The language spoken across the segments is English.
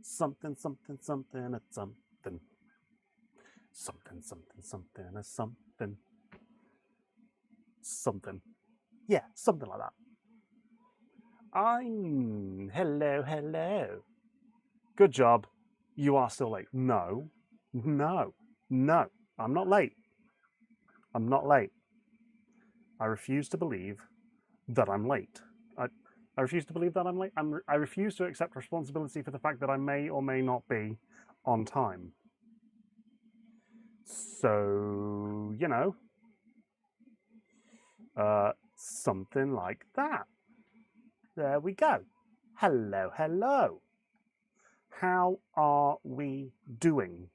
Something, something, something, it's something. Something, something, something, a something. Something. Yeah, something like that. Hello, hello. Good job. You are still late. No, no, no. I'm not late. I'm not late. I refuse to believe that I'm late. I refuse to believe that I'm late. I refuse to accept responsibility for the fact that I may or may not be on time. So, you know, something like that. There we go. Hello, hello. How are we doing?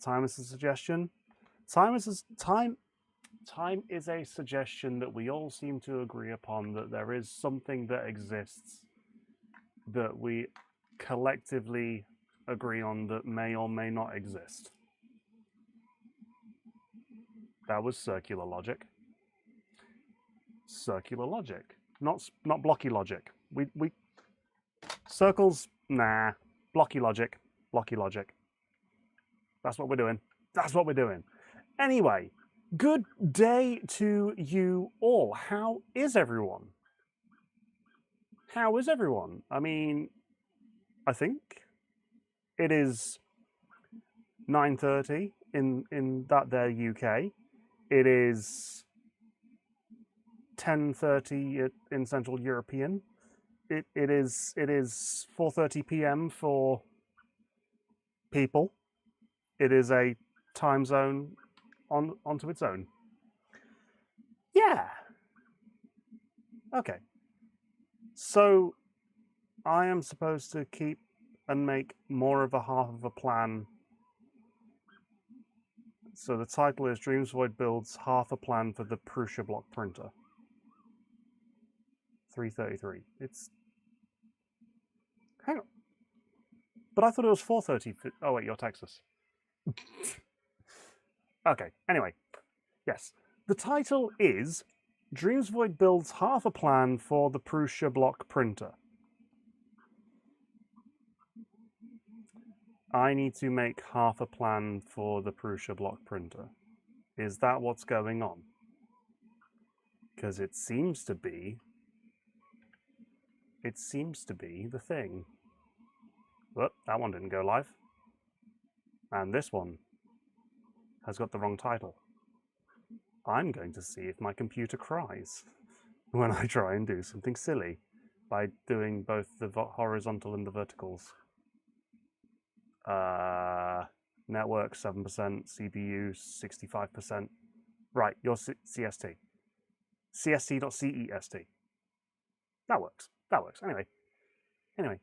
Time is a suggestion. Time is a suggestion that we all seem to agree upon, that there is something that exists that we collectively agree on that may or may not exist. That was circular logic. Circular logic, not blocky logic. We circles, nah. Blocky logic, blocky logic. That's what we're doing. That's what we're doing. Anyway, good day to you all. How is everyone? How is everyone? I mean, I think it is 9:30 in that there UK. It is 10:30 in Central European. It is 4:30 p.m. for people. It is a time zone onto its own. Yeah. Okay. So I am supposed to keep and make more of a half of a plan. So the title is Dreams Void builds half a plan for the PrusABlok printer. 3:33. It's... Hang on. But I thought it was 4:30. Oh wait, you're Texas. Okay, anyway. Yes. The title is Dreams Void builds half a plan for the PrusABlok printer. I need to make half a plan for the PrusABlok printer. Is that what's going on? Because it seems to be the thing. Whoop, that one didn't go live. And this one has got the wrong title. I'm going to see if my computer cries when I try and do something silly by doing both the horizontal and the verticals. Network 7%, CPU 65%. Right, your CST. CST.CEST. That works. That works. Anyway. Right.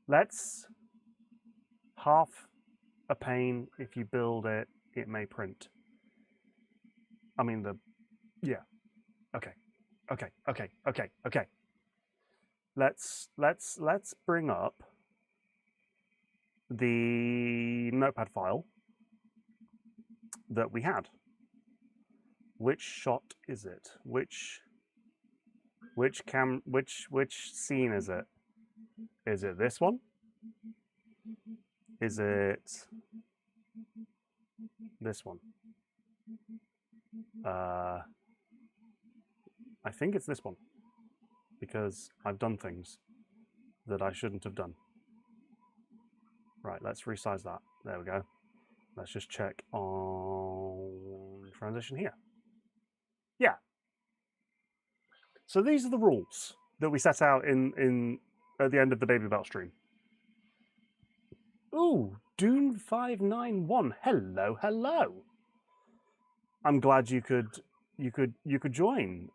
Let's half a pane. If you build it, it may print. I mean yeah. Okay. Let's bring up the notepad file that we had. Which shot is it? Which scene is it? Is it this one? Is it this one? I think it's this one, because I've done things that I shouldn't have done. Right, let's resize that. There we go. Let's just check on transition here. Yeah. So these are the rules that we set out in at the end of the Baby Belt stream. Ooh, Dune591. Hello, hello. I'm glad you could join.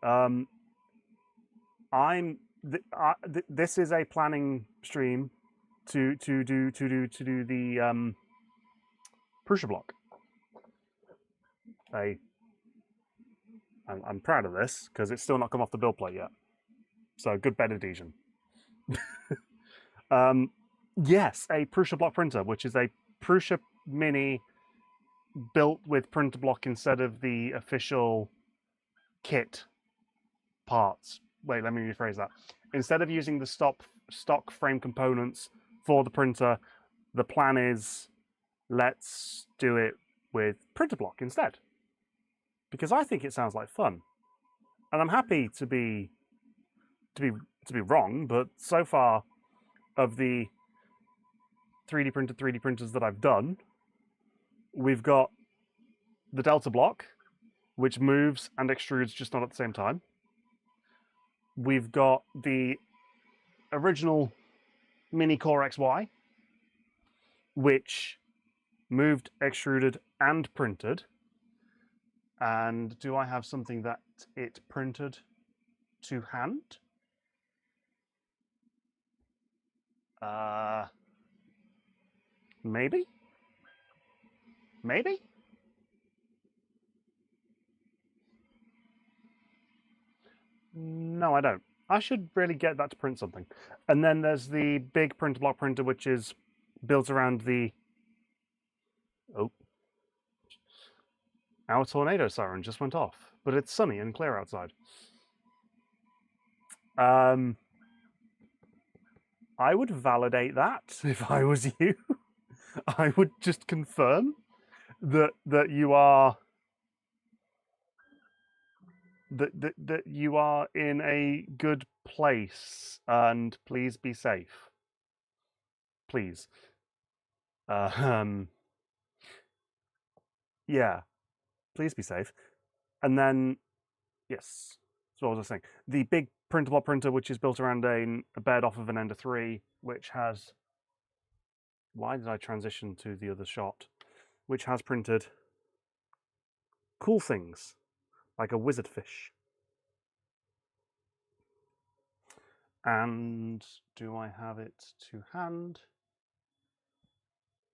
This is a planning stream to do the PrusABlok. I'm proud of this because it's still not come off the build plate yet. So good bed adhesion. Yes, a PrusABlok printer, which is a Prusa Mini built with PrintABlok instead of the official kit parts. Wait, let me rephrase that. Instead of using the stock frame components for the printer, the plan is let's do it with PrintABlok instead. Because I think it sounds like fun. And I'm happy to be wrong, but so far of the 3D printers that I've done, we've got the Delta block, which moves and extrudes just not at the same time. We've got the original Mini Core XY, which moved, extruded, and printed. And do I have something that it printed to hand? Maybe? Maybe? No, I don't. I should really get that to print something. And then there's the big PrintABlok printer, which is built around the... Oh. Our tornado siren just went off, but it's sunny and clear outside. I would validate that if I was you. I would just confirm that you are that you are in a good place, and please be safe. Please. Yeah, please be safe. And then, yes, that's what I was saying. The big PrintABlok printer, which is built around a bed off of an Ender 3, which has... Why did I transition to the other shot? Which has printed cool things, like a wizard fish. And do I have it to hand?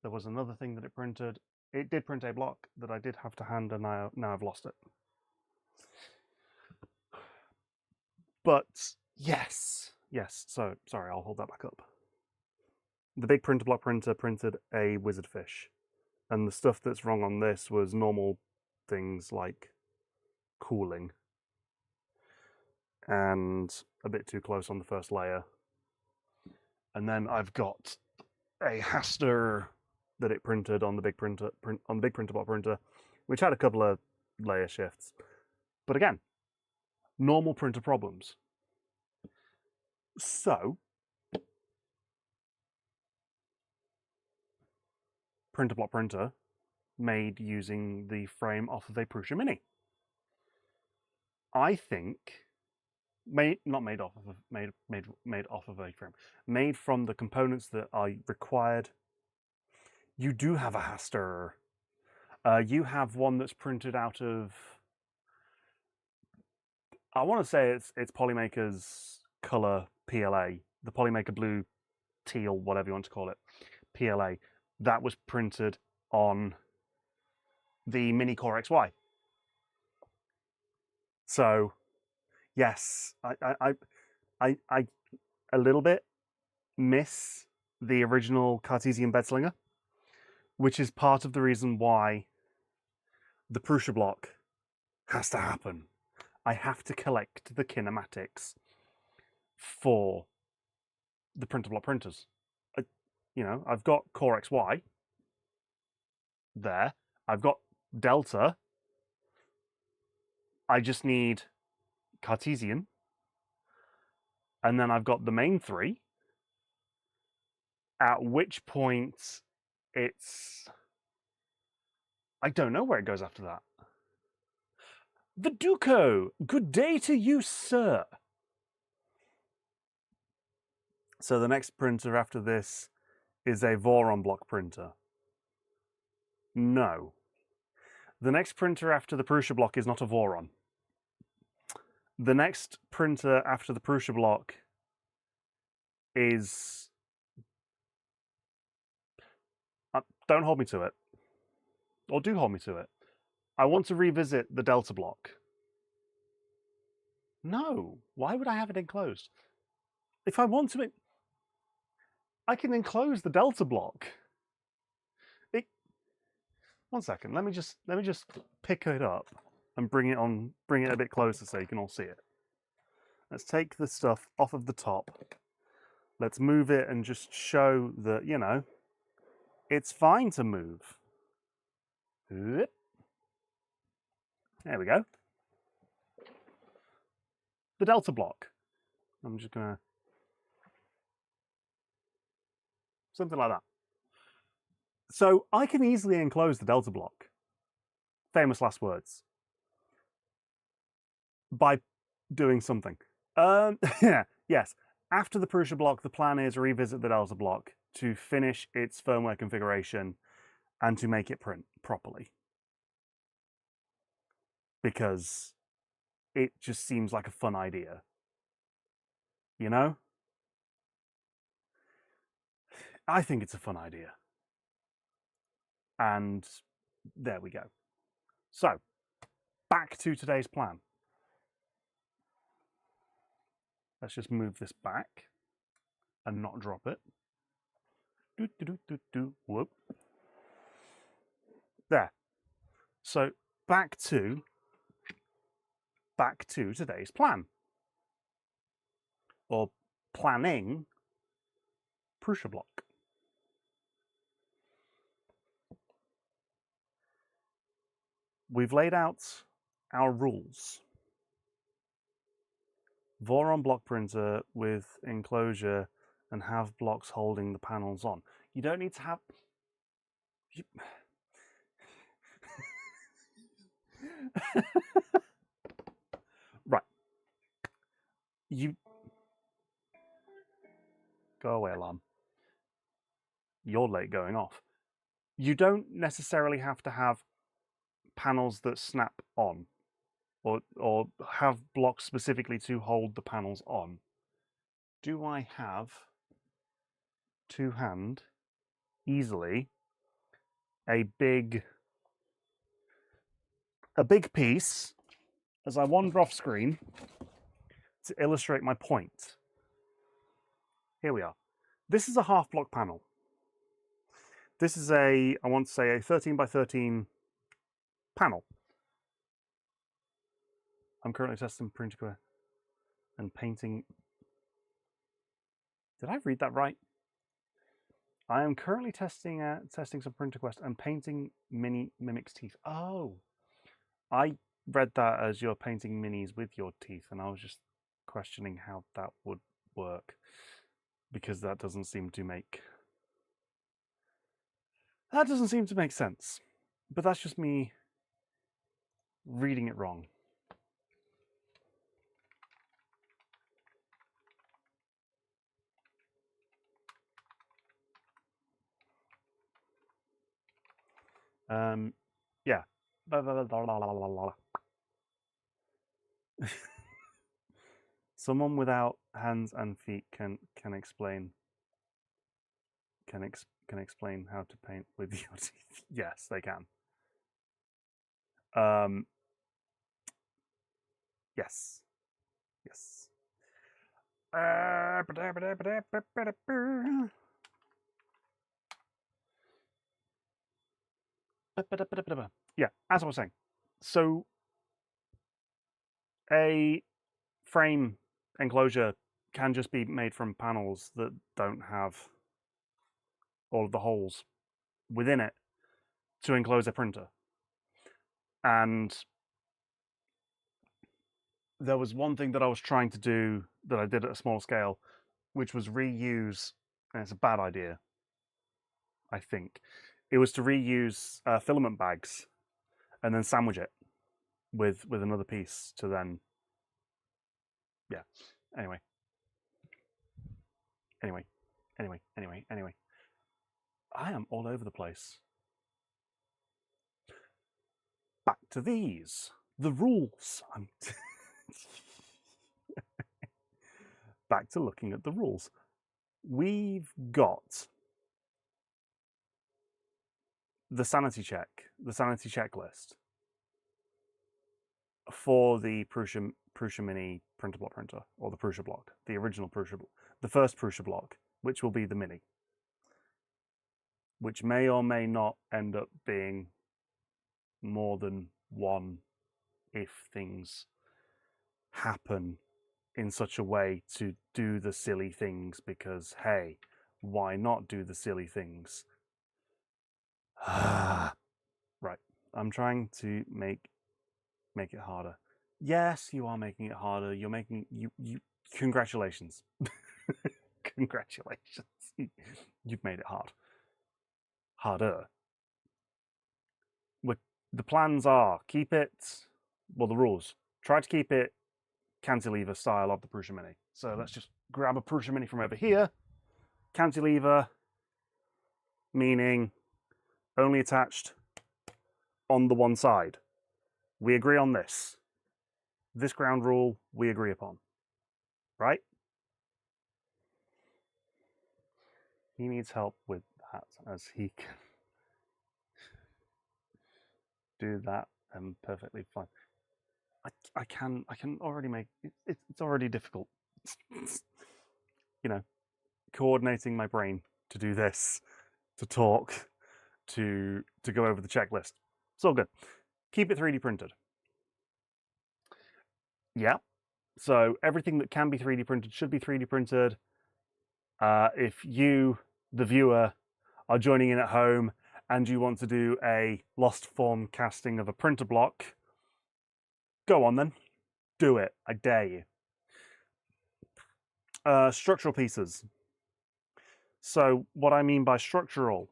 There was another thing that it printed. It did print a block that I did have to hand, and now I've lost it. But yes, so sorry, I'll hold that back up. The big PrintABlok printer printed a wizard fish, and the stuff that's wrong on this was normal things like cooling and a bit too close on the first layer. And then I've got a Haster that it printed on the big PrintABlok printer, which had a couple of layer shifts. But again, normal printer problems. So PrintABlok printer made using the frame off of a Prusa Mini. I think made off of a frame, made from the components that are required. You do have a Haster. You have one that's printed out of... I want to say it's Polymaker's color PLA, the Polymaker blue, teal, whatever you want to call it, PLA. That was printed on the Mini Core XY. So, yes, I a little bit miss the original Cartesian bed slinger, which is part of the reason why the PrusABlok has to happen. I have to collect the kinematics for the PrintABlok printers. You know, I've got Core XY there. I've got Delta. I just need Cartesian. And then I've got the main three. At which point it's... I don't know where it goes after that. The Duco! Good day to you, sir! So the next printer after this is a Voron block printer. No. The next printer after the PrusABlok is not a Voron. The next printer after the PrusABlok is... don't hold me to it. Or do hold me to it. I want to revisit the delta block. No, why would I have it enclosed? If I want to, I can enclose the delta block. One second, let me just pick it up and bring it a bit closer so you can all see it. Let's take the stuff off of the top. Let's move it and just show that, you know, it's fine to move. There we go. The delta block. I'm just gonna, something like that. So I can easily enclose the delta block. Famous last words. By doing something. Yeah, yes. After the PrusABlok, the plan is revisit the delta block to finish its firmware configuration and to make it print properly. Because it just seems like a fun idea. You know? I think it's a fun idea. And there we go. So, back to today's plan. Let's just move this back and not drop it. Whoop. There. So, back to today's plan. Or planning PrusABlok. We've laid out our rules. Voron block printer with enclosure and have blocks holding the panels on. You don't need to have... Right. You... Go away, alarm. You're late going off. You don't necessarily have to have panels that snap on or have blocks specifically to hold the panels on. Do I have to hand easily a big piece as I wander off screen to illustrate my point? Here we are. This is a half block panel. This is I want to say a 13 by 13 panel. I'm currently testing PrintABlok and painting. Did I read that right? I am currently testing some PrintABlok and painting mini mimics teeth. Oh, I read that as you're painting minis with your teeth, and I was just questioning how that would work because that doesn't seem to make sense. But that's just me reading it wrong. Yeah. Someone without hands and feet can explain how to paint with your teeth. Yes, they can. Yes. Yes. Yeah, as I was saying, so a frame enclosure can just be made from panels that don't have all of the holes within it to enclose a printer. And there was one thing that I was trying to do that I did at a small scale, which was reuse, and it's a bad idea, I think. It was to reuse filament bags and then sandwich it with another piece to then, yeah. Anyway. I am all over the place. Back to these. The rules. Back to looking at the rules. We've got the sanity checklist. for the Prusa Mini PrintABlok printer, or the PrusABlok, the original PrusABlok, the first PrusABlok, which will be the Mini, which may or may not end up being more than one if things happen in such a way to do the silly things, because hey, why not do the silly things? Right, I'm trying to make it harder. Yes, you are making it harder. You're making you congratulations. Congratulations. You've made it hard. Harder. The plans are keep it, well, the rules. Try to keep it cantilever style of the Prusa Mini. So let's just grab a Prusa Mini from over here. Cantilever, meaning only attached on the one side. We agree on this. This ground rule we agree upon. Right? He needs help with that, as he can do that perfectly fine. I can already make it's already difficult. You know, coordinating my brain to do this, to talk, to go over the checklist. It's all good. Keep it 3D printed. Yeah. So everything that can be 3D printed should be 3D printed. If you, the viewer, are joining in at home and you want to do a lost form casting of a PrintABlok, go on then. Do it. I dare you. Structural pieces. So what I mean by structural,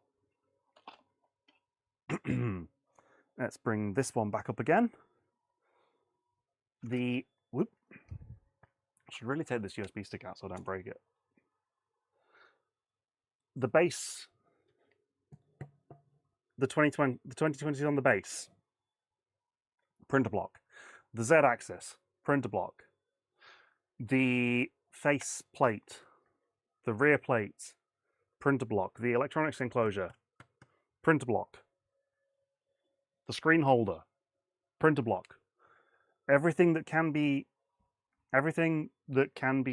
let's bring this one back up again. I should really take this USB stick out so I don't break it. The base, the 2020 is on the base, PrintABlok. The Z-axis, PrintABlok. The face plate, the rear plate, PrintABlok. The electronics enclosure, PrintABlok. The screen holder, PrintABlok. Everything that can be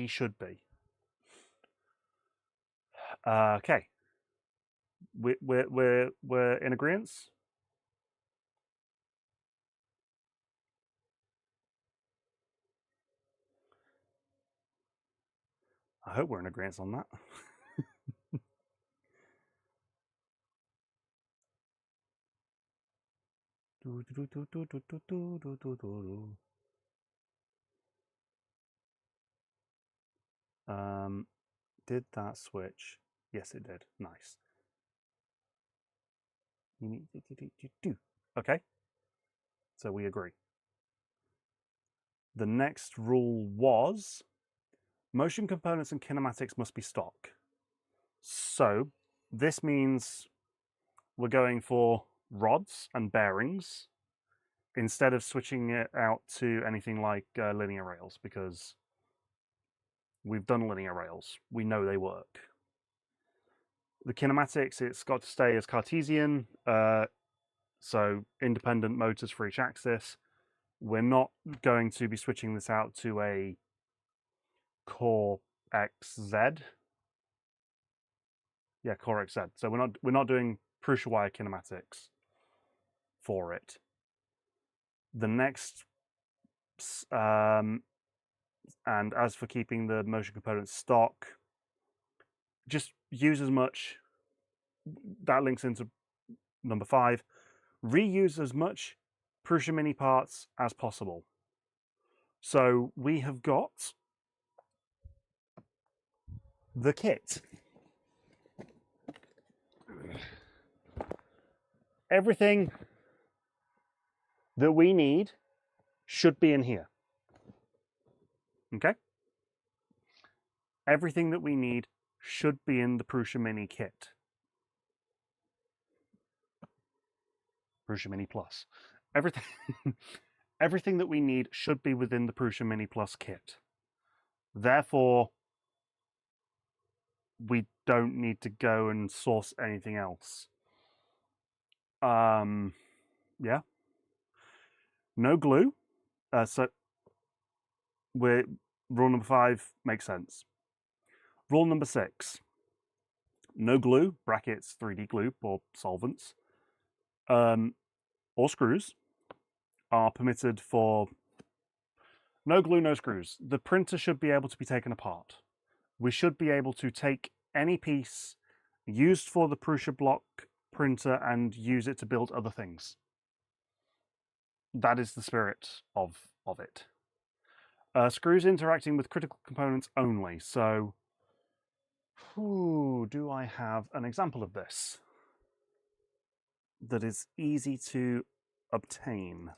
should be. Okay. We're in agreement. I hope we're in agreement on that. Did that switch? Yes, it did. Nice. Okay. So we agree. The next rule was motion components and kinematics must be stock. So this means we're going for rods and bearings instead of switching it out to anything like linear rails, because we've done linear rails. We know they work. The kinematics, it's got to stay as Cartesian, so independent motors for each axis. We're not going to be switching this out to a Core XZ. Yeah, Core XZ. So we're not doing Prusa wire kinematics for it. The next, and as for keeping the motion components stock, just use as much. That links into number 5. Reuse as much Prusa Mini parts as possible. So we have got the kit. Everything that we need should be in here. Okay? Everything that we need should be in the Prusa Mini kit. Prusa Mini Plus. Everything that we need should be within the Prusa Mini Plus kit. Therefore, we don't need to go and source anything else. Yeah. No glue. So rule number 5 makes sense. Rule number 6, no glue, brackets 3D glue or solvents, or screws are permitted for no glue, no screws. The printer should be able to be taken apart. We should be able to take any piece used for the PrusABlok printer and use it to build other things. That is the spirit of it. Screws interacting with critical components only. So, do I have an example of this that is easy to obtain?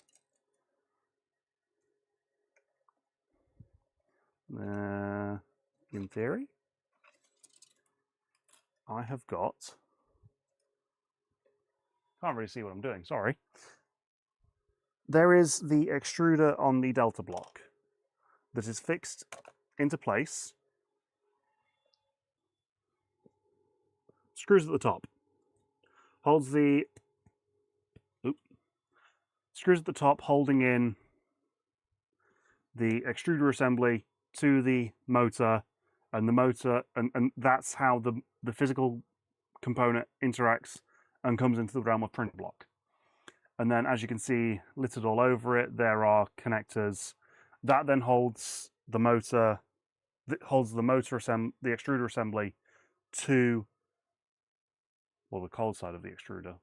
In theory, I have got... Can't really see what I'm doing, sorry. There is the extruder on the Delta block that is fixed into place. Screws at the top. Holds the... Screws at the top holding in the extruder assembly to the motor, and the motor, and that's how the physical component interacts and comes into the realm of PrintABlok. And then, as you can see, littered all over it, there are connectors that then holds the motor, the extruder assembly to, well, the cold side of the extruder,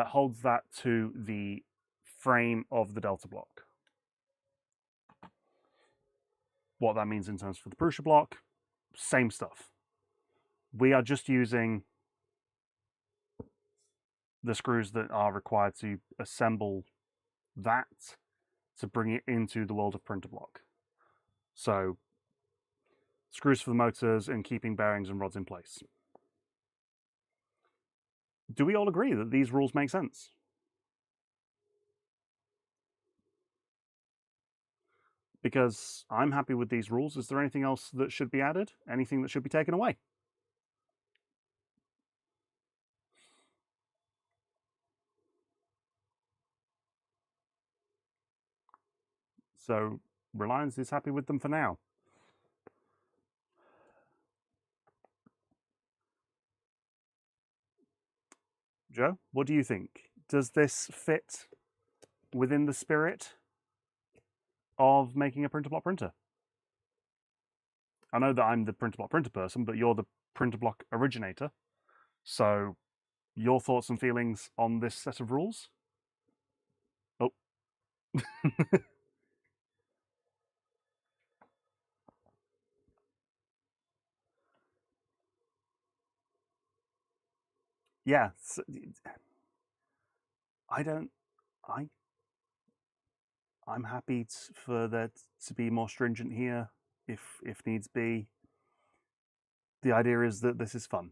holds that to the frame of the Delta block. What that means in terms for the PrusABlok, same stuff. We are just using the screws that are required to assemble that to bring it into the world of PrintABlok. So, screws for the motors and keeping bearings and rods in place. Do we all agree that these rules make sense? Because I'm happy with these rules. Is there anything else that should be added? Anything that should be taken away? So Reliance is happy with them for now. Joe, what do you think? Does this fit within the spirit of making a PrintABlok printer? I know that I'm the PrintABlok printer person, but you're the PrintABlok originator. So your thoughts and feelings on this set of rules? Oh. Yeah, so, I'm happy for that to be more stringent here, if needs be. The idea is that this is fun.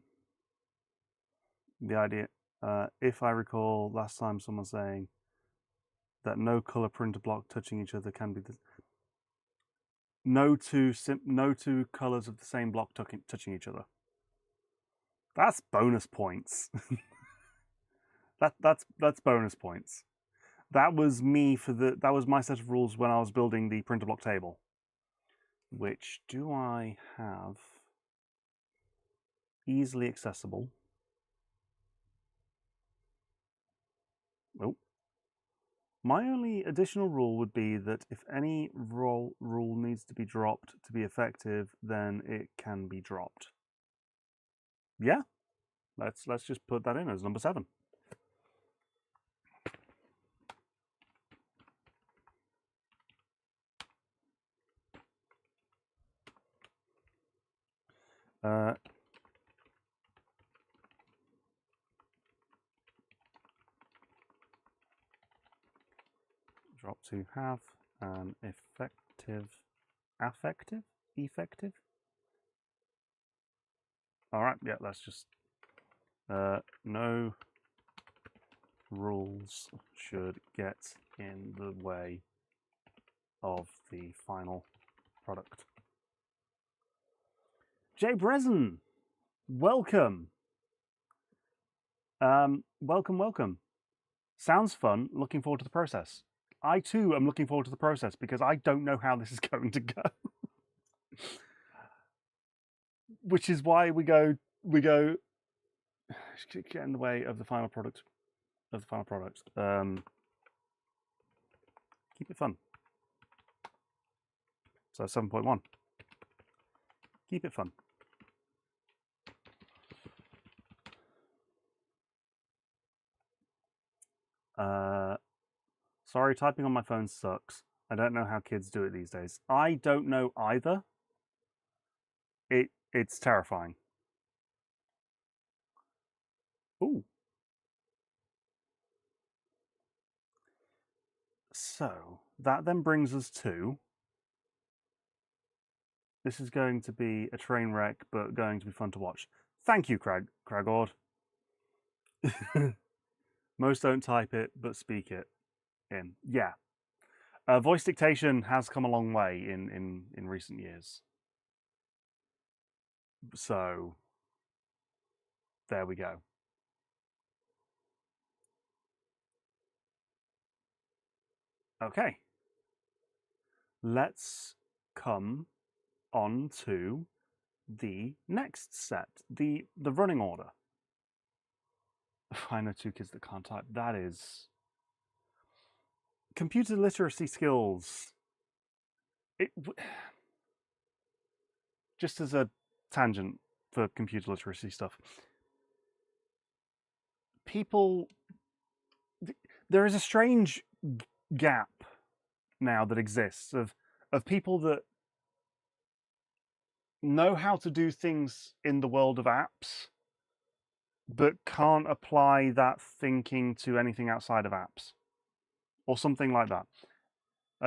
The idea, if I recall last time someone saying that no color PrintABlok touching each other can be no two colors of the same block touching each other. That's bonus points. That's bonus points. That was me that was my set of rules when I was building the PrintABlok table. Which do I have easily accessible? Oh. My only additional rule would be that if any rule needs to be dropped to be effective, then it can be dropped. Yeah, let's just put that in as number 7. Drop to have an effective. All right, yeah, that's just no rules should get in the way of the final product. Jay Brezen, welcome. Welcome. Sounds fun. Looking forward to the process. I too am looking forward to the process because I don't know how this is going to go. Which is why we go get in the way of the final product. Keep it fun. So 7.1. Keep it fun. Sorry, typing on my phone sucks. I don't know how kids do it these days. I don't know either. It's terrifying. Ooh. So that then brings us to, this is going to be a train wreck, but going to be fun to watch. Thank you, Cragord. Most don't type it, but speak it in. Yeah. Voice dictation has come a long way in recent years. So there we go. Okay. Let's come on to the next set, the running order. I know 2 kids that can't type. That is computer literacy skills. Just as a tangent for computer literacy stuff, there is a strange gap now that exists of people that know how to do things in the world of apps, but can't apply that thinking to anything outside of apps, or something like that.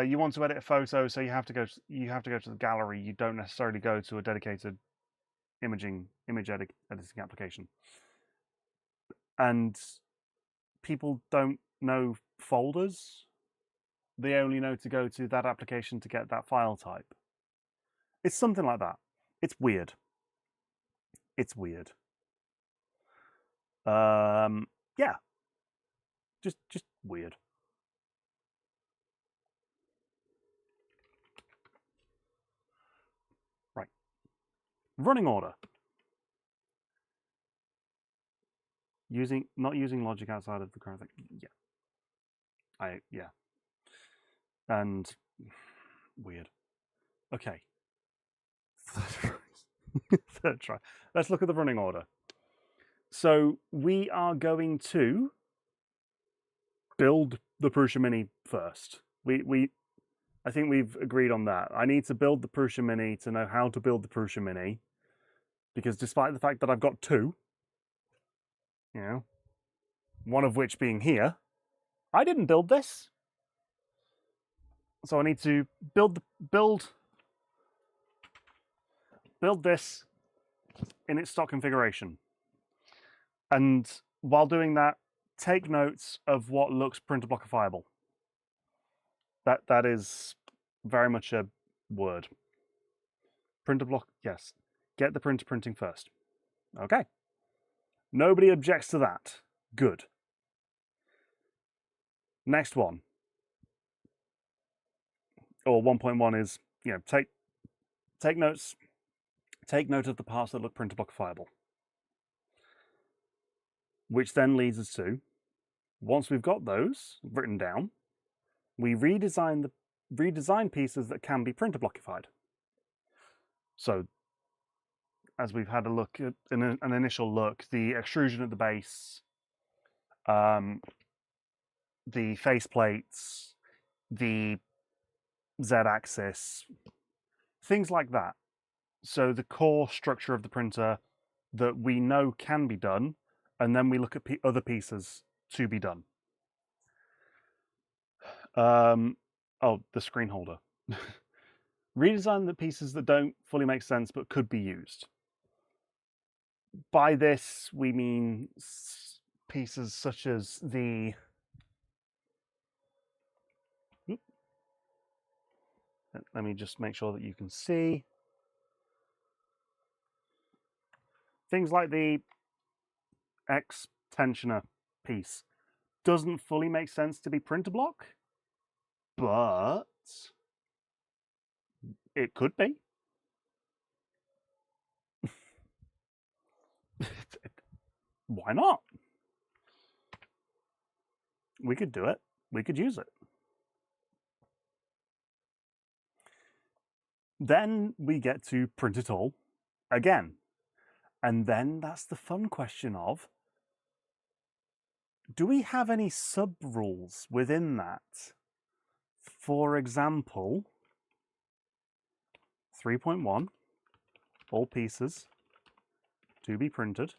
You want to edit a photo, so you have to go to the gallery. You don't necessarily go to a dedicated image editing application. And people don't know folders. They only know to go to that application to get that file type. It's something like that. It's weird. It's weird. Yeah. Just weird. Right. Running order. Not using logic outside of the current thing. Yeah. Yeah. And weird. Okay. Third try. Let's look at the running order. So we are going to build the Prusa Mini first. I think we've agreed on that. I need to build the Prusa Mini to know how to build the Prusa Mini, because despite the fact that I've got 2, you know, one of which being here, I didn't build this. So I need to build this in its stock configuration. And while doing that, take notes of what looks PrintABlokifiable. That is very much a word. PrintABlok, yes. Get the printer printing first. Okay. Nobody objects to that. Good. Next one. Or 1.1 is, take notes. Take note of the parts that look PrintABlokifiable. Which then leads us to, once we've got those written down, we redesign pieces that can be PrintABlokified. So, as we've had a look at an initial look, the extrusion at the base, the face plates, the Z-axis, things like that. So the core structure of the printer that we know can be done, and then we look at other pieces to be done. Oh, the screen holder. Redesign the pieces that don't fully make sense but could be used. By this, we mean pieces such as the... Let me just make sure that you can see. Things like the X tensioner piece doesn't fully make sense to be PrintABlok, but it could be. Why not? We could do it. We could use it. Then we get to print it all again. And then that's the fun question of, do we have any sub rules within that? For example, 3.1, all pieces to be printed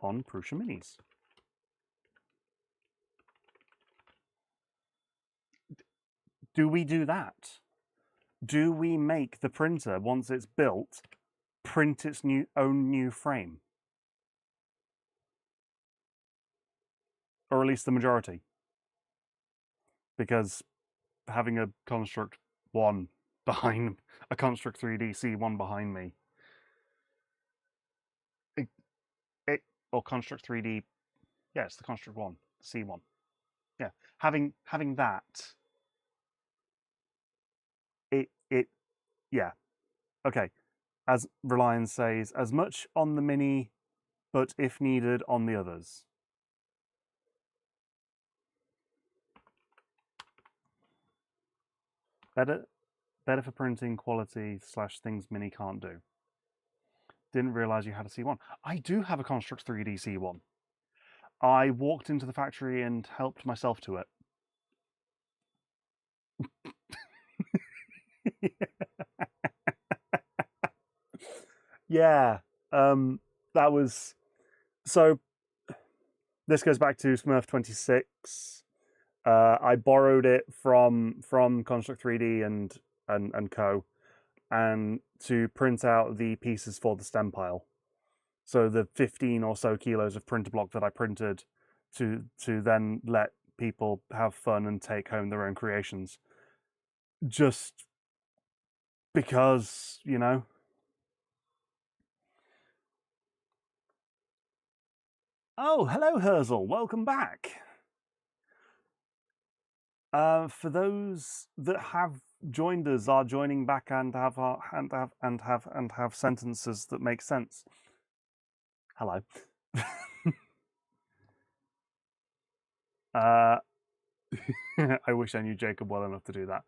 on Prusa Minis. Do we do that? Do we make the printer, once it's built, print its own new frame? Or at least the majority? Because having a Construct 1 behind, a Construct 3D C1 behind me, or Construct 3D, yeah, it's the Construct 1, C1. Yeah, having that, yeah. Okay, as Reliance says, as much on the Mini, but if needed, on the others. Better for printing quality / things Mini can't do. Didn't realize you had a C1. I do have a Construct 3D C1. I walked into the factory and helped myself to it. Yeah, that was... So, this goes back to Smurf 26. I borrowed it from Construct 3D and Co. and to print out the pieces for the stem pile. So the 15 or so kilos of PrintABlok that I printed to then let people have fun and take home their own creations. Just because, you know. Oh, hello, Herzl. Welcome back. For those that have joined us, are joining back and have sentences that make sense. Hello. I wish I knew Jacob well enough to do that.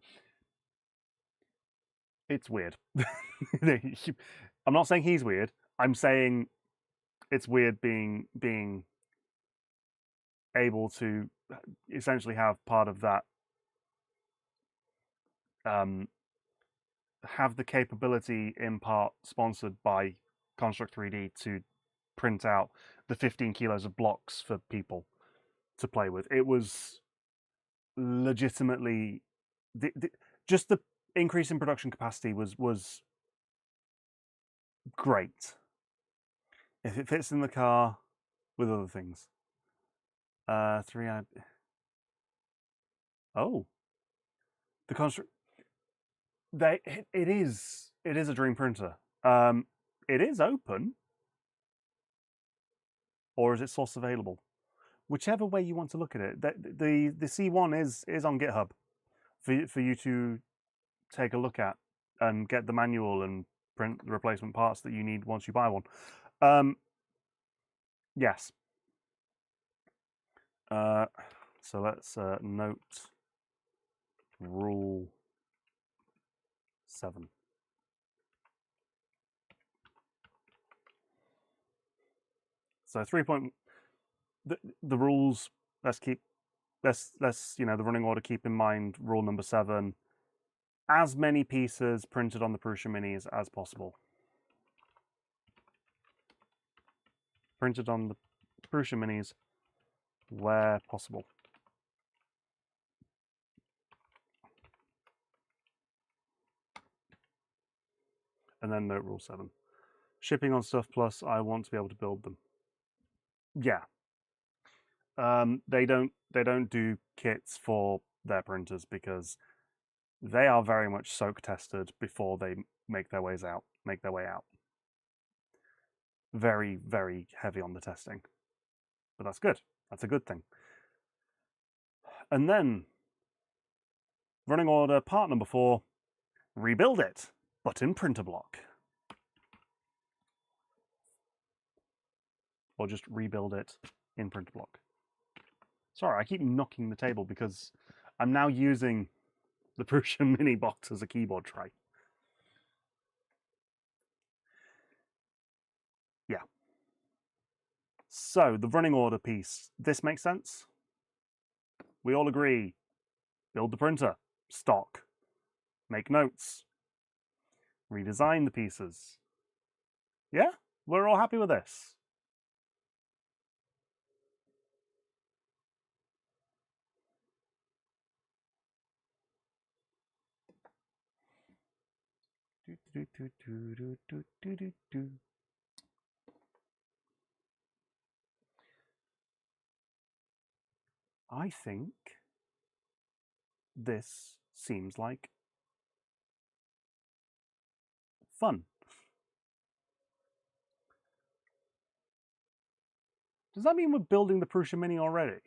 It's weird. I'm not saying he's weird. I'm saying it's weird being able to essentially have part of that, have the capability in part sponsored by Construct 3D to print out the 15 kilos of blocks for people to play with. It was legitimately just the increase in production capacity was great. If it fits in the car with other things. 3i. Oh, the Construct. It is a dream printer. It is open, or is it source available? Whichever way you want to look at it. The C1 is on GitHub for you to take a look at and get the manual and print the replacement parts that you need once you buy one. Yes. So let's note rule 7. So 3. The rules. Let's the running order. Keep in mind rule number 7. As many pieces printed on the Prusa Minis as possible. Printed on the Prusa Minis where possible. And then note rule 7. Shipping on stuff plus I want to be able to build them. Yeah. They don't do kits for their printers because they are very much soak tested before they make their way out. Very, very heavy on the testing. But that's good. That's a good thing. And then Running order, part number 4, rebuild it, but in PrintABlok. Or just rebuild it in PrintABlok. Sorry, I keep knocking the table because I'm now using the Prusa mini box as a keyboard tray. Yeah. So, the running order piece, this makes sense? We all agree, build the printer, stock, make notes, redesign the pieces. Yeah? We're all happy with this. I think this seems like fun. Does that mean we're building the Prusa Mini already?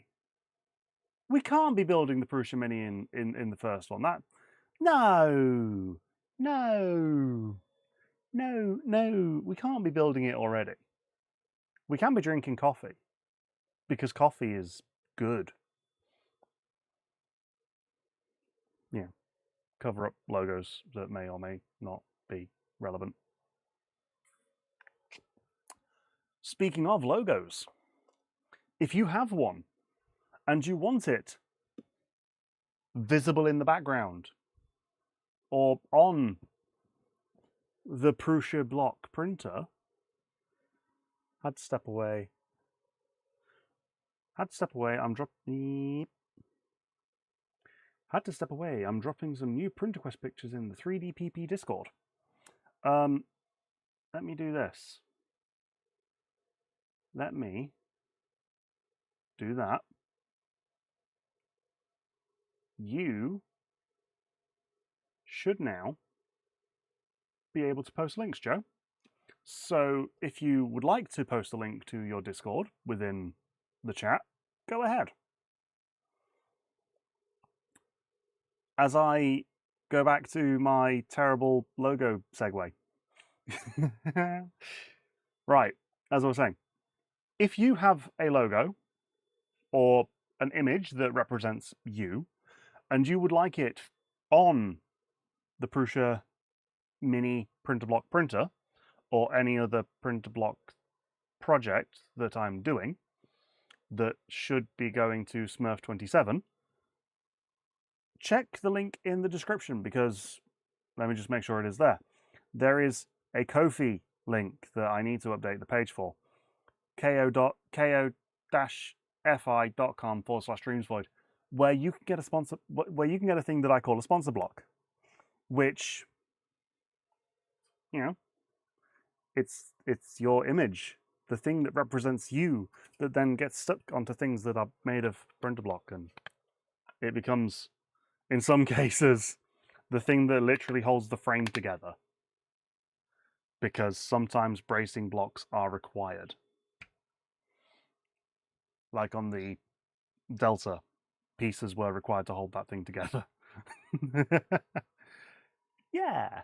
We can't be building the Prusa Mini in the first one. No, we can't be building it already. We can be drinking coffee because coffee is good. Yeah, cover up logos that may or may not be relevant. Speaking of logos, if you have one and you want it visible in the background or on the PrusABlok printer, had to step away. I'm dropping some new PrinterQuest pictures in the 3DPP Discord. Let me do this. Let me do that. You should now be able to post links, Joe. So if you would like to post a link to your Discord within the chat, go ahead. As I go back to my terrible logo segue. Right, as I was saying, if you have a logo or an image that represents you, and you would like it on the Prusa Mini PrintABlok printer or any other PrintABlok project that I'm doing that should be going to Smurf27, check the link in the description because let me just make sure it is there. There is a Ko-fi link that I need to update the page for. ko-fi.com/dreamsvoid, where you can get a thing that I call a sponsor block, which, you know, it's your image, the thing that represents you, that then gets stuck onto things that are made of PrintABlok, and it becomes, in some cases, the thing that literally holds the frame together, because sometimes bracing blocks are required. Like on the Delta, pieces were required to hold that thing together. Yeah.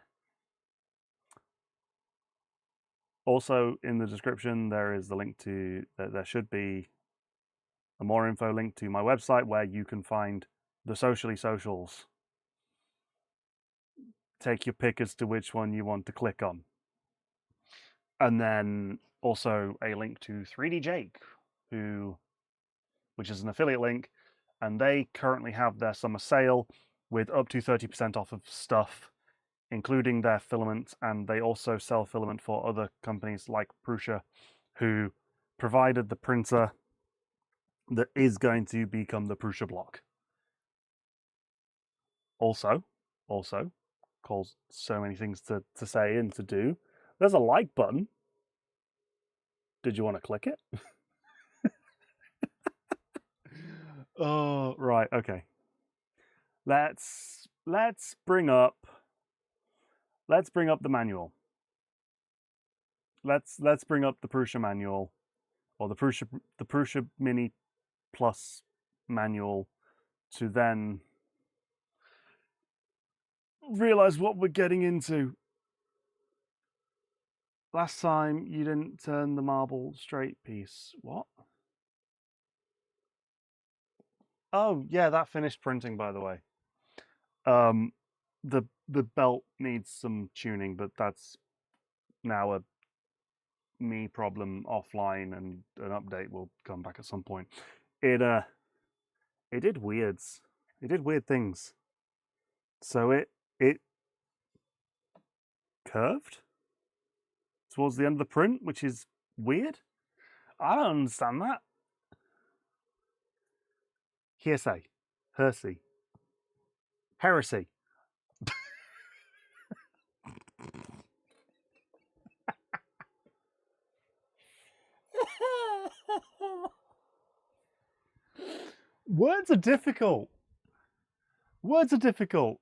Also, in the description, there is the link to, there should be a more info link to my website where you can find the socials. Take your pick as to which one you want to click on. And then also a link to 3D Jake, which is an affiliate link, and they currently have their summer sale with up to 30% off of stuff, including their filament, and they also sell filament for other companies like Prusa, who provided the printer that is going to become the PrusABlok. Also, calls so many things to say and to do. There's a like button. Did you want to click it? Oh, right, okay. Let's bring up the manual. Let's bring up the Prusa manual, or the Prusa Mini Plus manual, to then realise what we're getting into. Last time you didn't turn the marble straight piece. What? Oh, yeah, that finished printing, by the way. The belt needs some tuning, but that's now a me problem offline, and an update will come back at some point. It did weirds. It did weird things. So it curved towards the end of the print, which is weird. I don't understand that. Hearsay, heresy, heresy. Words are difficult. Words are difficult.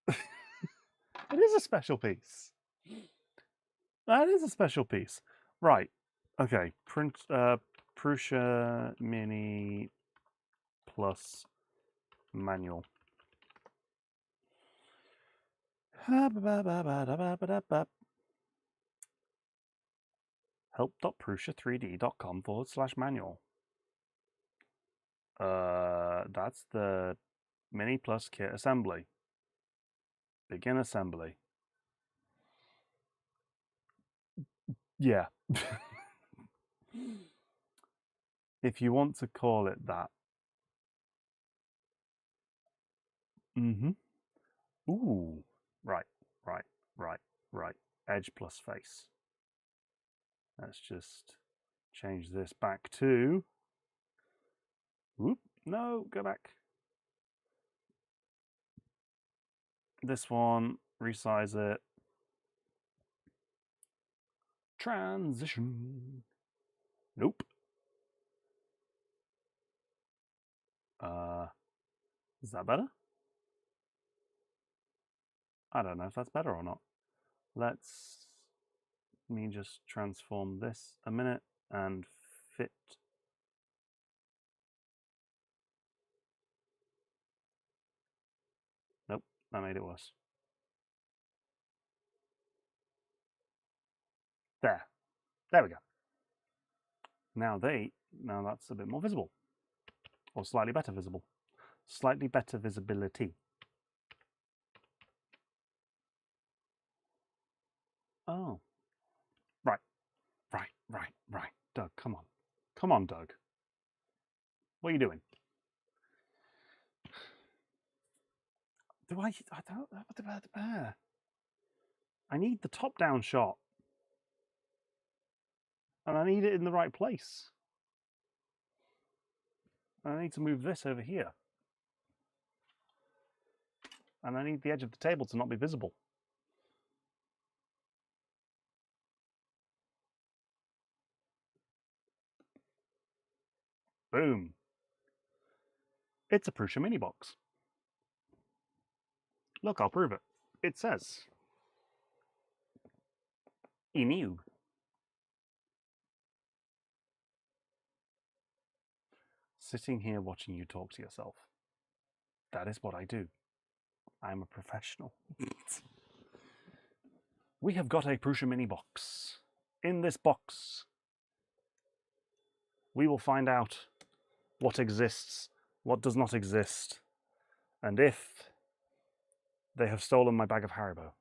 It is a special piece. That is a special piece. Right. Okay. Print Prusa Mini Plus manual. help.prusa3d.com/manual. That's the Mini Plus kit assembly. Begin assembly. Yeah. If you want to call it that. Ooh. Right. Edge plus face. Let's just change this back to. Whoop. No, go back. This one, resize it. Transition. Nope. Is that better? I don't know if that's better or not. Let's me just transform this a minute and fit. Nope, that made it worse. There we go. Now that's a bit more visible, or slightly better visible, slightly better visibility. Oh, right. Doug, come on, Doug. What are you doing? I need the top-down shot, and I need it in the right place. And I need to move this over here, and I need the edge of the table to not be visible. Boom. It's a Prusa mini box. Look, I'll prove it. It says Emu. Sitting here watching you talk to yourself. That is what I do. I'm a professional. We have got a Prusa mini box. In this box, we will find out what exists, what does not exist, and if they have stolen my bag of Haribo.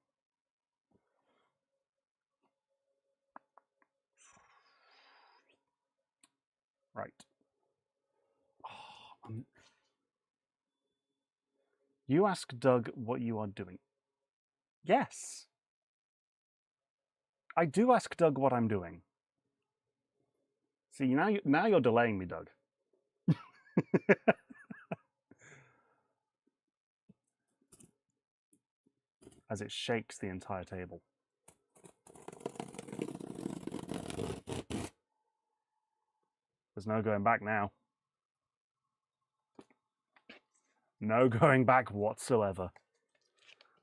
Right. You ask Doug what you are doing. Yes. I do ask Doug what I'm doing. See, now you're delaying me, Doug. As it shakes the entire table. There's no going back now. No going back whatsoever.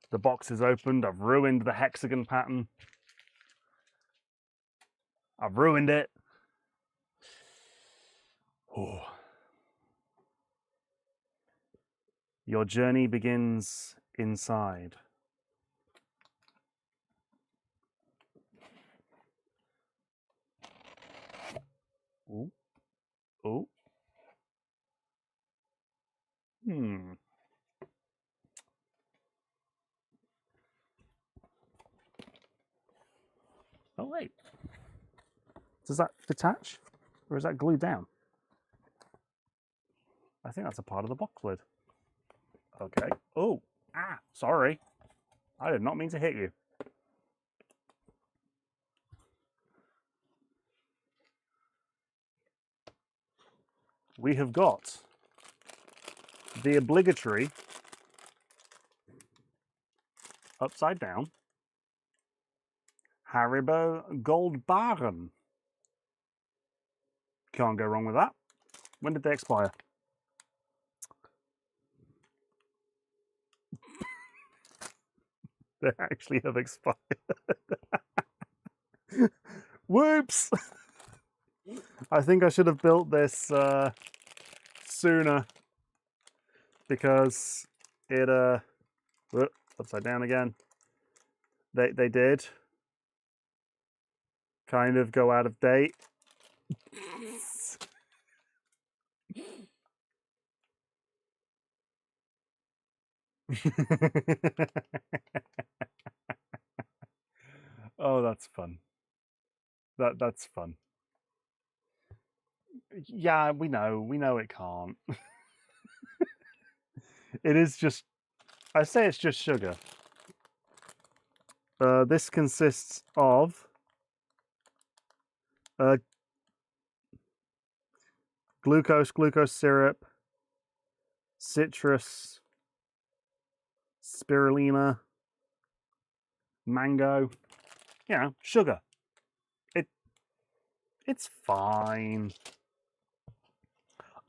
The box is opened. I've ruined the hexagon pattern. I've ruined it. Oh. Your journey begins inside. Ooh. Ooh. Hmm. Oh, wait. Does that detach? Or is that glued down? I think that's a part of the box lid. Okay. Oh, sorry. I did not mean to hit you. We have got the obligatory upside down Haribo Gold Barren. Can't go wrong with that. When did they expire? They actually have expired. Whoops! I think I should have built this sooner, because it upside down again. They did kind of go out of date. Oh, that's fun. That's fun. Yeah, we know it can't. It is just, I say it's just sugar. This consists of glucose syrup, citrus, spirulina, mango. You know, sugar. It's fine.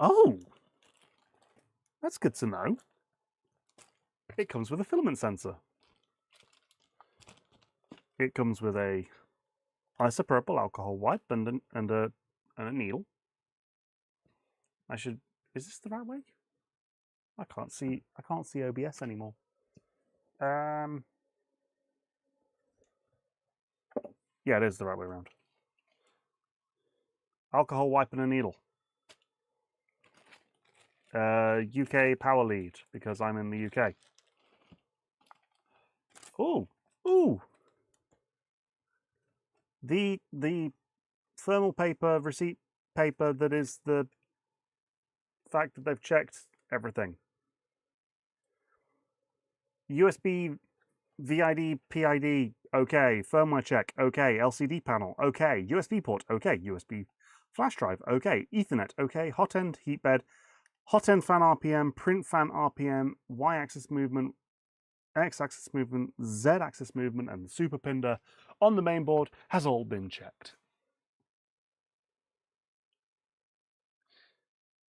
Oh, that's good to know. It comes with a filament sensor. It comes with a isopropyl alcohol wipe and a needle. Is this the right way? I can't see OBS anymore. Yeah, it is the right way around. Alcohol wipe and a needle. UK power lead, because I'm in the UK. Ooh, ooh. The thermal paper, receipt paper that is the fact that they've checked everything. USB, VID, PID, okay. Firmware check, okay. LCD panel, okay. USB port, okay. USB flash drive, okay. Ethernet, okay. Hot end, heat bed, hot end fan RPM, print fan RPM, Y-axis movement, X-axis movement, Z-axis movement, and the super pinder on the main board has all been checked.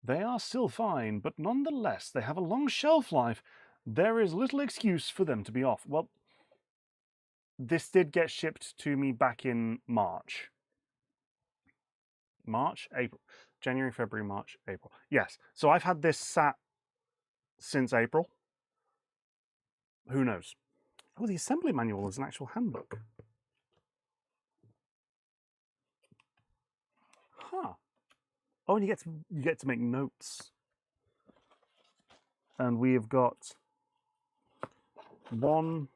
They are still fine, but nonetheless, they have a long shelf life. There is little excuse for them to be off. Well, this did get shipped to me back in March. April. January, February, March, April. Yes. So I've had this sat since April. Who knows? Oh, the assembly manual is an actual handbook. Huh. Oh, and you get to make notes. And we have got 2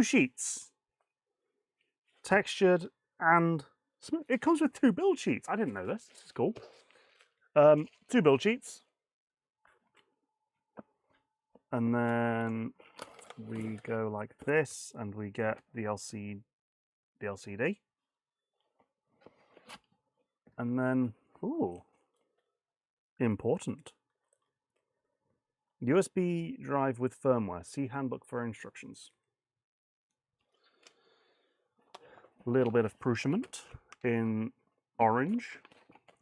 sheets, textured and smooth. It comes with 2 build sheets. I didn't know this. This is cool. 2 build sheets, and then we go like this, and we get the LCD, and then important. USB drive with firmware. See handbook for instructions. A little bit of PrusABlok in orange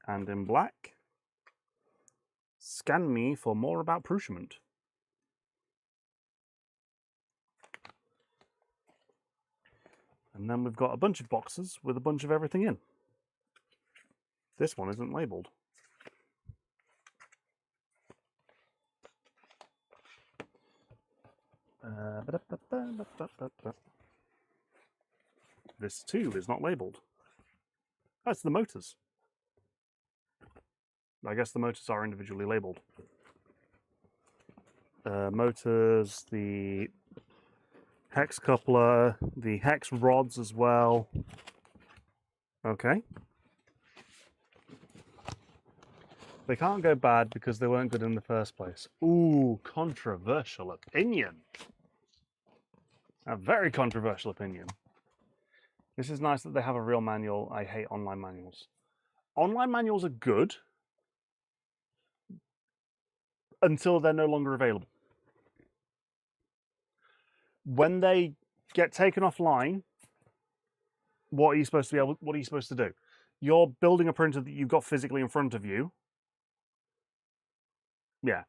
and in black. Scan me for more about PrusABlok. And then we've got a bunch of boxes with a bunch of everything in. This one isn't labeled. This too is not labelled. Oh, it's the motors. I guess the motors are individually labelled. Motors, the hex coupler, the hex rods as well. Okay. They can't go bad because they weren't good in the first place. Ooh, controversial opinion. A very controversial opinion. This is nice that they have a real manual. I hate online manuals. Online manuals are good until they're no longer available. When they get taken offline, what are you supposed to do? You're building a printer that you've got physically in front of you. Yeah.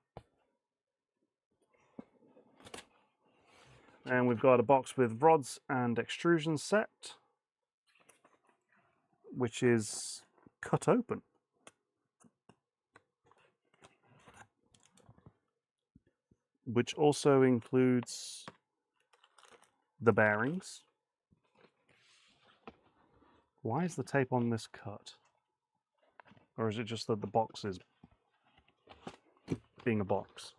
And we've got a box with rods and extrusion set, which is cut open. Which also includes the bearings. Why is the tape on this cut? Or is it just that the box is being a box?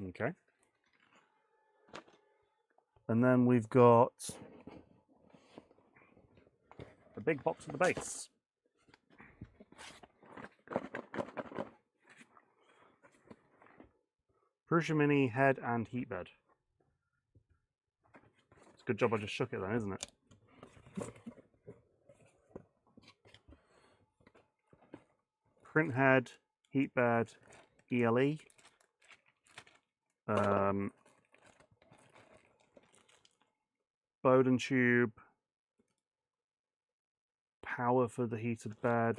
Okay. And then we've got the big box of the base. Prusa Mini head and heat bed. It's a good job I just shook it then, isn't it? Print head, heat bed, ELE. Bowden tube, power for the heated bed,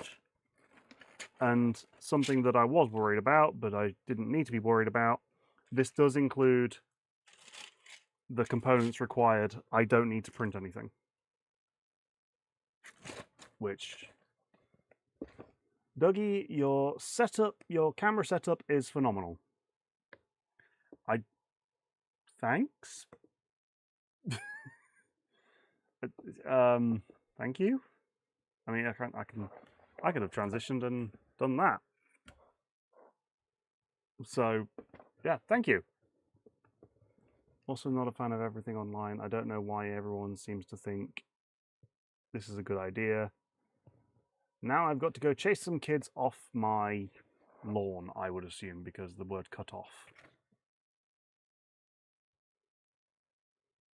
and something that I was worried about, but I didn't need to be worried about. This does include the components required. I don't need to print anything. Which, Dougie, your camera setup is phenomenal. Thanks. Thank you. I mean, I could have transitioned and done that. So, yeah, thank you. Also not a fan of everything online. I don't know why everyone seems to think this is a good idea. Now I've got to go chase some kids off my lawn, I would assume, because the word cut off.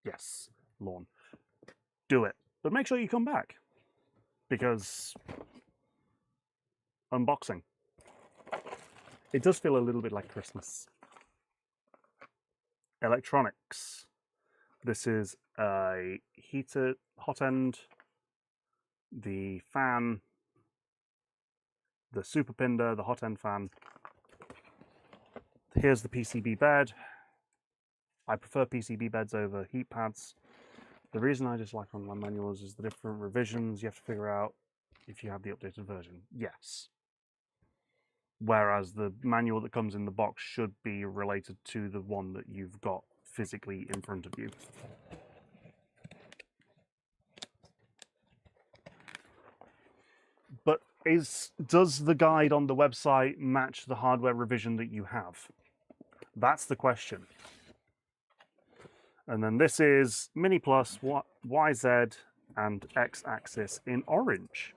Yes, lawn. Do it. But make sure you come back. Because unboxing. It does feel a little bit like Christmas. Electronics. This is a heater, hot end, the fan, the super pinder, the hot end fan. Here's the PCB bed. I prefer PCB beds over heat pads. The reason I dislike online manuals is the different revisions. You have to figure out if you have the updated version. Yes. Whereas the manual that comes in the box should be related to the one that you've got physically in front of you. But does the guide on the website match the hardware revision that you have? That's the question. And then this is Mini Plus, YZ, and X-axis in orange.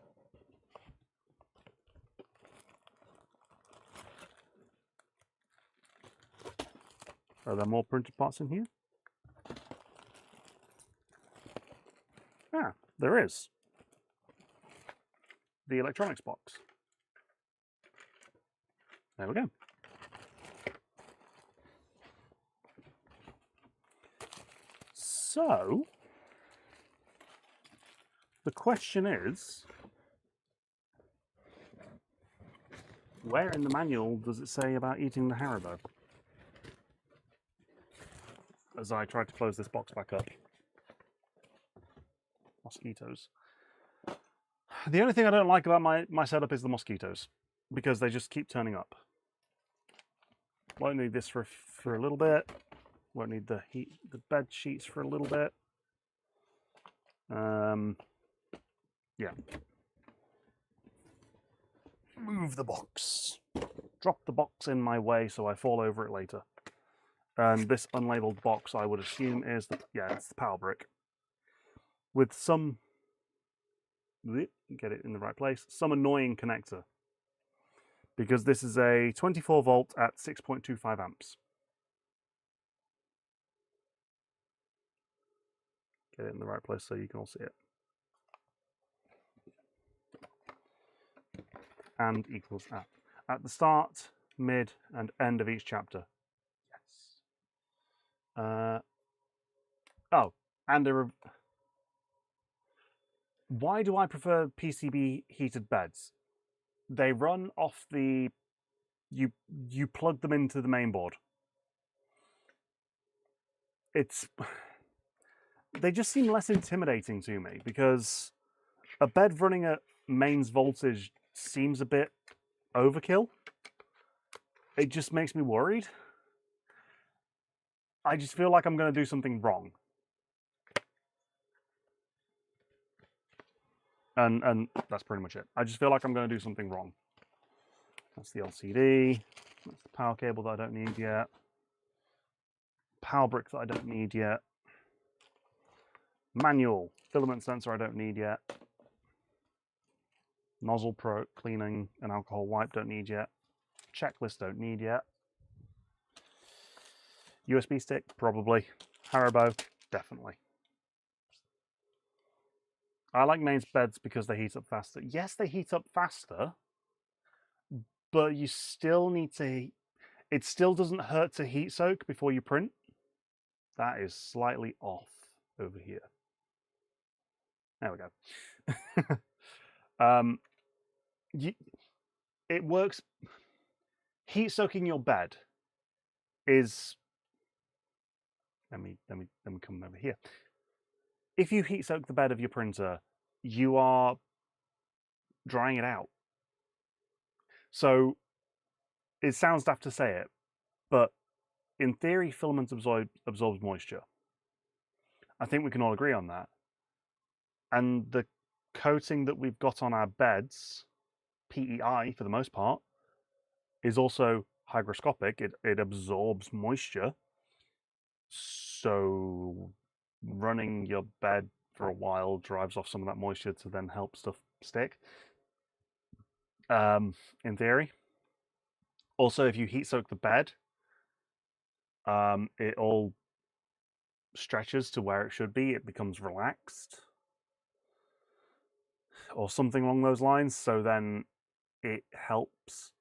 Are there more printed parts in here? Ah, there is. The electronics box. There we go. So, the question is, where in the manual does it say about eating the Haribo? As I try to close this box back up. Mosquitoes. The only thing I don't like about my setup is the mosquitoes, because they just keep turning up. Won't need this for a little bit. Won't need the bed sheets for a little bit. Yeah. Move the box. Drop the box in my way so I fall over it later. And this unlabeled box, I would assume, is it's the power brick. With some, get it in the right place, some annoying connector. Because this is a 24 volt at 6.25 amps. Get it in the right place so you can all see it. And equals at the start, mid, and end of each chapter. Yes. Why do I prefer PCB heated beds? They run off the... You plug them into the main board. They just seem less intimidating to me because a bed running at mains voltage seems a bit overkill. It just makes me worried. I just feel like I'm going to do something wrong. And that's pretty much it. I just feel like I'm going to do something wrong. That's the LCD. That's the power cable that I don't need yet. Power brick that I don't need yet. Manual. Filament sensor I don't need yet. Nozzle pro cleaning and alcohol wipe don't need yet. Checklist don't need yet. USB stick, probably. Haribo, definitely. I like mains beds because they heat up faster. Yes, they heat up faster, but you still need to... It still doesn't hurt to heat soak before you print. That is slightly off over here. There we go. It works. Heat soaking your bed is... Let me come over here. If you heat soak the bed of your printer, you are drying it out. So it sounds daft to say it, but in theory, filament absorbs moisture. I think we can all agree on that. And the coating that we've got on our beds, PEI for the most part, is also hygroscopic. It absorbs moisture. So running your bed for a while drives off some of that moisture to then help stuff stick. In theory. Also, if you heat soak the bed, it all stretches to where it should be. It becomes relaxed. Or something along those lines. So then it helps.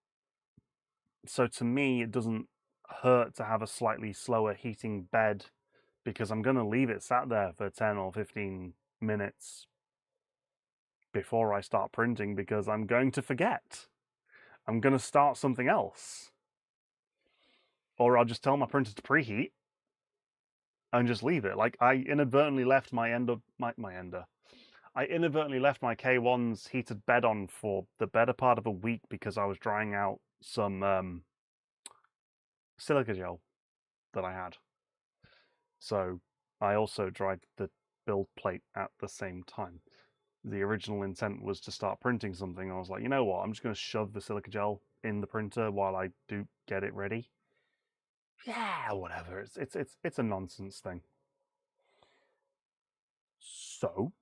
So to me, it doesn't hurt to have a slightly slower heating bed because I'm going to leave it sat there for 10 or 15 minutes before I start printing because I'm going to forget. I'm going to start something else. Or I'll just tell my printer to preheat and just leave it. Like I inadvertently left my I inadvertently left my K1's heated bed on for the better part of a week because I was drying out some silica gel that I had. So I also dried the build plate at the same time. The original intent was to start printing something. I was like, you know what? I'm just going to shove the silica gel in the printer while I do get it ready. Yeah, whatever. It's a nonsense thing. So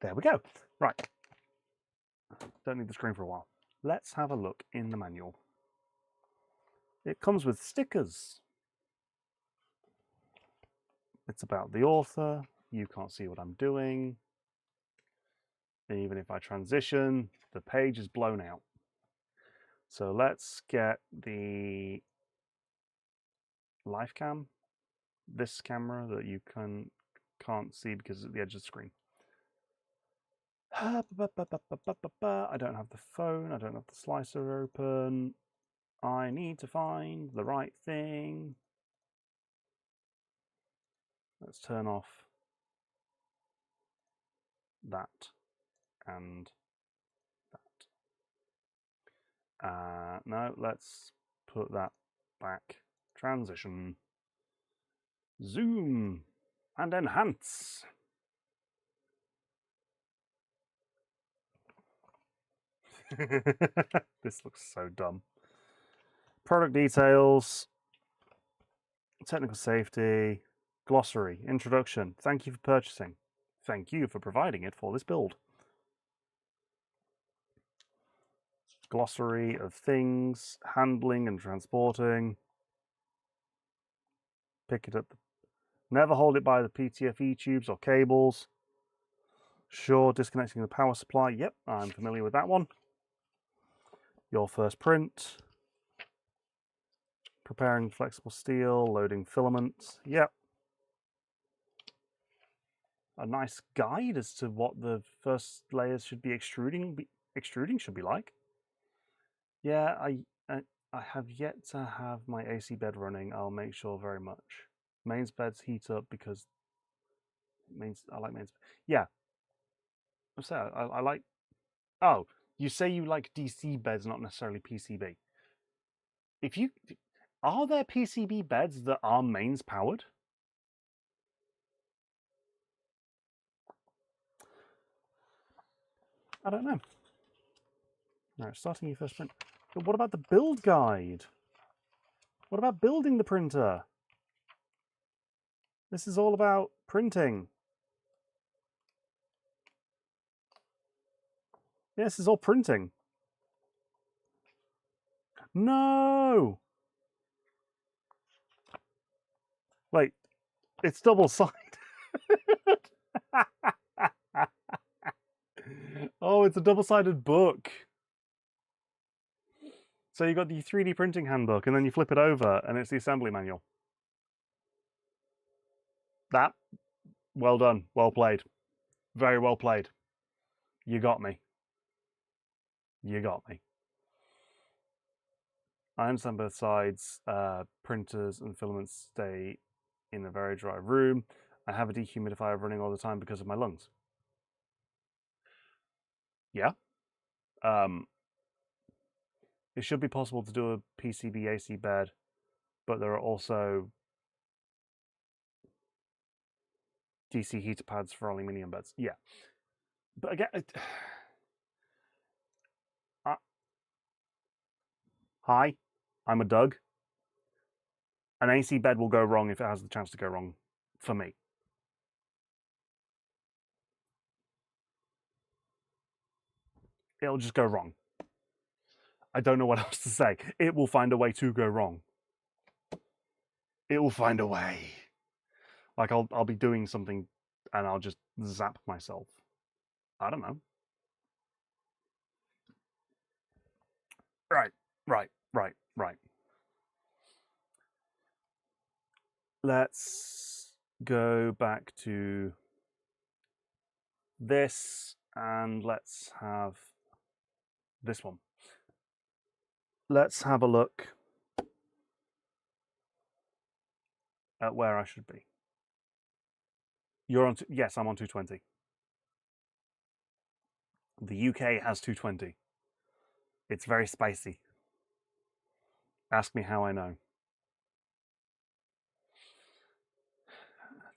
there we go. Right. Don't need the screen for a while. Let's have a look in the manual. It comes with stickers. It's about the author. You can't see what I'm doing. And even if I transition, the page is blown out. So let's get the live cam, this camera that you can't see because it's at the edge of the screen. I don't have the phone. I don't have the slicer open. I need to find the right thing. Let's turn off that and that. No, let's put that back. Transition. Zoom. And enhance. This looks so dumb. Product details. Technical safety. Glossary. Introduction. Thank you for purchasing. Thank you for providing it for this build. Glossary of things. Handling and transporting. Pick it up. Never hold it by the PTFE tubes or cables. Sure, disconnecting the power supply. Yep, I'm familiar with that one. Your first print. Preparing flexible steel, loading filaments. Yep. A nice guide as to what the first layers should be extruding should be like. Yeah, I have yet to have my AC bed running. I'll make sure very much. Mains beds heat up because I like mains. Yeah. I'm sorry, I like. Oh, you say you like DC beds, not necessarily PCB. Are there PCB beds that are mains powered? I don't know. Right, starting your first print. But what about the build guide? What about building the printer? This is all about printing. Yeah, this is all printing. No! Wait, it's double-sided. Oh, it's a double-sided book. So you got the 3D printing handbook, and then you flip it over, and it's the assembly manual. That, well done, well played. Very well played. You got me. You got me. I understand both sides. Printers and filaments stay in a very dry room. I have a dehumidifier running all the time because of my lungs. Yeah. It should be possible to do a PCB AC bed, but there are also DC heater pads for aluminium beds. Yeah. But again, hi, I'm a Doug. An AC bed will go wrong if it has the chance to go wrong for me. It'll just go wrong. I don't know what else to say. It will find a way to go wrong. It will find a way. Like I'll be doing something and I'll just zap myself. I don't know. Right. Let's go back to this and let's have this one. Let's have a look at where I should be. You're on, yes, I'm on 220. The UK has 220. It's very spicy. Ask me how I know.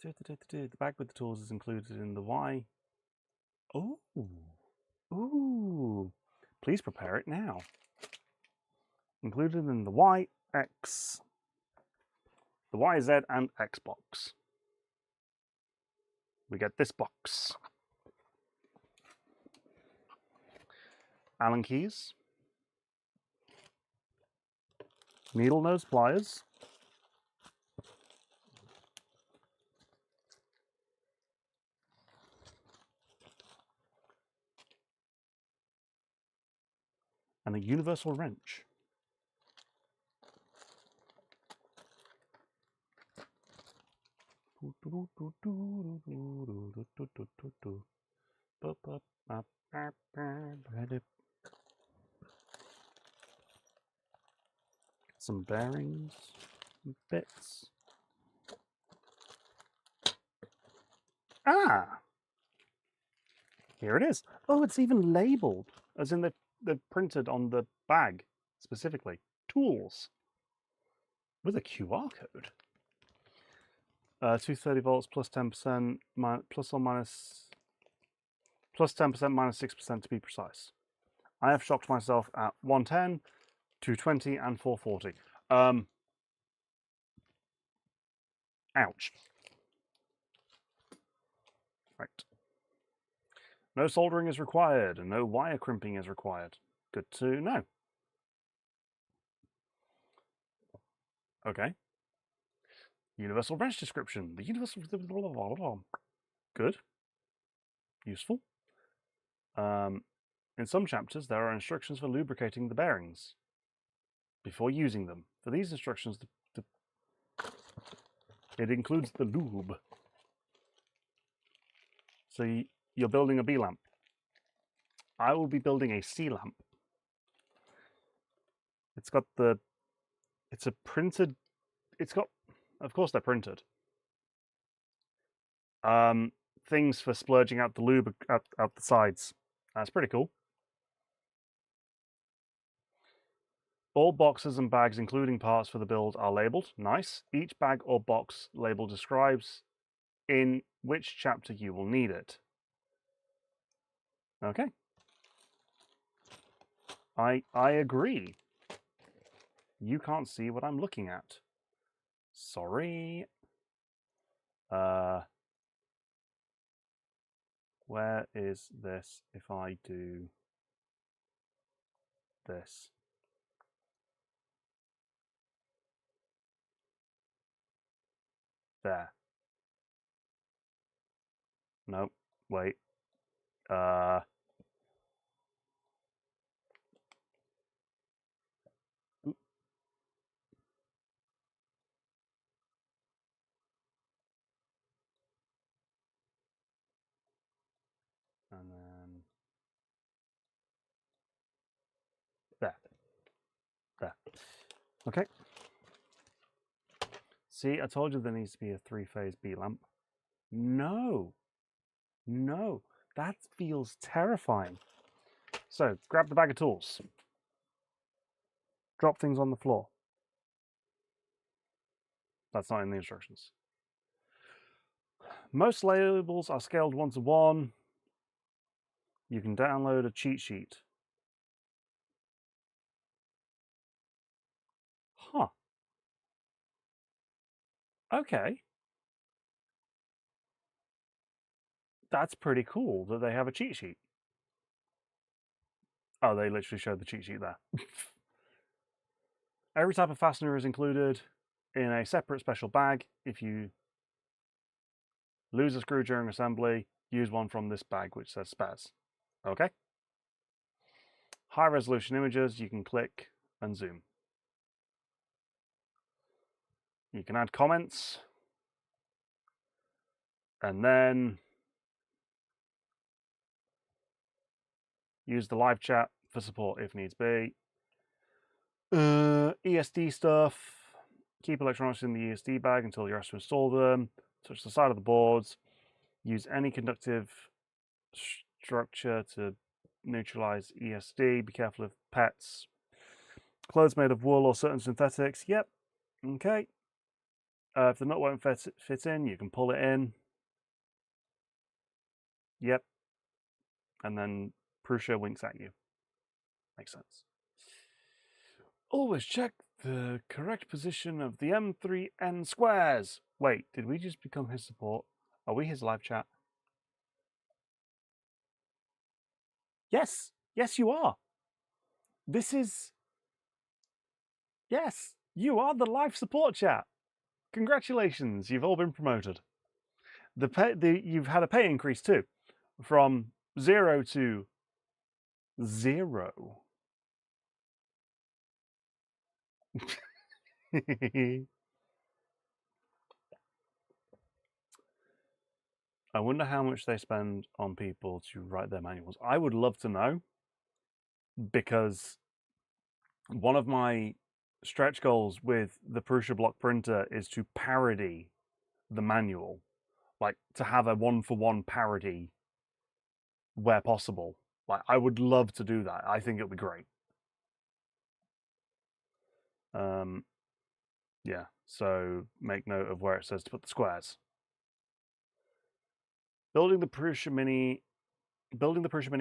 The bag with the tools is included in the Y. Oh, ooh! Please prepare it now. Included in the Y, X, the Y, Z, and X box. We get this box. Allen keys. Needle nose pliers. And a universal wrench. Some bearings, bits. Ah! Here it is. Oh, it's even labeled, as in they've printed on the bag specifically. Tools. with a QR code. 230 volts plus 10%, plus or minus, plus 10% minus 6% to be precise. I have shocked myself at 110, 220, and 440. Ouch. Right. No soldering is required, and no wire crimping is required. Good to know. Okay. Universal wrench description. The universal... Good. Useful. In some chapters, there are instructions for lubricating the bearings before using them. For these instructions, it includes the lube. So you're building a B lamp. I will be building a C lamp. It's got the... It's a printed... It's got... Of course they're printed. Things for splurging out the lube out the sides. That's pretty cool. All boxes and bags, including parts for the build, are labelled. Nice. Each bag or box label describes in which chapter you will need it. Okay. I agree. You can't see what I'm looking at. Sorry. Where is this if I do this? There. No, wait. And then there. There. Okay. See, I told you there needs to be a 3-phase B lamp. No. No. That feels terrifying. So, grab the bag of tools. Drop things on the floor. That's not in the instructions. Most labels are scaled 1:1. You can download a cheat sheet. Huh. Okay. That's pretty cool that they have a cheat sheet. Oh, they literally showed the cheat sheet there. Every type of fastener is included in a separate special bag. If you lose a screw during assembly, use one from this bag which says spares. Okay? High resolution images, you can click and zoom. You can add comments. And then use the live chat for support if needs be. ESD stuff. Keep electronics in the ESD bag until you're asked to install them. Touch the side of the boards. Use any conductive structure to neutralize ESD. Be careful of pets. Clothes made of wool or certain synthetics. Yep. Okay. If the nut won't fit in, you can pull it in. Yep. And then Prusa winks at you. Makes sense. Always check the correct position of the M3N squares. Wait, did we just become his support? Are we his live chat? Yes. Yes, you are. This is... Yes, you are the live support chat. Congratulations, you've all been promoted. You've had a pay increase too, from 0 to 0. I wonder how much they spend on people to write their manuals. I would love to know, because one of my stretch goals with the PrusABlok printer is to parody the manual, like to have a one-for-one parody where possible. Like, I would love to do that. I think it would be great. Yeah, so make note of where it says to put the squares. Building the Prusa Mini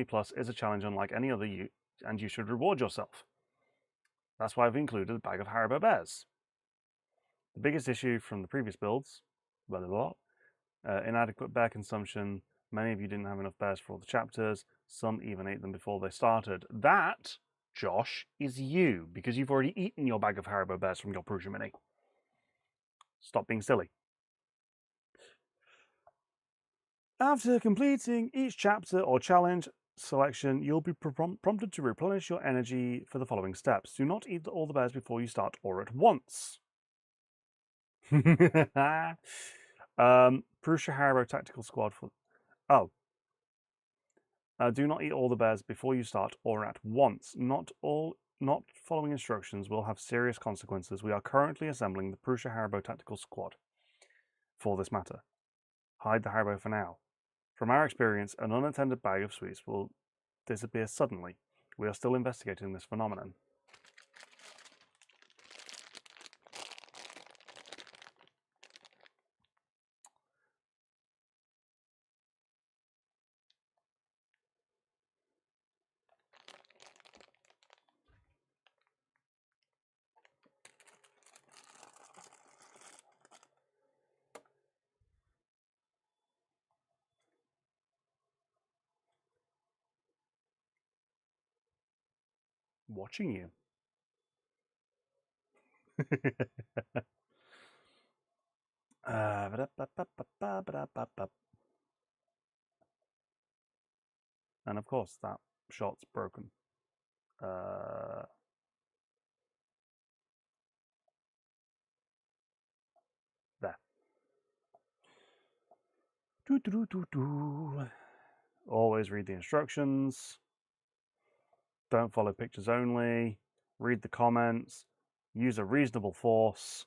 Plus is a challenge unlike any other, and you should reward yourself. That's why I've included a bag of Haribo bears. The biggest issue from the previous builds, blah, blah, blah, inadequate bear consumption. Many of you didn't have enough bears for all the chapters. Some even ate them before they started. That, Josh, is you, because you've already eaten your bag of Haribo bears from your Prusa Mini. Stop being silly. After completing each chapter or challenge selection, you'll be prompted to replenish your energy for the following steps. Do not eat all the bears before you start or at once. Prusa Haribo Tactical Squad for... Oh. Do not eat all the bears before you start or at once. Not following instructions will have serious consequences. We are currently assembling the Prusa Haribo Tactical Squad for this matter. Hide the Haribo for now. From our experience, an unattended bag of sweets will disappear suddenly. We are still investigating this phenomenon. Watching you. And of course, that shot's broken. There. Always read the instructions. Don't follow pictures only. Read the comments. Use a reasonable force.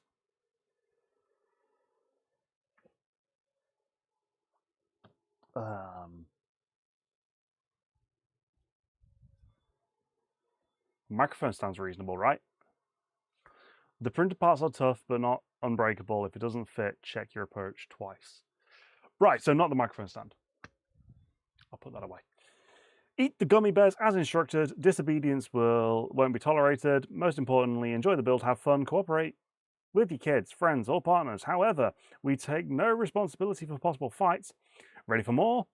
Microphone stand's reasonable, right? The printer parts are tough, but not unbreakable. If it doesn't fit, check your approach twice. Right, so not the microphone stand. I'll put that away. Eat the gummy bears as instructed. Disobedience won't be tolerated. Most importantly, enjoy the build, have fun, cooperate with your kids, friends, or partners. However, we take no responsibility for possible fights. Ready for more?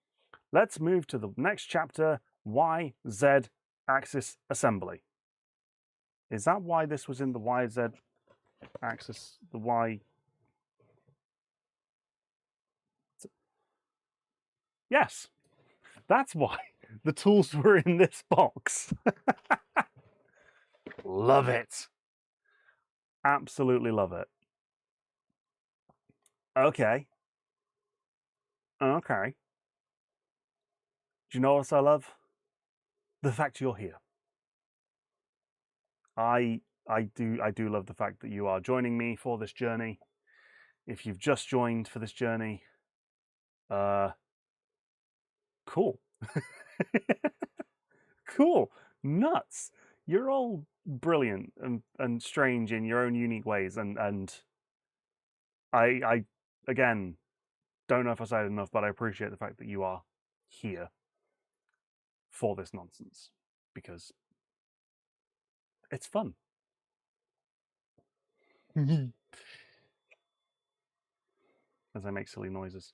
Let's move to the next chapter, YZ axis assembly. Is that why this was in the YZ axis? The Y... Yes, that's why the tools were in this box. Love it. Absolutely love it. Okay. Okay. Do you know what else I love? The fact you're here. I do love the fact that you are joining me for this journey. If you've just joined for this journey, cool. Cool. Nuts. You're all brilliant and strange in your own unique ways, and I again don't know if I said it enough, but I appreciate the fact that you are here for this nonsense, because it's fun. As I make silly noises.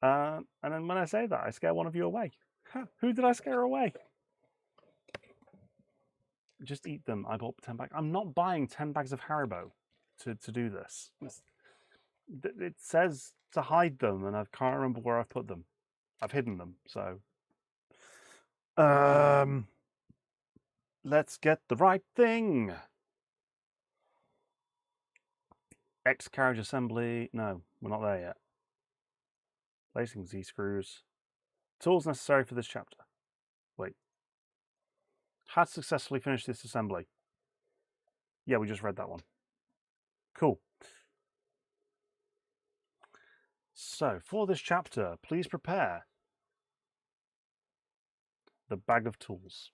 And then when I say that, I scare one of you away. Who did I scare away? Just eat them. I bought 10 bags. I'm not buying 10 bags of Haribo to do this. It says to hide them, and I can't remember where I've put them. I've hidden them, so... let's get the right thing. X carriage assembly. No, we're not there yet. Placing Z-screws. Tools necessary for this chapter. Wait. Had successfully finished this assembly. Yeah, we just read that one. Cool. So, for this chapter, please prepare the bag of tools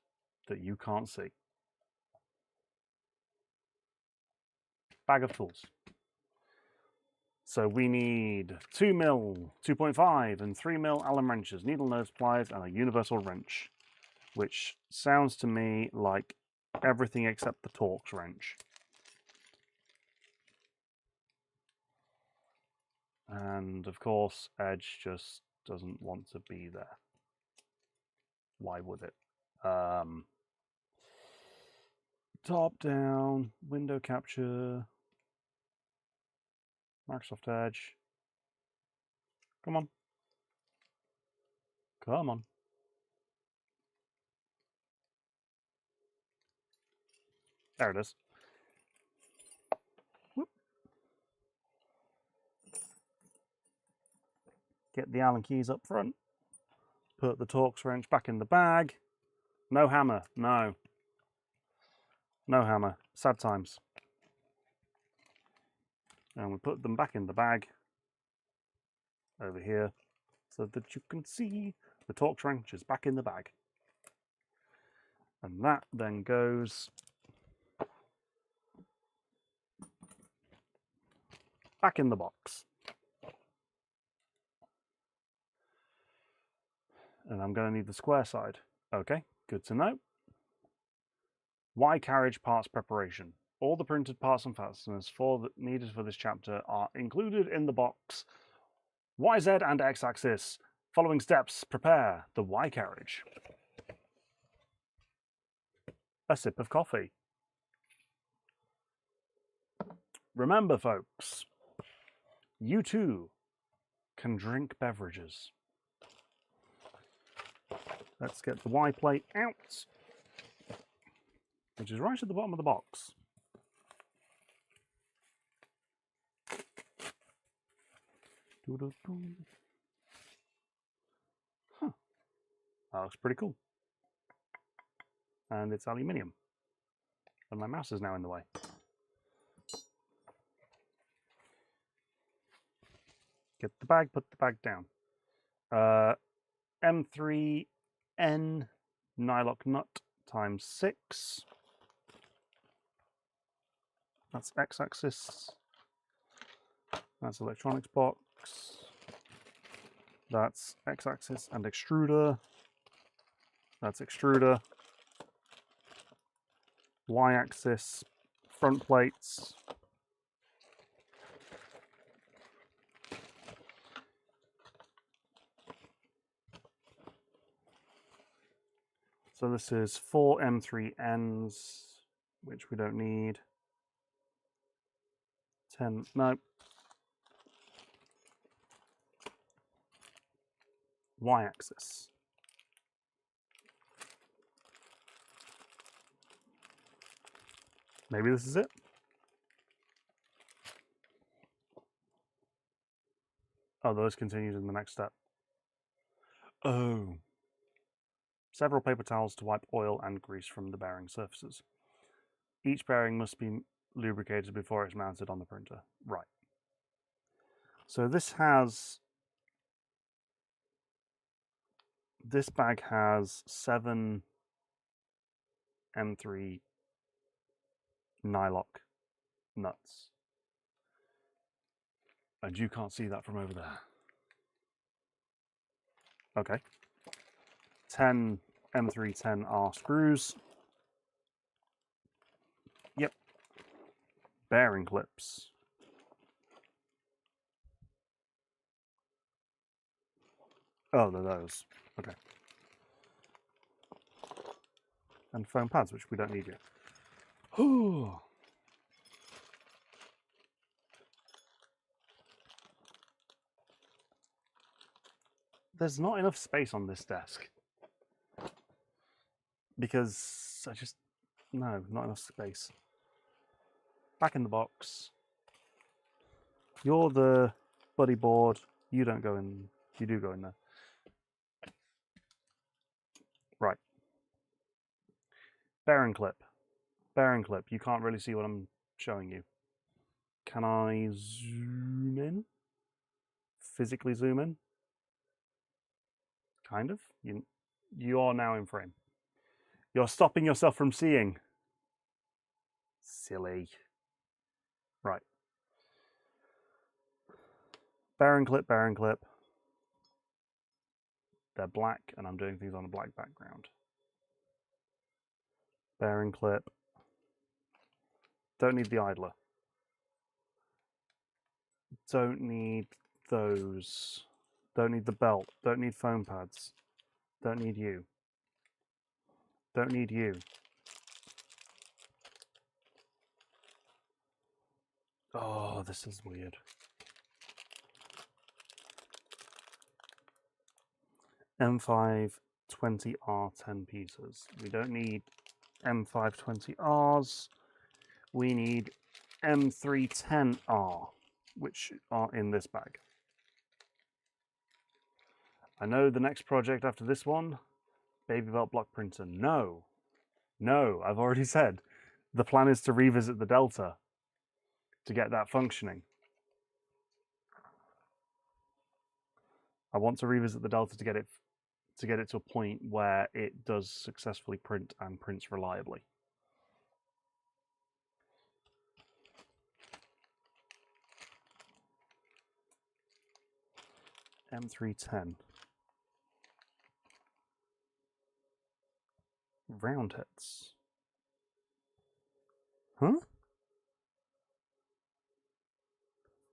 that you can't see. bag of tools. So we need 2mm, 2.5 and 3mm Allen wrenches, needle nose pliers and a universal wrench, which sounds to me like everything except the Torx wrench. And of course, Edge just doesn't want to be there. Why would it? Top down, window capture, Microsoft Edge. Come on. Come on. There it is. Whoop. Get the Allen keys up front. Put the Torx wrench back in the bag. No hammer. No. No hammer. Sad times. And we put them back in the bag over here so that you can see the Torx wrench is back in the bag. And that then goes back in the box. And I'm going to need the square side. Okay, good to know. Y carriage parts preparation. All the printed parts and fasteners needed for this chapter are included in the box. YZ and X-axis. Following steps, prepare the Y carriage. A sip of coffee. Remember, folks, you too can drink beverages. Let's get the Y plate out, which is right at the bottom of the box. Huh. That looks pretty cool. And it's aluminium. And my mouse is now in the way. Get the bag, put the bag down. M3N nylock nut times 6. That's X-axis. That's electronics box. That's X-axis and extruder. That's extruder. Y-axis, front plates. So this is 4 M3Ns, which we don't need. 10, no. Y-axis. Maybe this is it. Oh, those continued in the next step. Oh. Several paper towels to wipe oil and grease from the bearing surfaces. Each bearing must be lubricated before it's mounted on the printer. Right. So this bag has 7 M3 nylock nuts. And you can't see that from over there. Okay. 10 M310R screws. Yep. Bearing clips. Oh, they're those. Okay. And foam pads, which we don't need yet. Ooh. There's not enough space on this desk. Because no, not enough space. Back in the box. You're the buddy board. You don't go in. You do go in there. Right. Bearing clip. Bearing clip. You can't really see what I'm showing you. Can I zoom in? Physically zoom in? Kind of. You are now in frame. You're stopping yourself from seeing. Silly. Right. Bearing clip, bearing clip. They're black, and I'm doing things on a black background. Bearing clip. Don't need the idler. Don't need those. Don't need the belt. Don't need foam pads. Don't need you. Don't need you. Oh, this is weird. M520R 10 pieces. We don't need M520Rs. We need M310R, which are in this bag. I know the next project after this one, PrusABlok Printer. No, I've already said. The plan is to revisit the Delta to get that functioning. I want to revisit the Delta to get it to a point where it does successfully print and prints reliably. M310. Roundheads. Huh?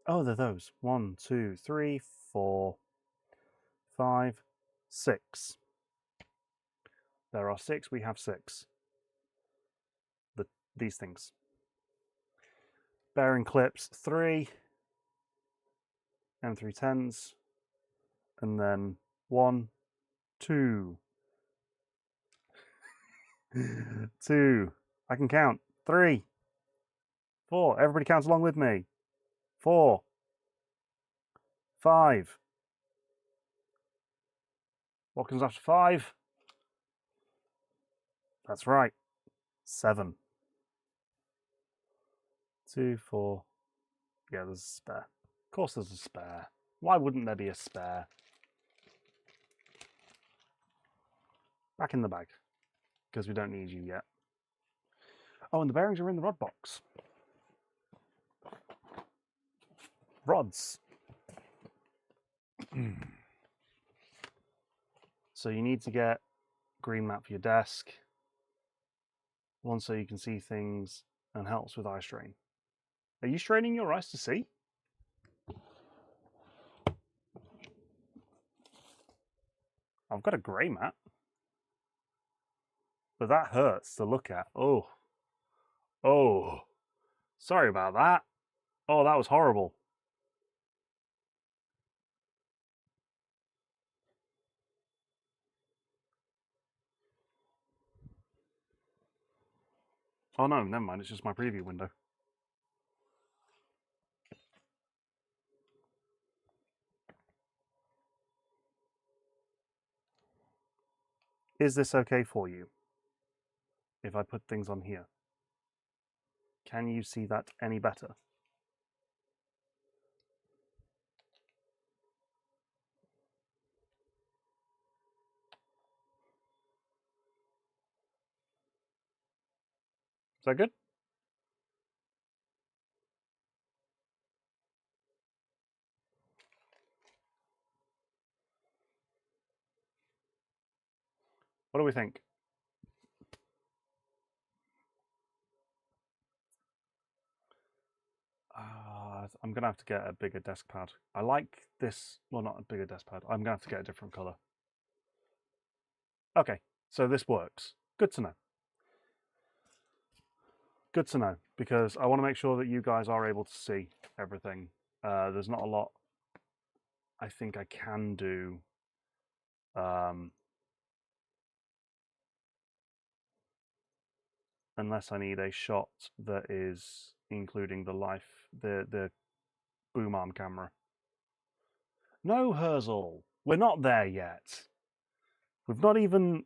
Oh, they're those. 1, 2, 3, 4, 5, 6. There are 6. We have 6. These things. Bearing clips 3. M310s. And then 1, 2. 2. I can count. 3. 4. Everybody counts along with me. 4. 5. What comes after 5? That's right. 7. 2, 4. Yeah, there's a spare. Of course there's a spare. Why wouldn't there be a spare? Back in the bag, because we don't need you yet. Oh, and the bearings are in the rod box. Rods. So you need to get green mat for your desk. One so you can see things and helps with eye strain. Are you straining your eyes to see? I've got a grey mat. But that hurts to look at. Oh. Oh. Sorry about that. Oh, that was horrible. Oh no, never mind. It's just my preview window. Is this okay for you? If I put things on here. Can you see that any better? Is that good? What do we think? I'm going to have to get a bigger desk pad. I like this. Well, not a bigger desk pad. I'm going to have to get a different color. Okay, so this works. Good to know. Good to know, because I want to make sure that you guys are able to see everything. There's not a lot I think I can do. Unless I need a shot that is including the boom arm camera. No, Herzl, we're not there yet. We've not even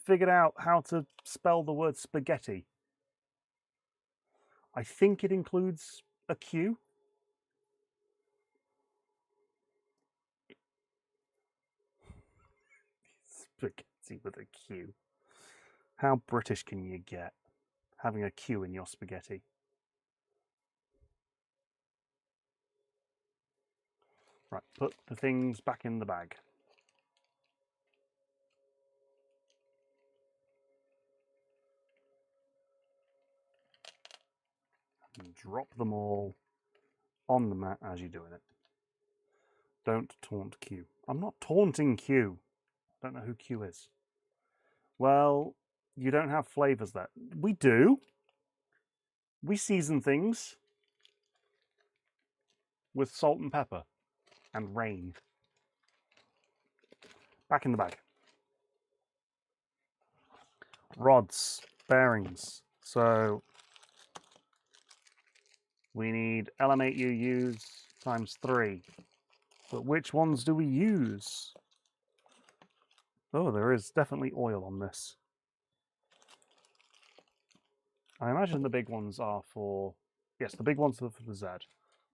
figured out how to spell the word spaghetti. I think it includes a Q. Spaghetti with a Q. How British can you get, having a Q in your spaghetti? Right, put the things back in the bag. And drop them all on the mat as you're doing it. Don't taunt Q. I'm not taunting Q. Don't know who Q is. Well, you don't have flavors there. We do. We season things with salt and pepper and rain. Back in the bag. Rods, bearings. So we need LM8UUs times 3. But which ones do we use? Oh, there is definitely oil on this. I imagine the big ones are for... Yes, the big ones are for the Z.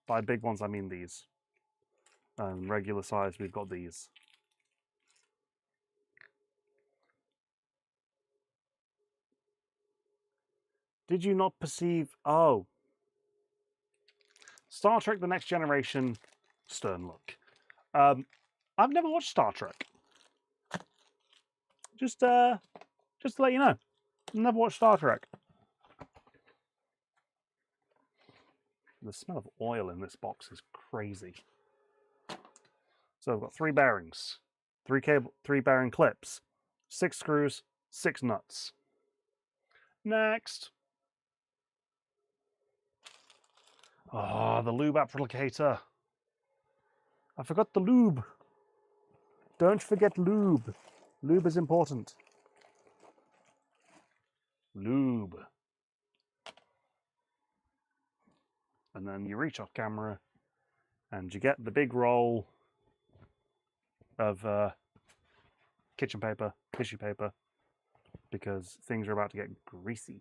By big ones, I mean these. And regular size, we've got these. Did you not perceive... Oh. Star Trek The Next Generation, stern look. I've never watched Star Trek. Just to let you know. Never watched Star Trek. The smell of oil in this box is crazy. So I've got 3 bearings, 3 bearing clips, 6 screws, 6 nuts. Next. Oh, the lube applicator. I forgot the lube. Don't forget lube. Lube is important. Lube. And then you reach off camera and you get the big roll of kitchen paper, tissue paper, because things are about to get greasy.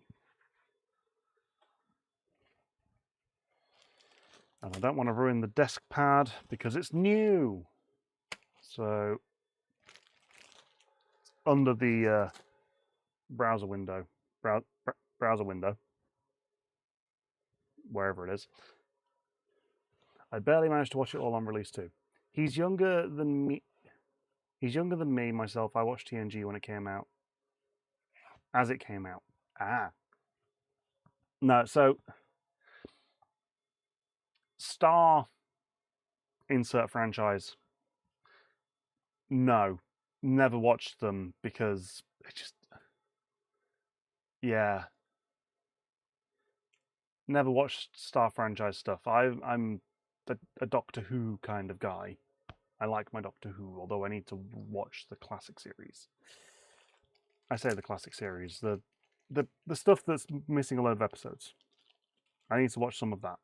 And I don't want to ruin the desk pad because it's new. So under the browser window, browser window, wherever it is. I barely managed to watch it all on release 2. He's younger than me. He's younger than me, myself. I watched TNG when it came out. As it came out. Ah. No, so Star insert franchise. No. Never watched them because it just... Yeah. Never watched Star franchise stuff. I'm a Doctor Who kind of guy. I like my Doctor Who, although I need to watch the classic series. I say the classic series, the stuff that's missing a load of episodes. I need to watch some of that.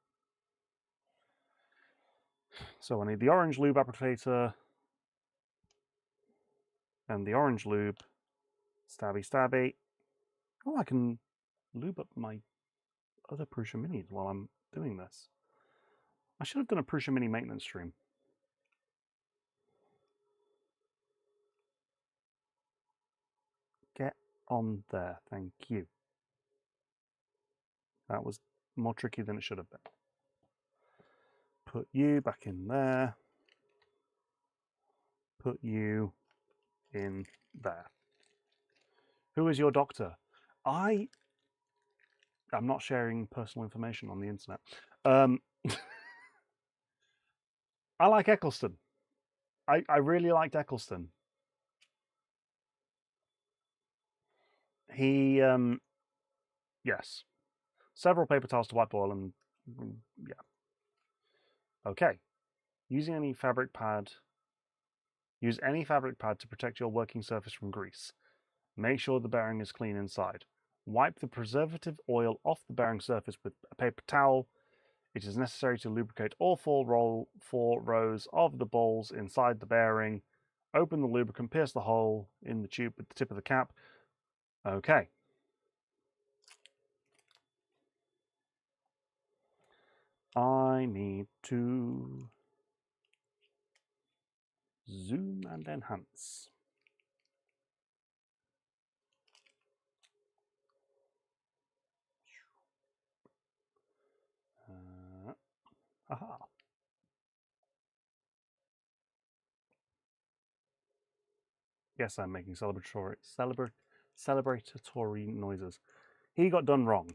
So I need the orange lube applicator and the orange lube. Stabby, stabby. Oh, I can lube up my other Prusa Minis while I'm doing this. I should have done a Prusa Mini maintenance stream. Get on there, thank you. That was more tricky than it should have been. Put you back in there. Put you in there. Who is your doctor? I'm not sharing personal information on the internet. I like Eccleston. I really liked Eccleston. He, yes. Several paper towels to wipe oil and, yeah. Okay. Using any fabric pad. Use any fabric pad to protect your working surface from grease. Make sure the bearing is clean inside. Wipe the preservative oil off the bearing surface with a paper towel. It is necessary to lubricate all 4 rows of the balls inside the bearing. Open the lubricant, pierce the hole in the tube with the tip of the cap. Okay. I need to zoom and enhance. Aha. Yes, I'm making celebratory noises. He got done wrong.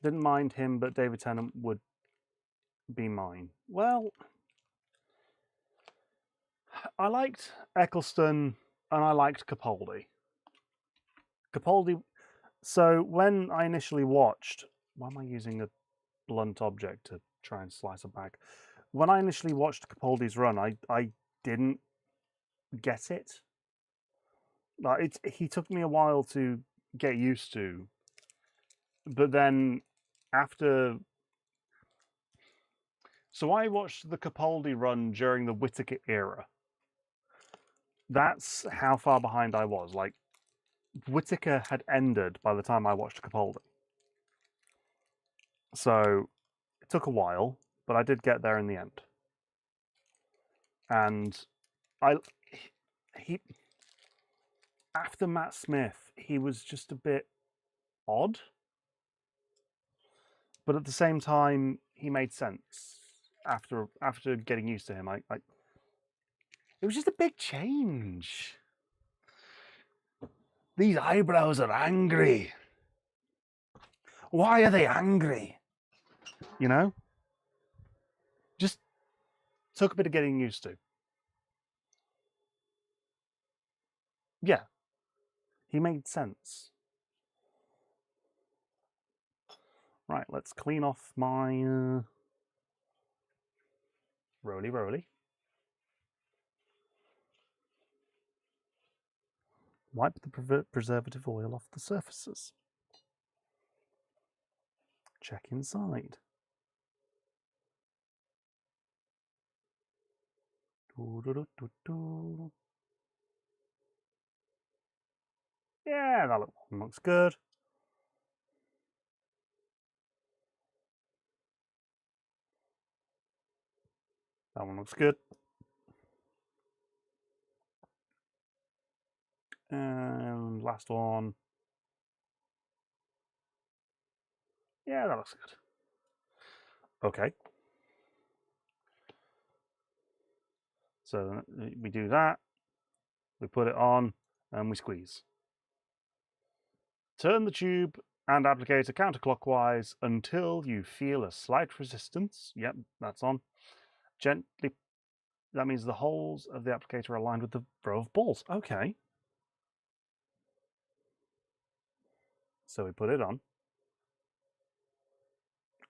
Didn't mind him, but David Tennant would be mine. Well, I liked Eccleston and I liked Capaldi. Capaldi. So when I initially watched, why am I using a blunt object to try and slice a bag? When I initially watched Capaldi's run, I didn't get it. Like he took me a while to get used to, but then after, so I watched the Capaldi run during the Whittaker era. That's how far behind I was. Like Whittaker had ended by the time I watched Capaldi, so it took a while, but I did get there in the end. And he after Matt Smith, he was just a bit odd, but at the same time, he made sense after getting used to him. It was just a big change. These eyebrows are angry. Why are they angry? You know? Just took a bit of getting used to. Yeah. He made sense. Right, let's clean off my roly. Wipe the preservative oil off the surfaces. Check inside. Yeah, that looks good. That one looks good. And last one. Yeah, that looks good. Okay. So we do that. We put it on and we squeeze. Turn the tube and applicator counterclockwise until you feel a slight resistance. Yep, that's on. Gently. That means the holes of the applicator are aligned with the row of balls. Okay. So we put it on.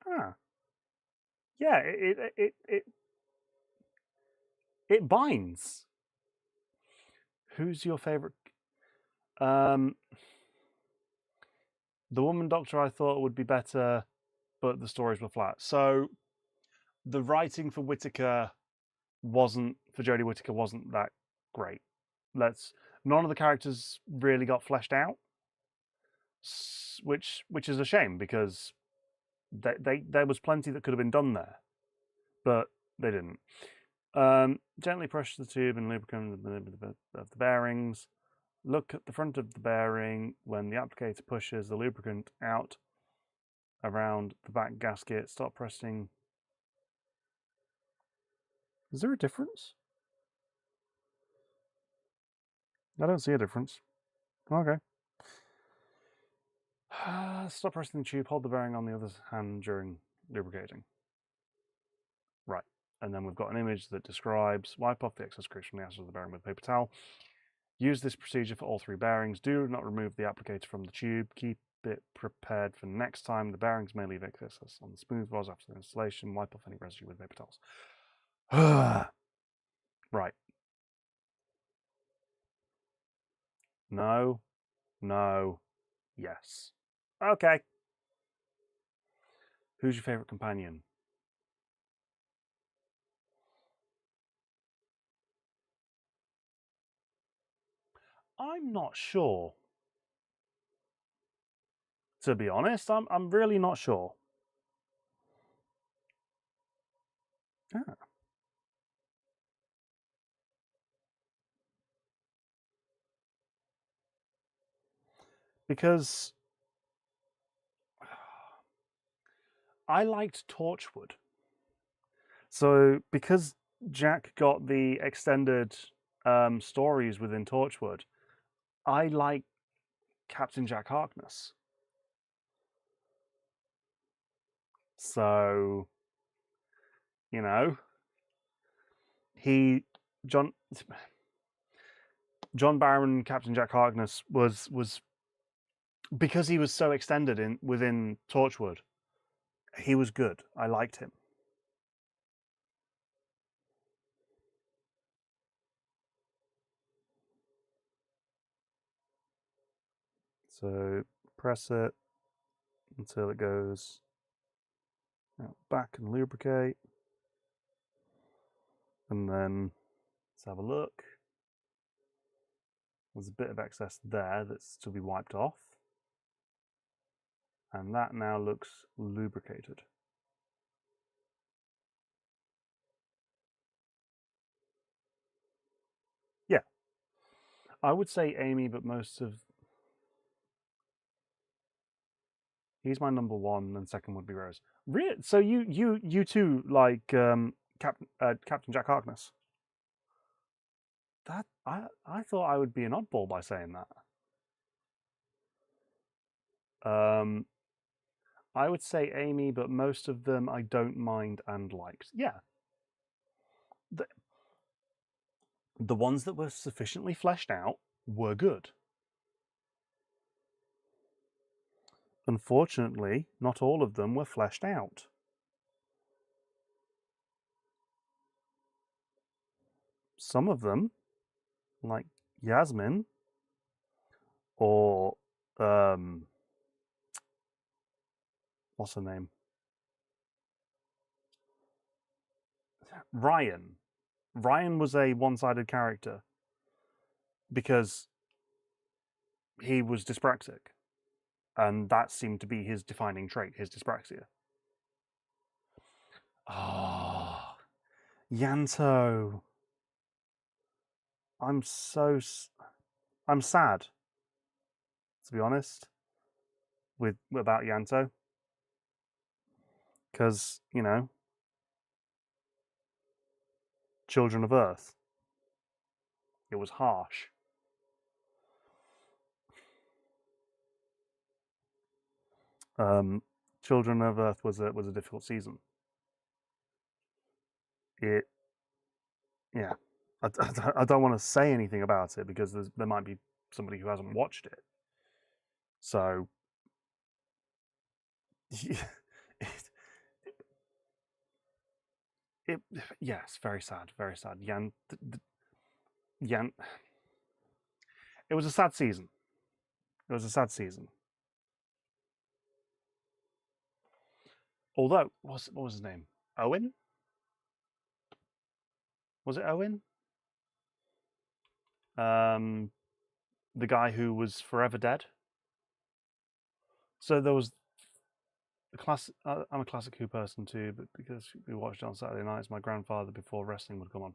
Ah. Yeah, it binds. Who's your favorite? The Woman Doctor I thought would be better, but the stories were flat. So the writing for Whittaker for Jodie Whittaker wasn't that great. None of the characters really got fleshed out, which is a shame because there was plenty that could have been done there, but they didn't. Gently push the tube and lubricant of the bearings. Look at the front of the bearing when the applicator pushes the lubricant out around the back gasket. Stop pressing. Is there a difference? I don't see a difference. Okay. Stop pressing the tube. Hold the bearing on the other hand during lubricating. Right. And then we've got an image that describes wipe off the excess grease from the outside of the bearing with a paper towel. Use this procedure for all three bearings. Do not remove the applicator from the tube. Keep it prepared for next time. The bearings may leave excess on the smooth rods after the installation. Wipe off any residue with paper towels. Right. No. No. Yes. Okay. Who's your favourite companion? I'm not sure. To be honest, I'm really not sure. Ah. Because I liked Torchwood. So because Jack got the extended stories within Torchwood, I like Captain Jack Harkness. So, you know, John Barron, Captain Jack Harkness was because he was so extended within Torchwood. He was good. I liked him. So press it until it goes back and lubricate. And then let's have a look. There's a bit of excess there that's to be wiped off. And that now looks lubricated. Yeah. I would say Amy, but most of... He's my number one, and second would be Rose. Really? So you too like Captain Jack Harkness? That I thought I would be an oddball by saying that. I would say Amy, but most of them I don't mind and liked. Yeah. The ones that were sufficiently fleshed out were good. Unfortunately, not all of them were fleshed out. Some of them, like Yasmin, or what's her name? Ryan. Ryan was a one-sided character because he was dyspraxic, and that seemed to be his defining trait, his dyspraxia. Oh, Yanto. I'm sad, to be honest, about Yanto, because Children of Earth. It was harsh. Children of Earth was a difficult season. Yeah. I don't want to say anything about it because there might be somebody who hasn't watched it. So, yes, very sad, very sad. Yan, it was a sad season. It was a sad season. Although, what was his name? Owen? Was it Owen? The guy who was forever dead. So there was the class. I'm a classic Who person too, but because we watched it on Saturday nights, my grandfather before wrestling would come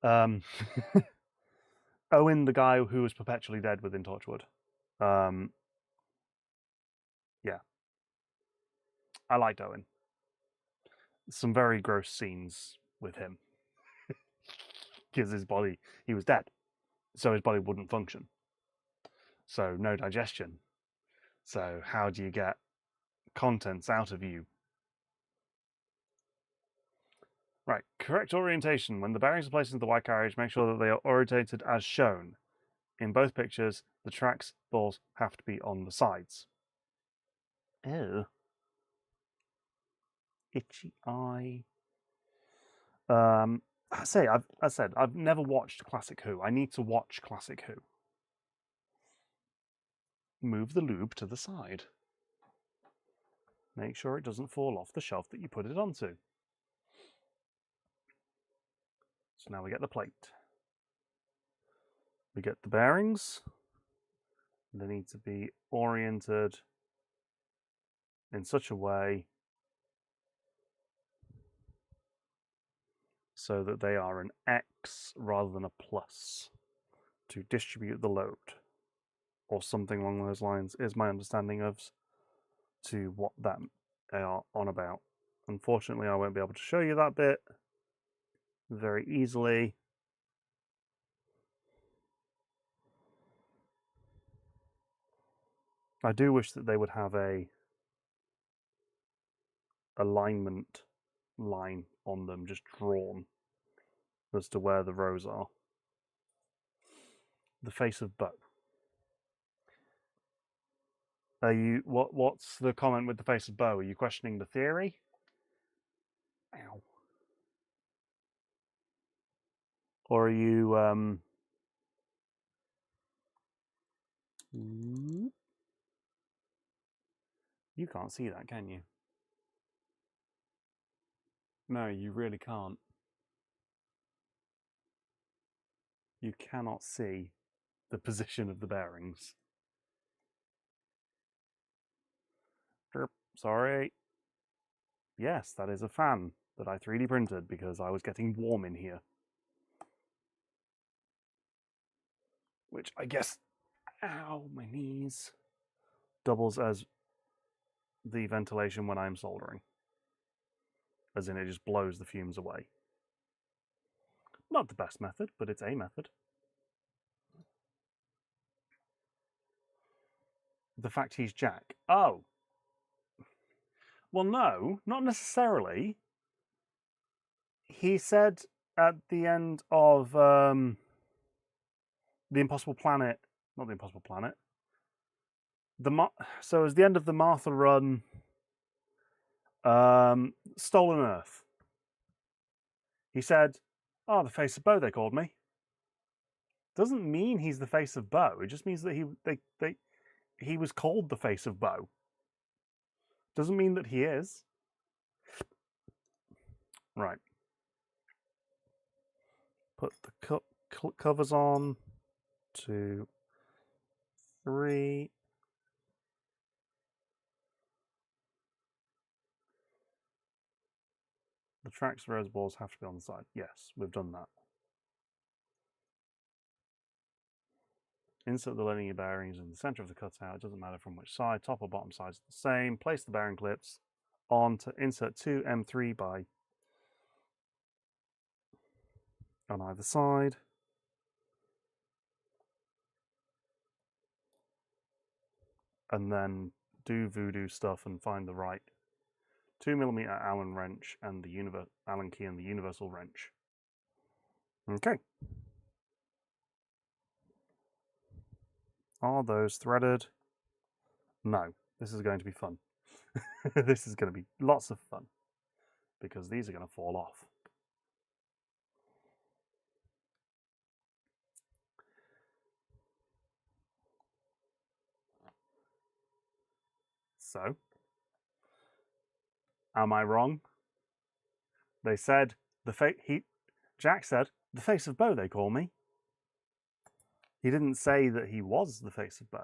on. Owen, the guy who was perpetually dead within Torchwood. Yeah, I liked Owen. Some very gross scenes with him because his body, he was dead, so his body wouldn't function. So no digestion. So how do you get contents out of you? Right, correct orientation. When the bearings are placed into the white carriage, make sure that they are orientated as shown. In both pictures, the tracks balls have to be on the sides. Oh. Itchy eye. I said I've never watched Classic Who. I need to watch Classic Who. Move the lube to the side. Make sure it doesn't fall off the shelf that you put it onto. So now we get the plate. We get the bearings. They need to be oriented in such a way so that they are an X rather than a plus to distribute the load, or something along those lines is my understanding of to what that they are on about. Unfortunately, I won't be able to show you that bit very easily I do wish that they would have a alignment line on them just drawn as to where the rows are. The face of bow. Are you what's the comment with the face of bow? Are you questioning the theory? Ow. Or are you you can't see that, can you? No, you really can't. You cannot see the position of the bearings. Sorry. Yes, that is a fan that I 3D printed because I was getting warm in here. Which I guess, ow, my knees, doubles as the ventilation when I'm soldering. As in, it just blows the fumes away. Not the best method, but it's a method. The fact he's Jack. Oh. Well, no, not necessarily. He said at the end of The Impossible Planet, not The Impossible Planet, so it was the end of the Martha run, Stolen Earth. He said, "Oh, the face of Bo, they called me." Doesn't mean he's the face of Bo. It just means that he was called the face of Bo. Doesn't mean that he is. Right. Put the covers on. 2, 3. The tracks reservoirs have to be on the side. Yes, we've done that. Insert the linear bearings in the center of the cutout. It doesn't matter from which side, top or bottom sides are the same. Place the bearing clips on to insert 2 M3 by on either side. And then do voodoo stuff and find the right 2mm Allen wrench and the Allen key and the universal wrench. Okay. Are those threaded? No. This is going to be fun. This is going to be lots of fun because these are going to fall off. So, am I wrong? They said Jack said, "The face of Bo, they call me." He didn't say that he was the face of Bo.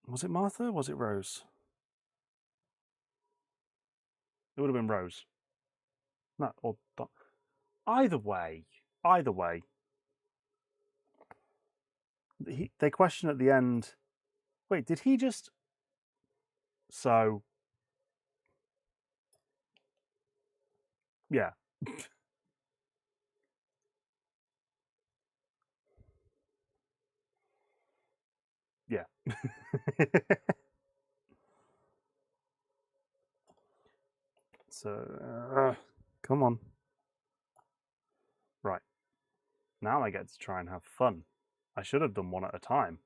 Was it Martha or was it Rose? It would have been Rose. No, or either way. They question at the end, wait, did he just... So, yeah. Yeah. So, come on. Right. Now I get to try and have fun. I should have done one at a time.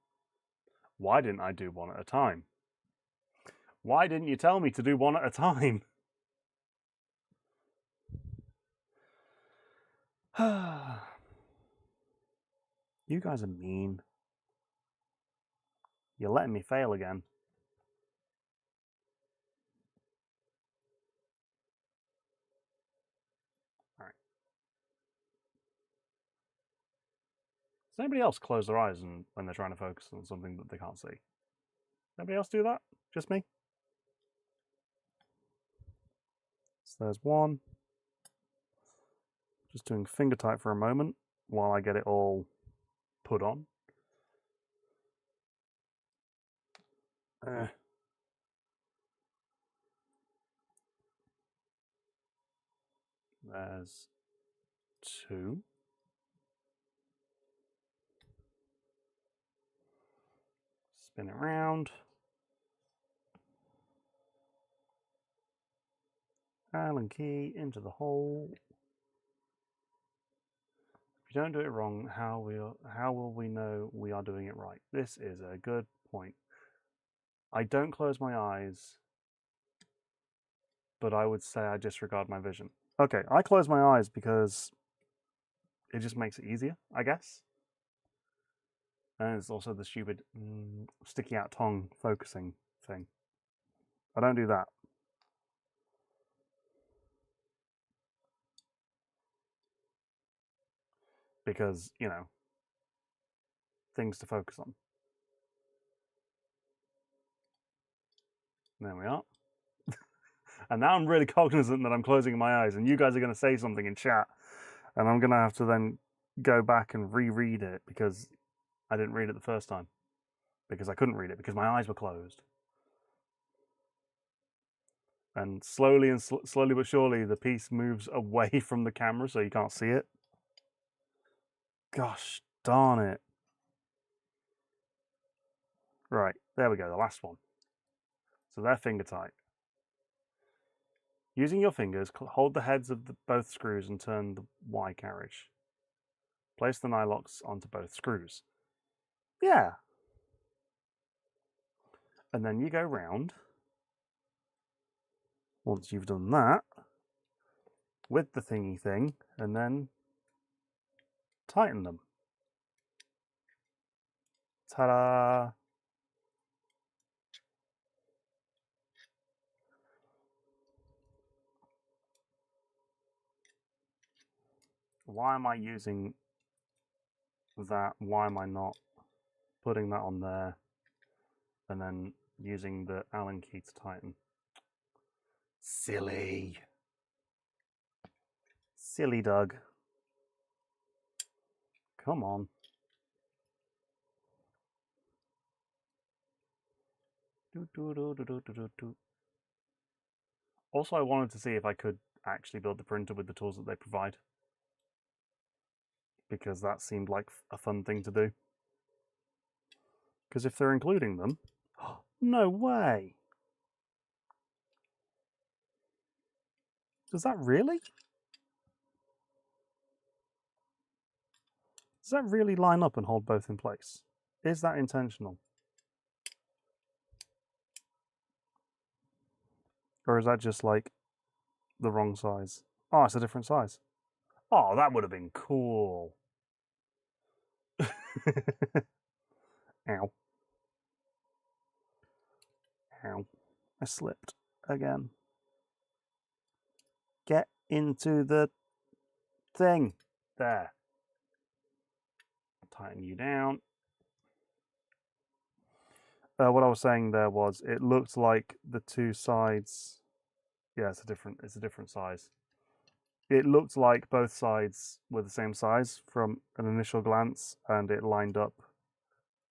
Why didn't I do one at a time? Why didn't you tell me to do one at a time? You guys are mean. You're letting me fail again. All right. Does anybody else close their eyes when they're trying to focus on something that they can't see? Anybody else do that? Just me? So there's one. Just doing finger type for a moment while I get it all put on. There's 2. Spin it round. Allen key into the hole. If you don't do it wrong, how will we know we are doing it right? This is a good point. I don't close my eyes, but I would say I disregard my vision. Okay, I close my eyes because it just makes it easier, I guess. And it's also the stupid sticky out tongue focusing thing. I don't do that. Because, you know, things to focus on. There we are. And now I'm really cognizant that I'm closing my eyes, and you guys are going to say something in chat, and I'm going to have to then go back and reread it because I didn't read it the first time. Because I couldn't read it because my eyes were closed. And slowly but surely, the piece moves away from the camera so you can't see it. Gosh darn it. Right, there we go, the last one. So they're finger tight. Using your fingers, hold the heads of both screws and turn the Y carriage. Place the nylocks onto both screws. Yeah. And then you go round. Once you've done that, with the thingy thing, and then tighten them. Ta-da! Why am I using that? Why am I not putting that on there and then using the Allen key to tighten? Silly. Silly Doug. Come on. Also, I wanted to see if I could actually build the printer with the tools that they provide, because that seemed like a fun thing to do. Because if they're including them, no way! Does that really? Does that really line up and hold both in place? Is that intentional? Or is that just like the wrong size? Oh, it's a different size. Oh, that would have been cool. Ow. Ow. I slipped again. Get into the thing. There. Tighten you down. What I was saying there was it looked like the two sides. Yeah, it's a different size. It looked like both sides were the same size from an initial glance, and it lined up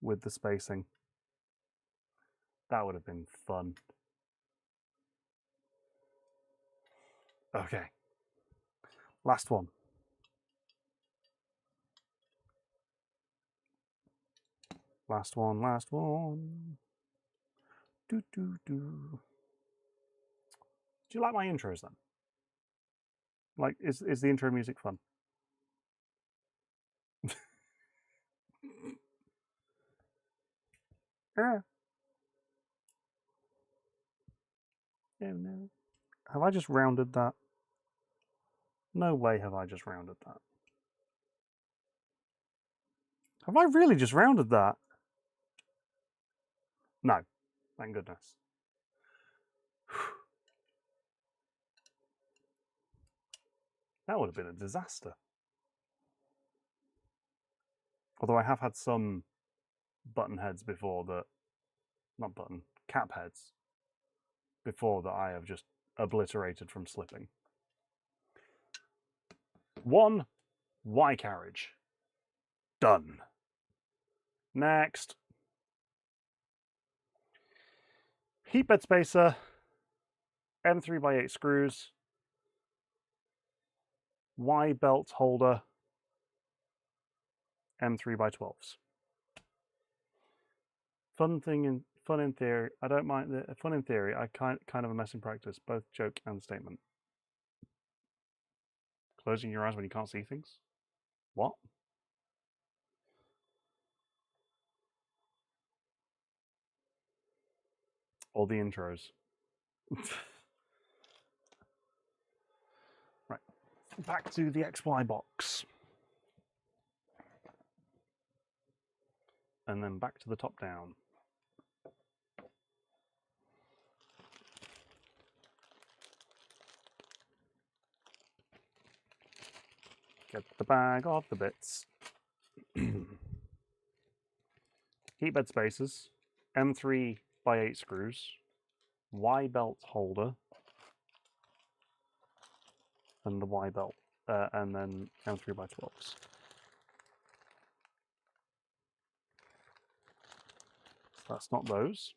with the spacing. That would have been fun. Okay. Last one. Last one, last one. Do. Do you like my intros then? Like, is the intro music fun? Yeah. Oh no. Have I just rounded that? No way have I just rounded that. Have I really just rounded that? No. Thank goodness. That would have been a disaster. Although I have had some button heads before that, not button, cap heads before that I have just obliterated from slipping. One Y carriage. Done. Next. Heat bed spacer, M3x8 screws, Y belt holder, M3x12s. Fun in theory. I don't mind the fun in theory. I kind of a mess in practice. Both joke and statement. Closing your eyes when you can't see things. What? All the intros. Right. Back to the XY box. And then back to the top down. Get the bag of the bits. Heat bed spacers, M3 by 8 screws, Y belt holder, and the Y belt, and then M3 by 12s. That's not those.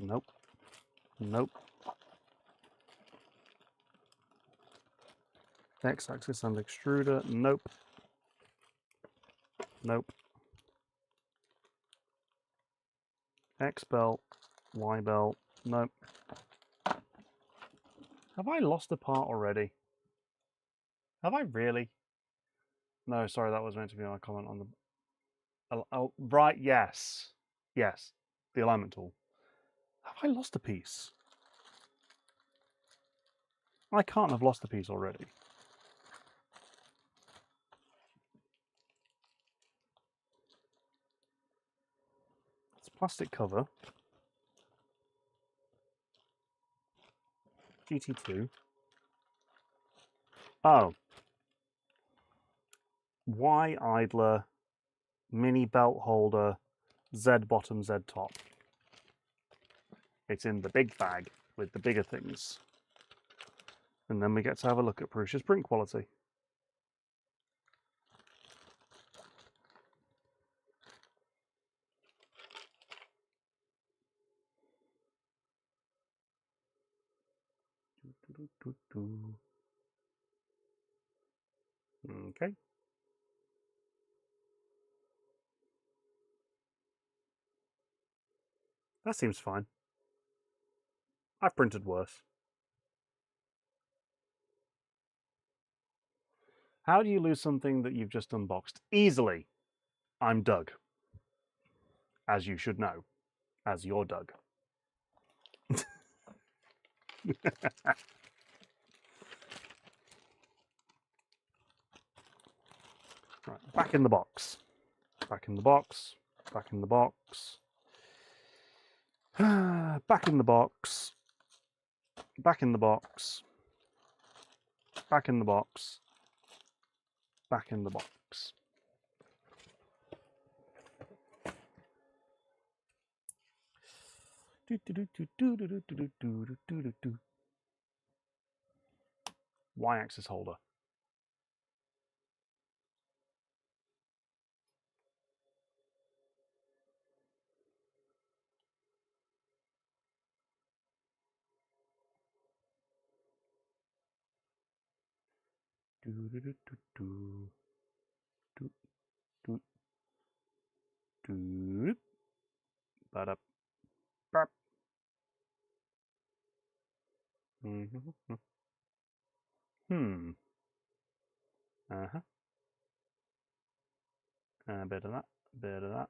Nope. Nope. X-axis and extruder. Nope. Nope. X belt, Y belt. Nope. Have I lost a part already? Have I really? No, sorry, that was meant to be my comment on the... Oh, right, yes. Yes, the alignment tool. Have I lost a piece? I can't have lost a piece already. It's plastic cover. GT2. Oh. Y idler, mini belt holder, Z bottom, Z top. It's in the big bag with the bigger things. And then we get to have a look at Prusa's print quality. Okay. That seems fine. I've printed worse. How do you lose something that you've just unboxed? Easily. I'm Doug. As you should know. As you're Doug. Right, back in the box. Back in the box. Back in the box. Back in the box. Back in the box. Back in the box. Back in the box. Y-axis holder. Uh-huh. A bit of that, bit of that.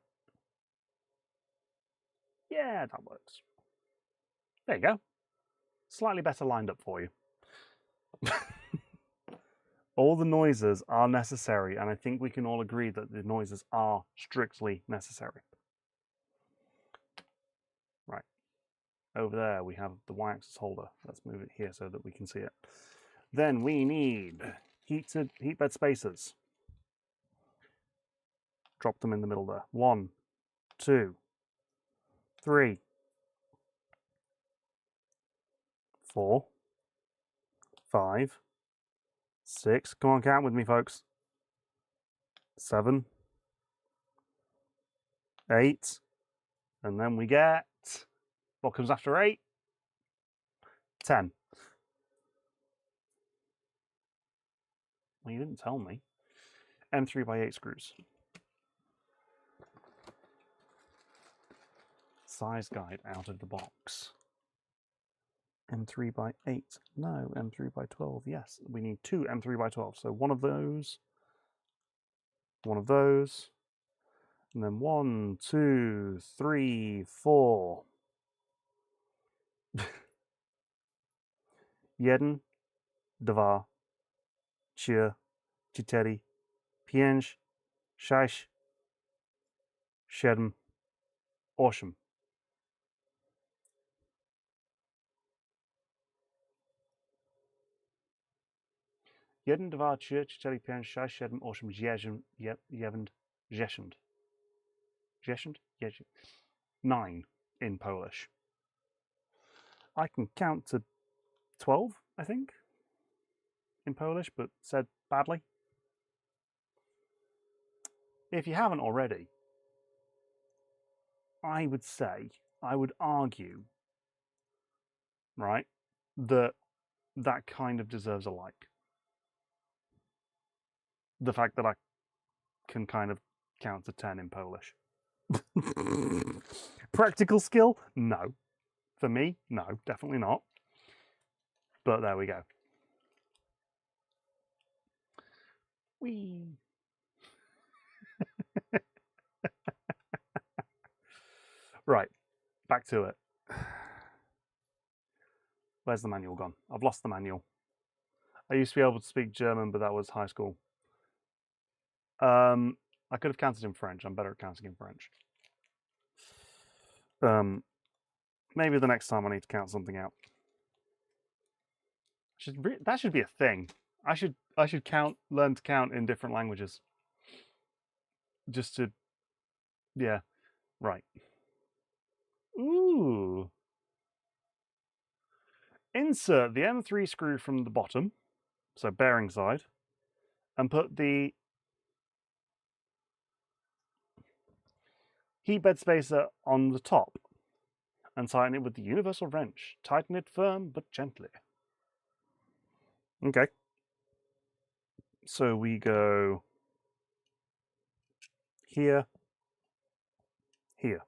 Yeah, that works. There you go. Slightly better lined up for you. All the noises are necessary, and I think we can all agree that the noises are strictly necessary. Right. Over there, we have the Y-axis holder. Let's move it here so that we can see it. Then we need heat bed spacers. Drop them in the middle there. 1, 2, 3, 4, 5, 6. Come on, count with me, folks. 7, 8, and then we get, what comes after 8? 10. Well, you didn't tell me. M3 by 8 screws. Size guide out of the box. M3 by 8. No, M3 by 12. Yes, we need 2 M3 by 12. So one of those, and then 1, 2, 3, 4. Jeden, dwa, trzy, cztery, pięć, sześć, siedem, osiem. Jeden, dwa, trzy, cztery, pięć, sześć, siedem, osiem, dziewięć, dziesięć. Dziesięć? 9 in Polish. I can count to 12, I think, in Polish, but said badly. If you haven't already, I would argue, right, that kind of deserves a like. The fact that I can kind of count to 10 in Polish. Practical skill? No. For me? No, definitely not. But there we go. Whee! Right, back to it. Where's the manual gone? I've lost the manual. I used to be able to speak German, but that was high school. I could have counted in French. I'm better at counting in French. Maybe the next time I need to count something out. That should be a thing. I should learn to count in different languages. Just to, yeah, right. Ooh. Insert the M3 screw from the bottom, so bearing side, and put the heat bed spacer on the top and tighten it with the universal wrench. Tighten it firm but gently. Okay. So we go here, here.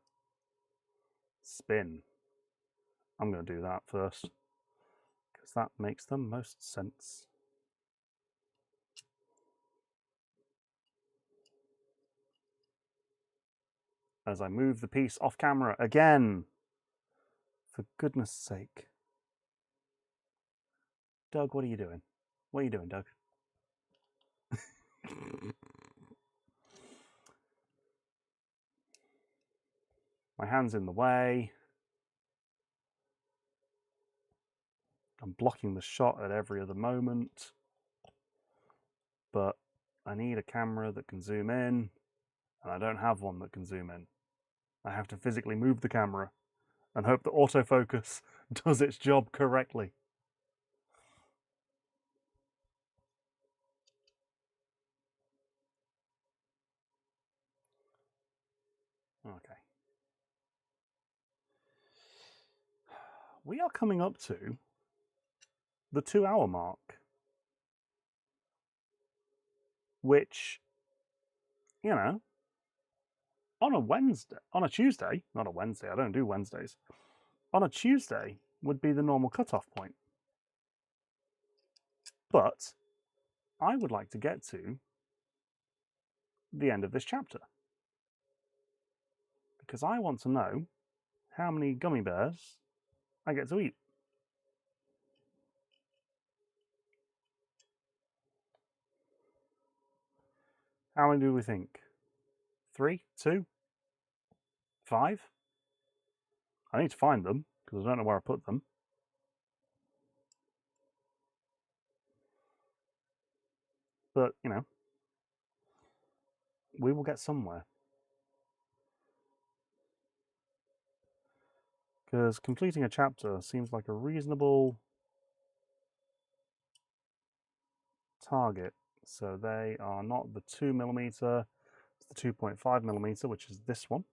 Spin. I'm going to do that first because that makes the most sense. As I move the piece off camera again. For goodness sake. Doug, what are you doing? What are you doing, Doug? My hand's in the way. I'm blocking the shot at every other moment. But I need a camera that can zoom in, and I don't have one that can zoom in. I have to physically move the camera and hope that autofocus does its job correctly. Okay. We are coming up to the 2-hour mark, which, you know, on a Tuesday, not a Wednesday, I don't do Wednesdays, on a Tuesday would be the normal cutoff point. But I would like to get to the end of this chapter because I want to know how many gummy bears I get to eat. How many do we think? 3, 2, 5? I need to find them because I don't know where I put them. But, you know, we will get somewhere. Because completing a chapter seems like a reasonable target. So they are not the 2mm, it's the 2.5mm, which is this one.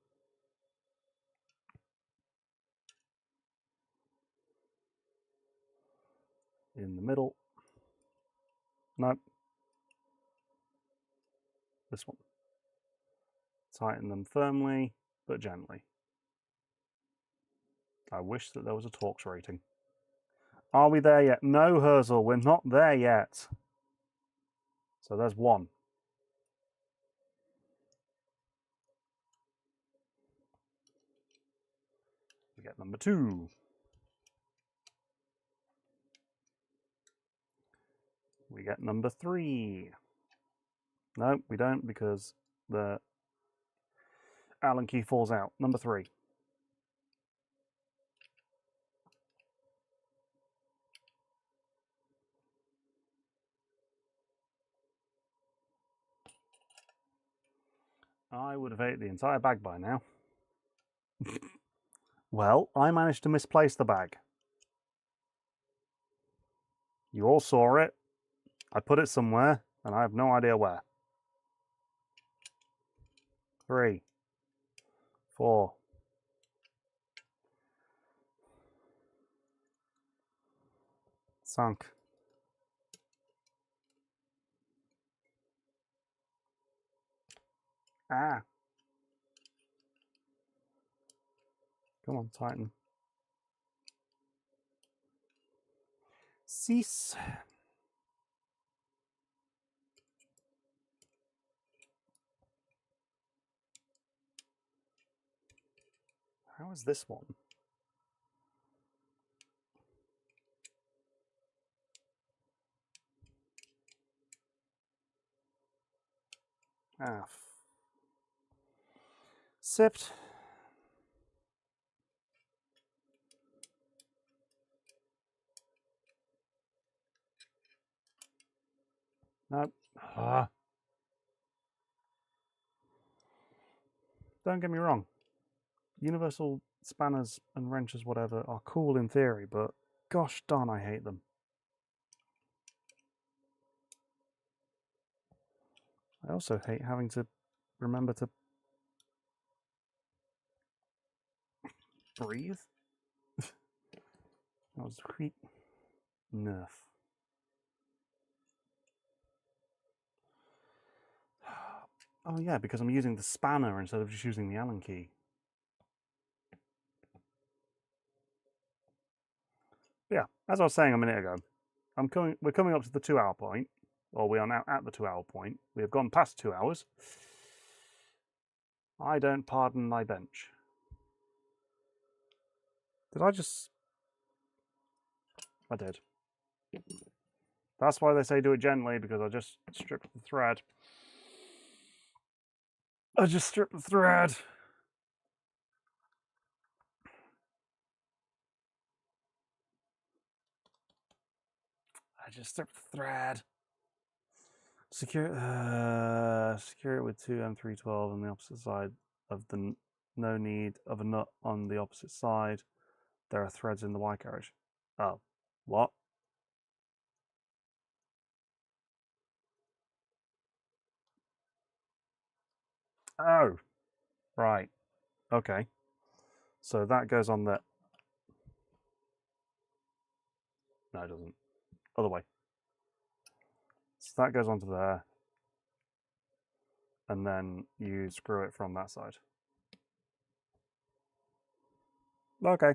In the middle. Nope. this one. Tighten them firmly, but gently. I wish that there was a Torx rating. Are we there yet? No, Herzl, we're not there yet. So there's one. We get number 2. We get number 3. No, we don't, because the Allen key falls out. Number 3. I would have ate the entire bag by now. Well, I managed to misplace the bag. You all saw it. I put it somewhere, and I have no idea where. 3, 4. Sunk. Ah. Come on, tighten. Cease. How is this one? Ah. Sipped. Nope. Ah. Don't get me wrong. Universal spanners and wrenches, whatever, are cool in theory, but gosh darn, I hate them. I also hate having to remember to breathe. That was creep. Nerf. Oh yeah, because I'm using the spanner instead of just using the Allen key. Yeah, as I was saying a minute ago, we're coming up to the 2-hour point, or we are now at the 2-hour point. We have gone past 2 hours. I don't pardon thy bench. Did I just... I did. That's why they say do it gently, because I just stripped the thread. I just stripped the thread. I just stripped the thread. Secure it with 2 M312 on the opposite side of the... No need of a nut on the opposite side. There are threads in the Y carriage. Oh, what? Oh, right. Okay. So that goes on the... No, it doesn't. Other way. So that goes onto there. And then you screw it from that side. Okay.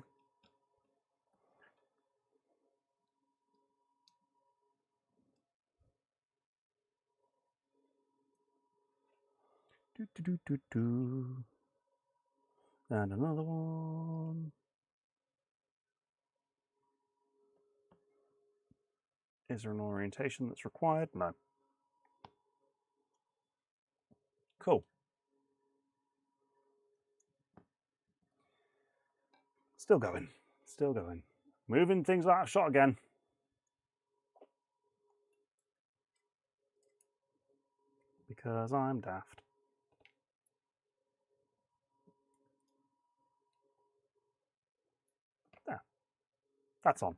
And another one. Is there an orientation that's required? No. Cool. Still going. Still going. Moving things out of shot again. Because I'm daft. There. That's on.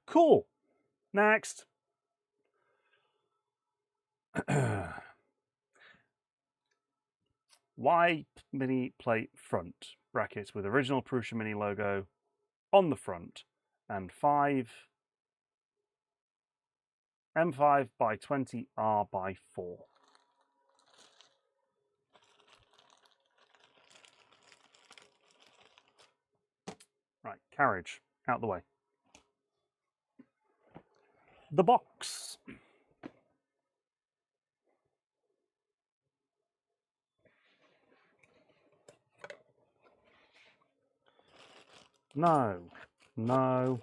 Cool. Next. Y mini plate front brackets with original Prusa mini logo on the front and 5 M5 by 20 R by 4. carriage out the way. The box. No, no,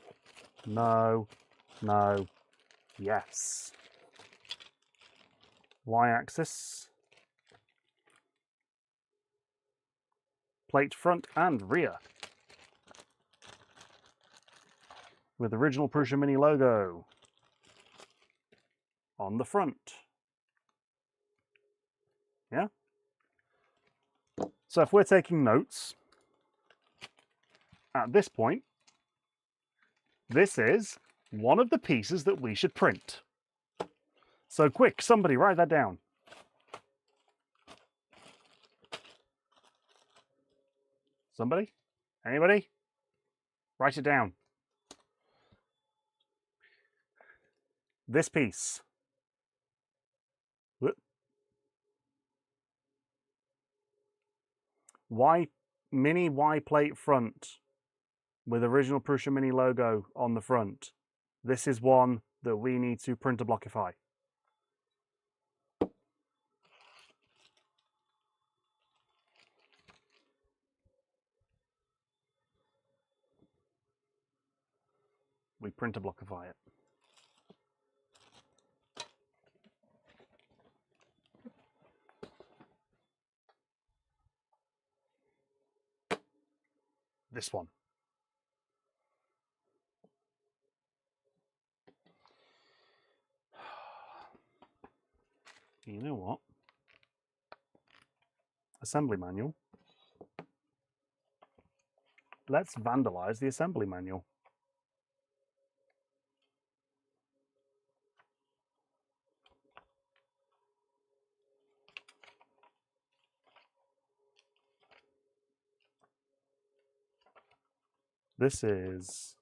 no, no, yes. Y-axis. Plate front and rear. With original Prusa Mini logo on the front. Yeah? So if we're taking notes, at this point, this is one of the pieces that we should print. So quick, somebody write that down. Somebody? Anybody? Write it down. This piece. Mini Y plate front with original Prusa Mini logo on the front. This is one that we need to PrintABlokify. We PrintABlokify it. This one. You know what? Assembly manual. Let's vandalize the assembly manual. This is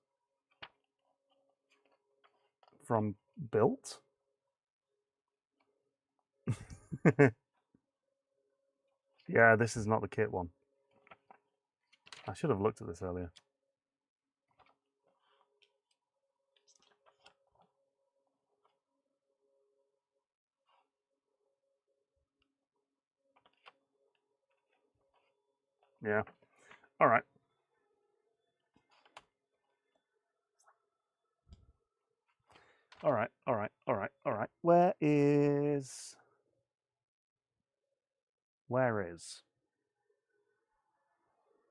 from Built. Yeah, this is not the kit one. I should have looked at this earlier. Yeah. All right. All right. All right. All right. All right. Where is?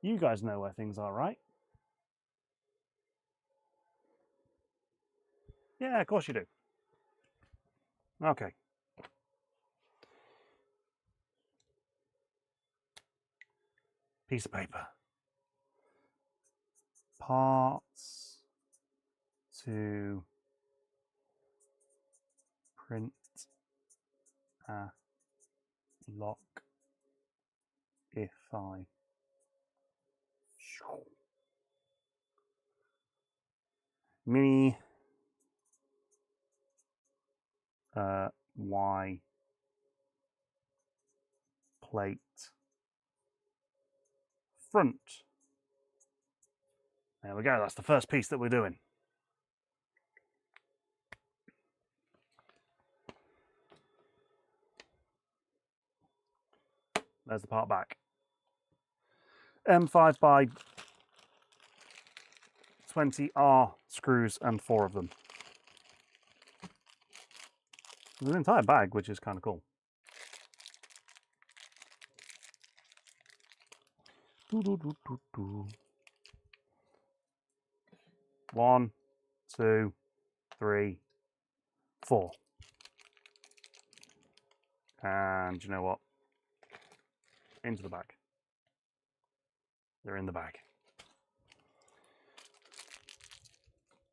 You guys know where things are, right? Yeah, of course you do. Okay. Piece of paper. Parts to PrintABlok if I mini Y plate front. There we go, that's the first piece that we're doing. There's the part back. M5 by 20R screws and 4 of them. There's an entire bag, which is kind of cool. One, two, three, 4. And you know what? Into the bag. They're in the bag.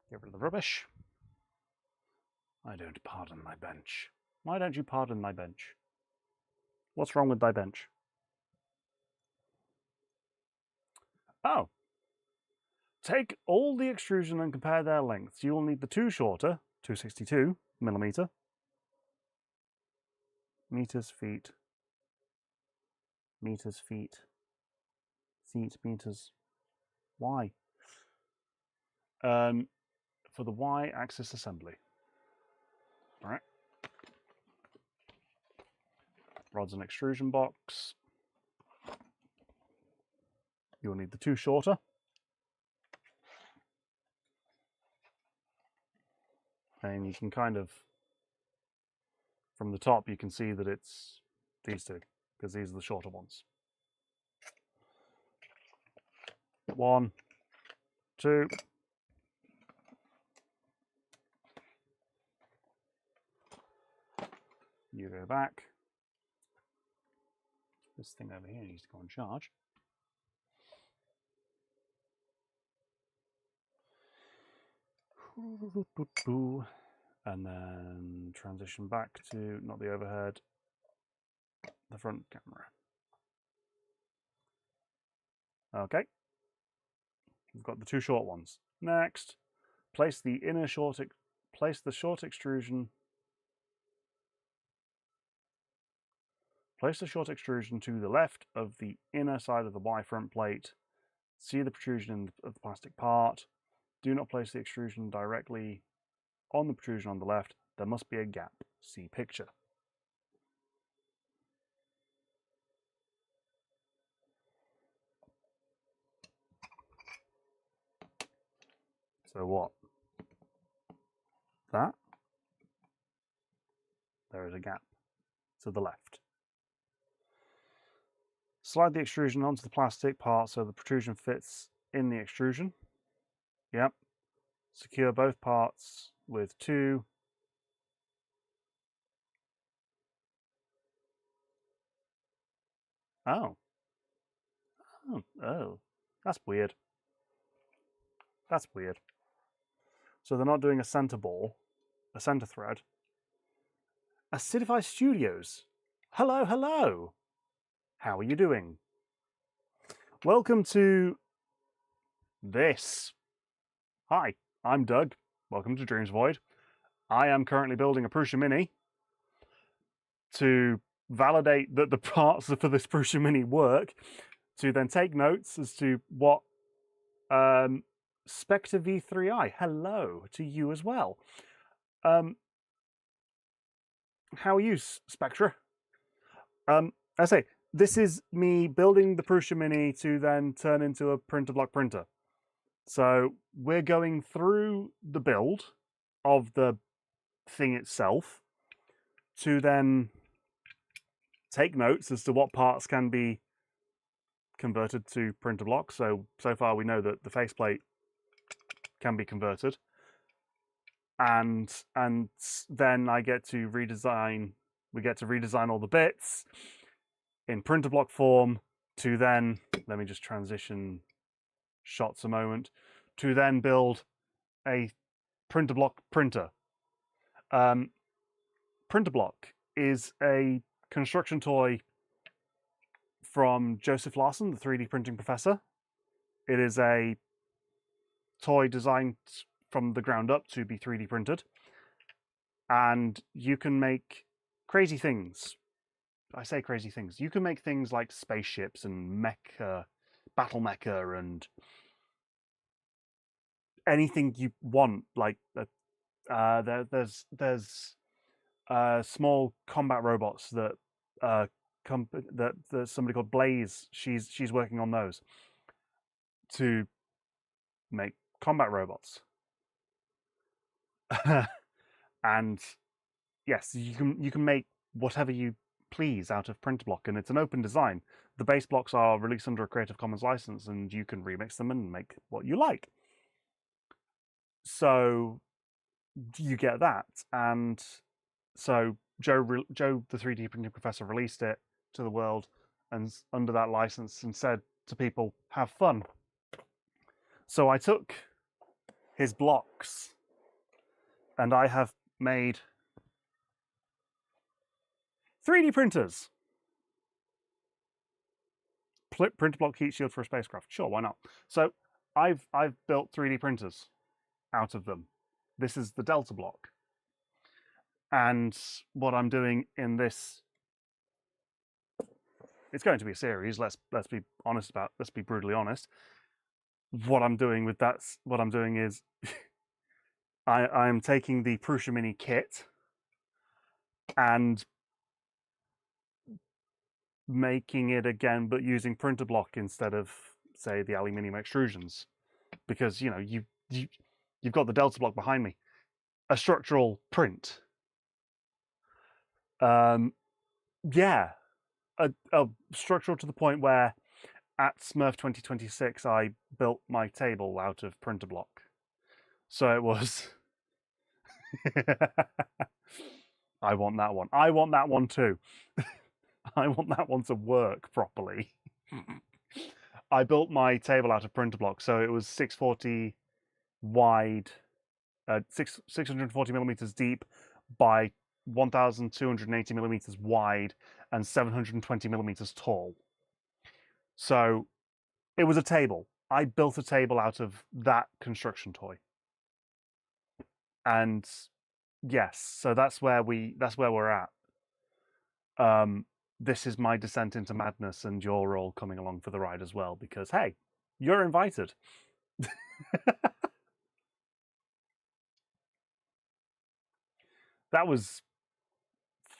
Get rid of the rubbish. I don't pardon my bench. Why don't you pardon my bench? What's wrong with thy bench? Oh. Take all the extrusion and compare their lengths. You will need the 2 shorter, 262mm, meters, feet, meters, feet, meters. Why? for the Y-axis assembly. All right. Rods and extrusion box. You'll need the 2 shorter. And you can kind of, from the top, you can see that it's these 2, because these are the shorter ones. 1, 2. You go back. This thing over here needs to go on charge. And then transition back to, not the overhead, the front camera. Okay. We've got the 2 short ones. Next, place the short extrusion. Place the short extrusion to the left of the inner side of the Y front plate. See the protrusion of the plastic part. Do not place the extrusion directly on the protrusion on the left. There must be a gap. See picture. So what? That? There is a gap to the left. Slide the extrusion onto the plastic part so the protrusion fits in the extrusion. Yep. Secure both parts with 2 Oh. Oh. That's weird. That's weird. So they're not doing a center ball, a center thread. Acidify Studios. Hello, hello. How are you doing? Welcome to this. Hi, I'm Doug. Welcome to Dreams Void. I am currently building a Prusa Mini to validate that the parts for this Prusa Mini work, to then take notes as to what Spectre V3i, hello to you as well. How are you, Spectre? I say, this is me building the Prusa Mini to then turn into a PrintABlok printer. So we're going through the build of the thing itself to then take notes as to what parts can be converted to PrintABlok. So far we know that the faceplate can be converted. And then I get to redesign, we get to redesign all the bits in PrintABlok form to then, let me just transition shots a moment, to then build a PrintABlok printer. PrintABlok is a construction toy from Joseph Larson, the 3D printing professor. It is a toy designed from the ground up to be 3D printed. And you can make crazy things. I say crazy things. You can make things like spaceships and mecha, battle mecha, and anything you want. Like there's small combat robots that there's somebody called Blaze. She's working on those to make combat robots. And yes, you can make whatever you please out of PrintABlok, and it's an open design. The base blocks are released under a Creative Commons license, and you can remix them and make what you like. So you get that, and so Joe, the 3D printing professor, released it to the world, and under that license, and said to people, "Have fun." So I took his blocks, and I have made 3D printers. PrintABlok heat shield for a spacecraft. Sure, why not? So I've built 3D printers out of them. This is the Delta block. And what I'm doing in this, it's going to be a series, let's be honest about, let's be brutally honest. what I'm doing with what I'm doing is I'm taking the Prusa Mini kit and making it again, but using PrintABlok instead of, say, the aluminium extrusions, because you've got the Delta block behind me, a structural print. Yeah, a structural to the point where at Smurf 2026 I built my table out of PrintABlok. So it was. I want that one. I want that one too. I want that one to work properly. I built my table out of PrintABlok, so it was 640 wide, 640 millimeters deep by 1,280 millimeters wide and 720 millimeters tall. So it was a table. I built a table out of that construction toy. And yes, so that's where we're at. This is my descent into madness, and you're all coming along for the ride as well, because hey, you're invited. That was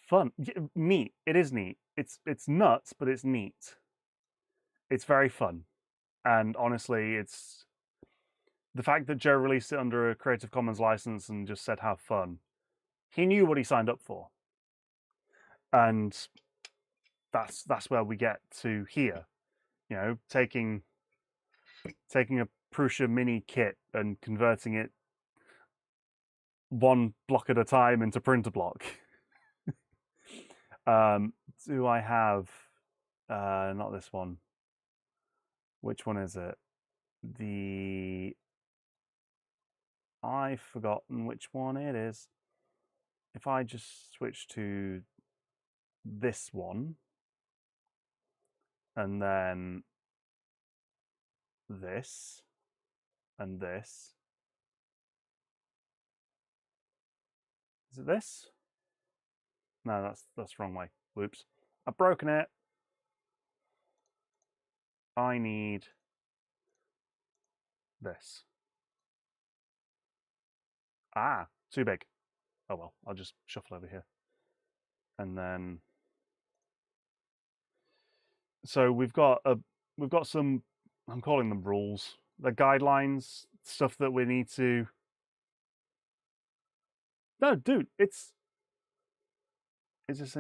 fun. Neat. It is neat. It's nuts, but it's neat. It's very fun. And honestly, it's the fact that Joe released it under a Creative Commons license and just said have fun. He knew what he signed up for. And that's where we get to here. Taking a Prusa Mini kit and converting it one block at a time into PrintABlok. Do I have not this one? Which one is it? I've forgotten which one it is. If I just switch to this one and then this and this. Is it this? No, that's the wrong way. Whoops. I've broken it. I need this. Ah, too big. Oh well, I'll just shuffle over here. And then so we've got some, I'm calling them rules. The guidelines, stuff that we need to. No, dude, is the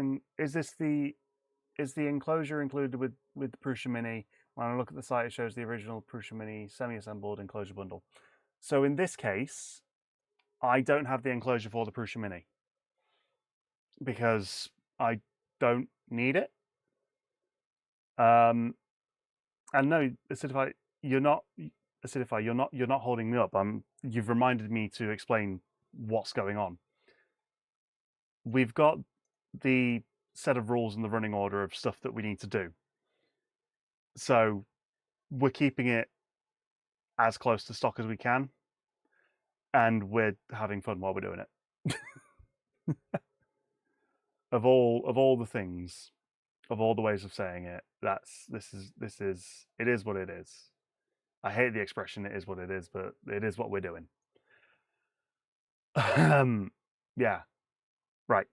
enclosure included with the Prusa Mini? When I look at the site, it shows the original Prusa Mini semi-assembled enclosure bundle. So in this case, I don't have the enclosure for the Prusa Mini because I don't need it. And no, Acidify, you're not holding me up. You've reminded me to explain what's going on. We've got the set of rules and the running order of stuff that we need to do. So we're keeping it as close to stock as we can, and we're having fun while we're doing it. of all the things, of all the ways of saying it, it is what it is. I hate the expression "it is what it is," but it is what we're doing. Yeah, right.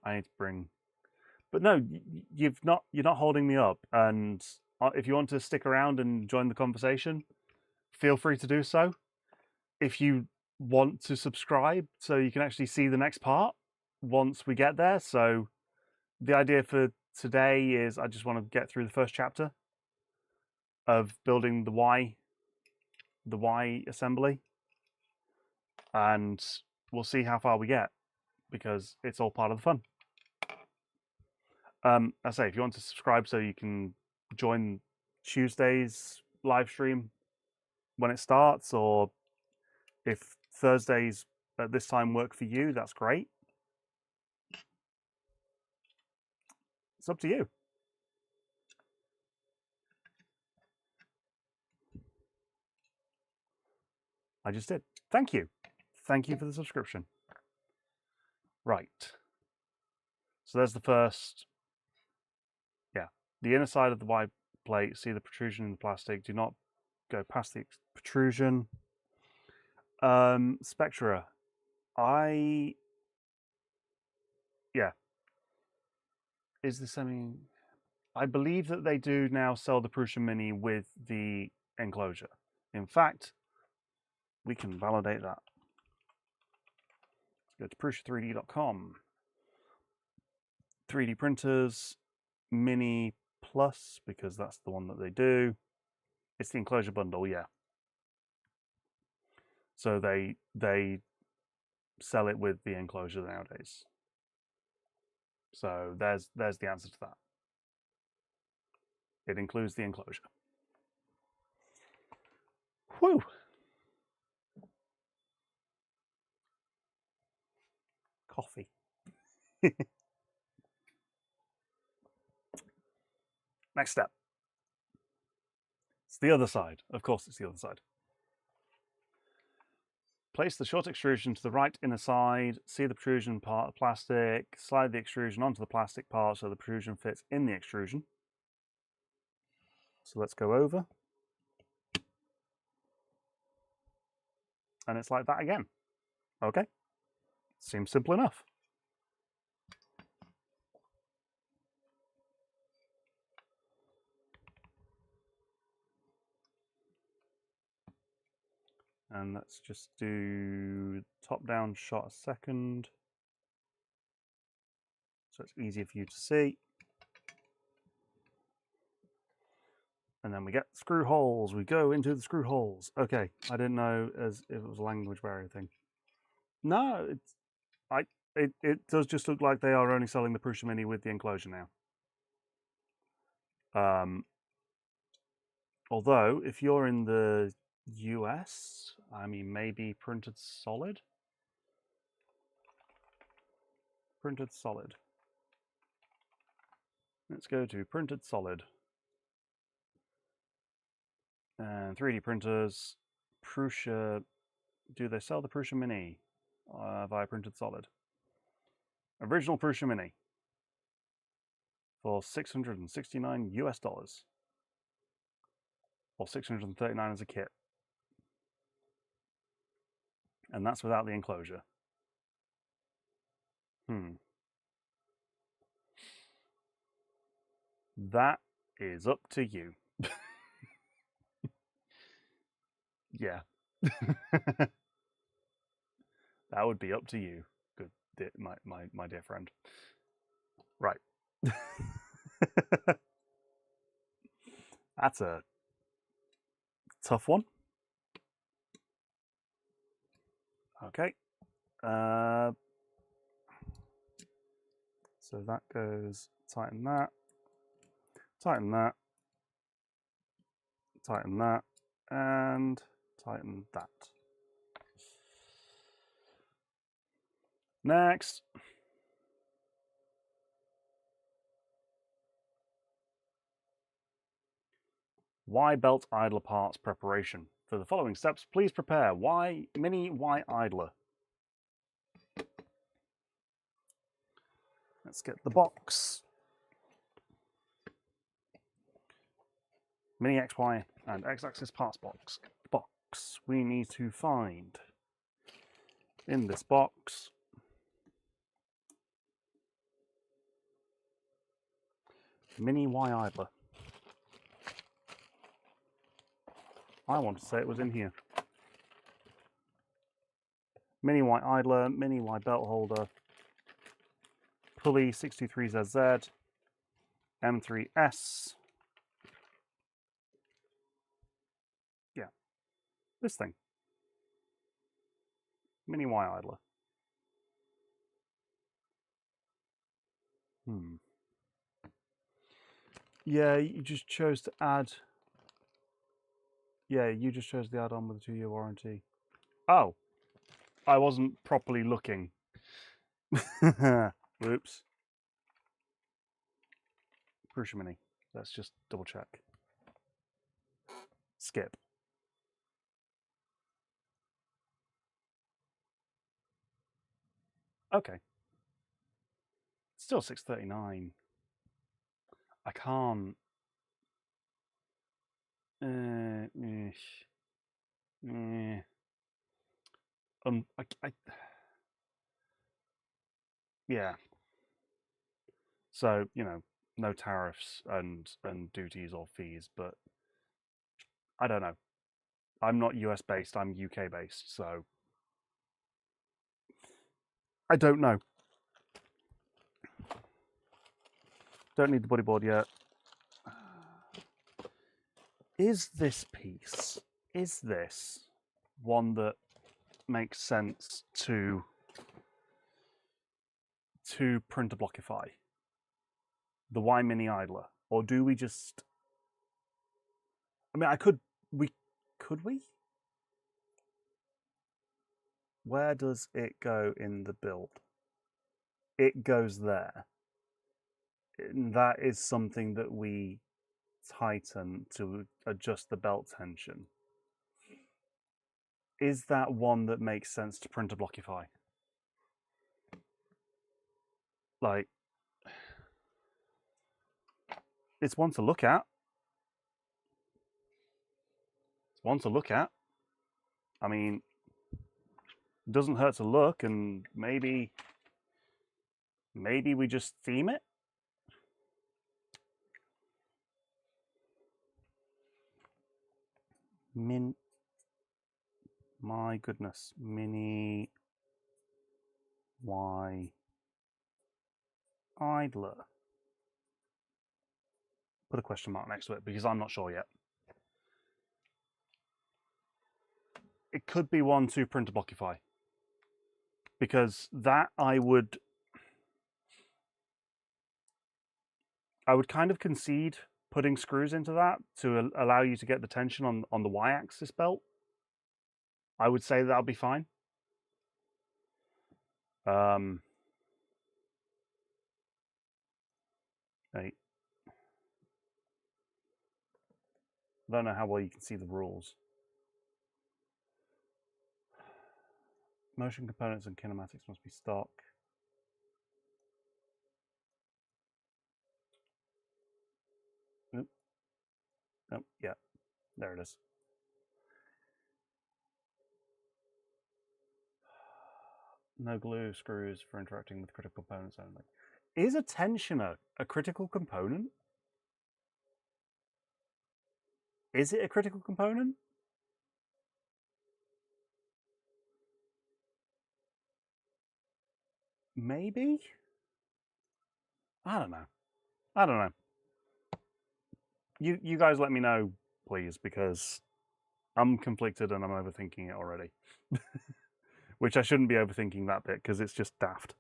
I need to bring, but no, you're not holding me up. And if you want to stick around and join the conversation, feel free to do so. If you want to subscribe so you can actually see the next part once we get there. So the idea for today is I just want to get through the first chapter of building the Y assembly, and we'll see how far we get because it's all part of the fun. I say, if you want to subscribe so you can join Tuesday's live stream when it starts, or if Thursdays at this time work for you, that's great. It's up to you. I just did. Thank you. Thank you for the subscription. Right. So there's the first, yeah, the inner side of the Y plate, see the protrusion in the plastic, do not go past the protrusion. Spectra. Is this something? I believe that they do now sell the Prusa Mini with the enclosure. In fact, we can validate that. Let's go to PrusA3D.com. 3D printers, Mini Plus, because that's the one that they do. It's the enclosure bundle, yeah. So they sell it with the enclosure nowadays. So there's the answer to that. It includes the enclosure. Whew. Coffee. Next step. It's the other side. Of course, it's the other side. Place the short extrusion to the right inner side, see the protrusion part of the plastic, slide the extrusion onto the plastic part so the protrusion fits in the extrusion. So let's go over. And it's like that again. Okay. Seems simple enough. And let's just do top-down shot a second, so it's easier for you to see. And then we get screw holes. We go into the screw holes. Okay, I didn't know as if it was a language barrier thing. No, it does just look like they are only selling the Prusa Mini with the enclosure now. Although, if you're in the US, I mean, maybe printed solid? Printed solid. Let's go to printed solid. And 3D printers. Prusa, do they sell the Prusa Mini via printed solid? Original Prusa Mini for $669 US, or $639 as a kit. And that's without the enclosure. That is up to you. Yeah. That would be up to you, good, my dear friend. Right. That's a tough one. Okay. So that goes, tighten that, tighten that, tighten that, and tighten that. Next. Y belt idler parts preparation. For the following steps, please prepare mini Y idler. Let's get the box. Mini XY and X-axis parts box. We need to find in this box mini Y idler. I want to say it was in here. Mini Y idler, mini Y belt holder, pulley 623ZZ, M3S. Yeah, this thing. Mini Y idler. Yeah, you just chose to add. Yeah, you just chose the add-on with a 2-year warranty. Oh, I wasn't properly looking. Oops. Prusa Mini. Let's just double check. Skip. Okay. Still $639. I can't. Yeah. So, you know, no tariffs and duties or fees, but I don't know. I'm not US based, I'm UK based, so I don't know. Don't need the buddy board yet. Is this piece, is this one that makes sense to PrintABlokify? The Y Mini Idler? Or do we just... I mean, could we? Where does it go in the build? It goes there. And that is something that we tighten to adjust the belt tension. Is that one that makes sense to PrintABlokify? Like, it's one to look at. It's one to look at. I mean, it doesn't hurt to look, and maybe we just theme it. My goodness, Mini Y Idler. Put a question mark next to it because I'm not sure yet. It could be one to PrintABlokify, because that I would kind of concede putting screws into that to allow you to get the tension on the Y-axis belt. I would say that'll be fine. I don't know how well you can see the rules. Motion components and kinematics must be stock. Nope. Nope. Yeah, there it is. No glue screws for interacting with critical components only. Is a tensioner a critical component? Is it a critical component? Maybe? I don't know. You guys let me know, please, because I'm conflicted and I'm overthinking it already. Which I shouldn't be overthinking that bit because it's just daft.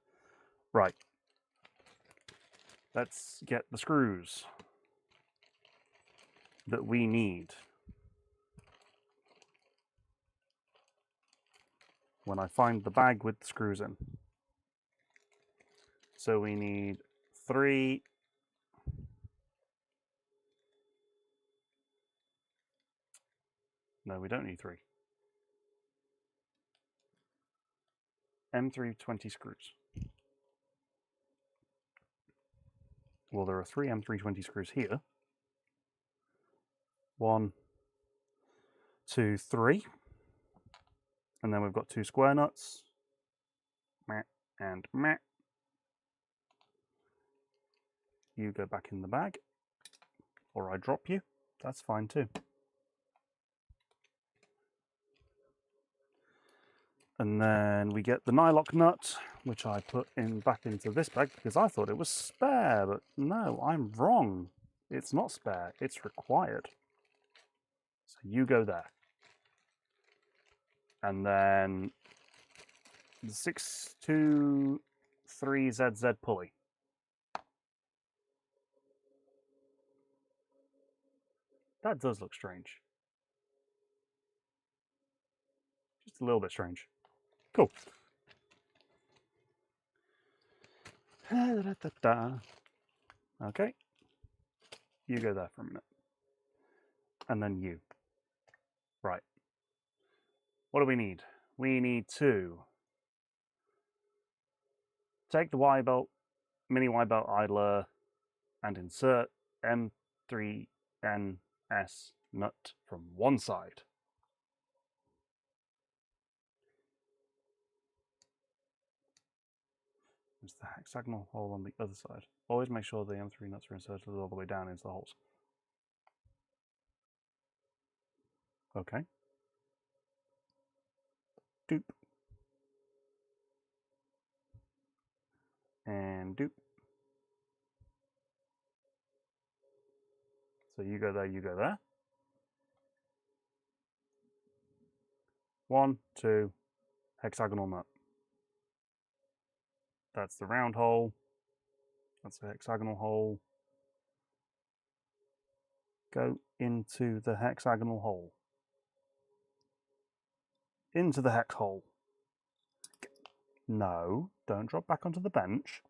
Right. Let's get the screws that we need. When I find the bag with the screws in. So we need 3. No, we don't need 3. M320 screws. Well, there are 3 M320 screws here. 1, 2, 3. And then we've got 2 square nuts. Meh and meh. You go back in the bag. Or I drop you. That's fine too. And then we get the nylock nut, which I put back into this bag because I thought it was spare, but no, I'm wrong. It's not spare, it's required. So you go there. And then the 623ZZ pulley. That does look strange. Just a little bit strange. Cool. Okay. You go there for a minute. And then you. Right. What do we need? We need to take the Y belt, mini Y belt idler, and insert M3NS nut from one side. There's the hexagonal hole on the other side. Always make sure the M3 nuts are inserted all the way down into the holes. Okay. Doop. And doop. So you go there, you go there. 1, 2, hexagonal nut. That's the round hole. That's the hexagonal hole. Go into the hexagonal hole. Into the hex hole. No, don't drop back onto the bench.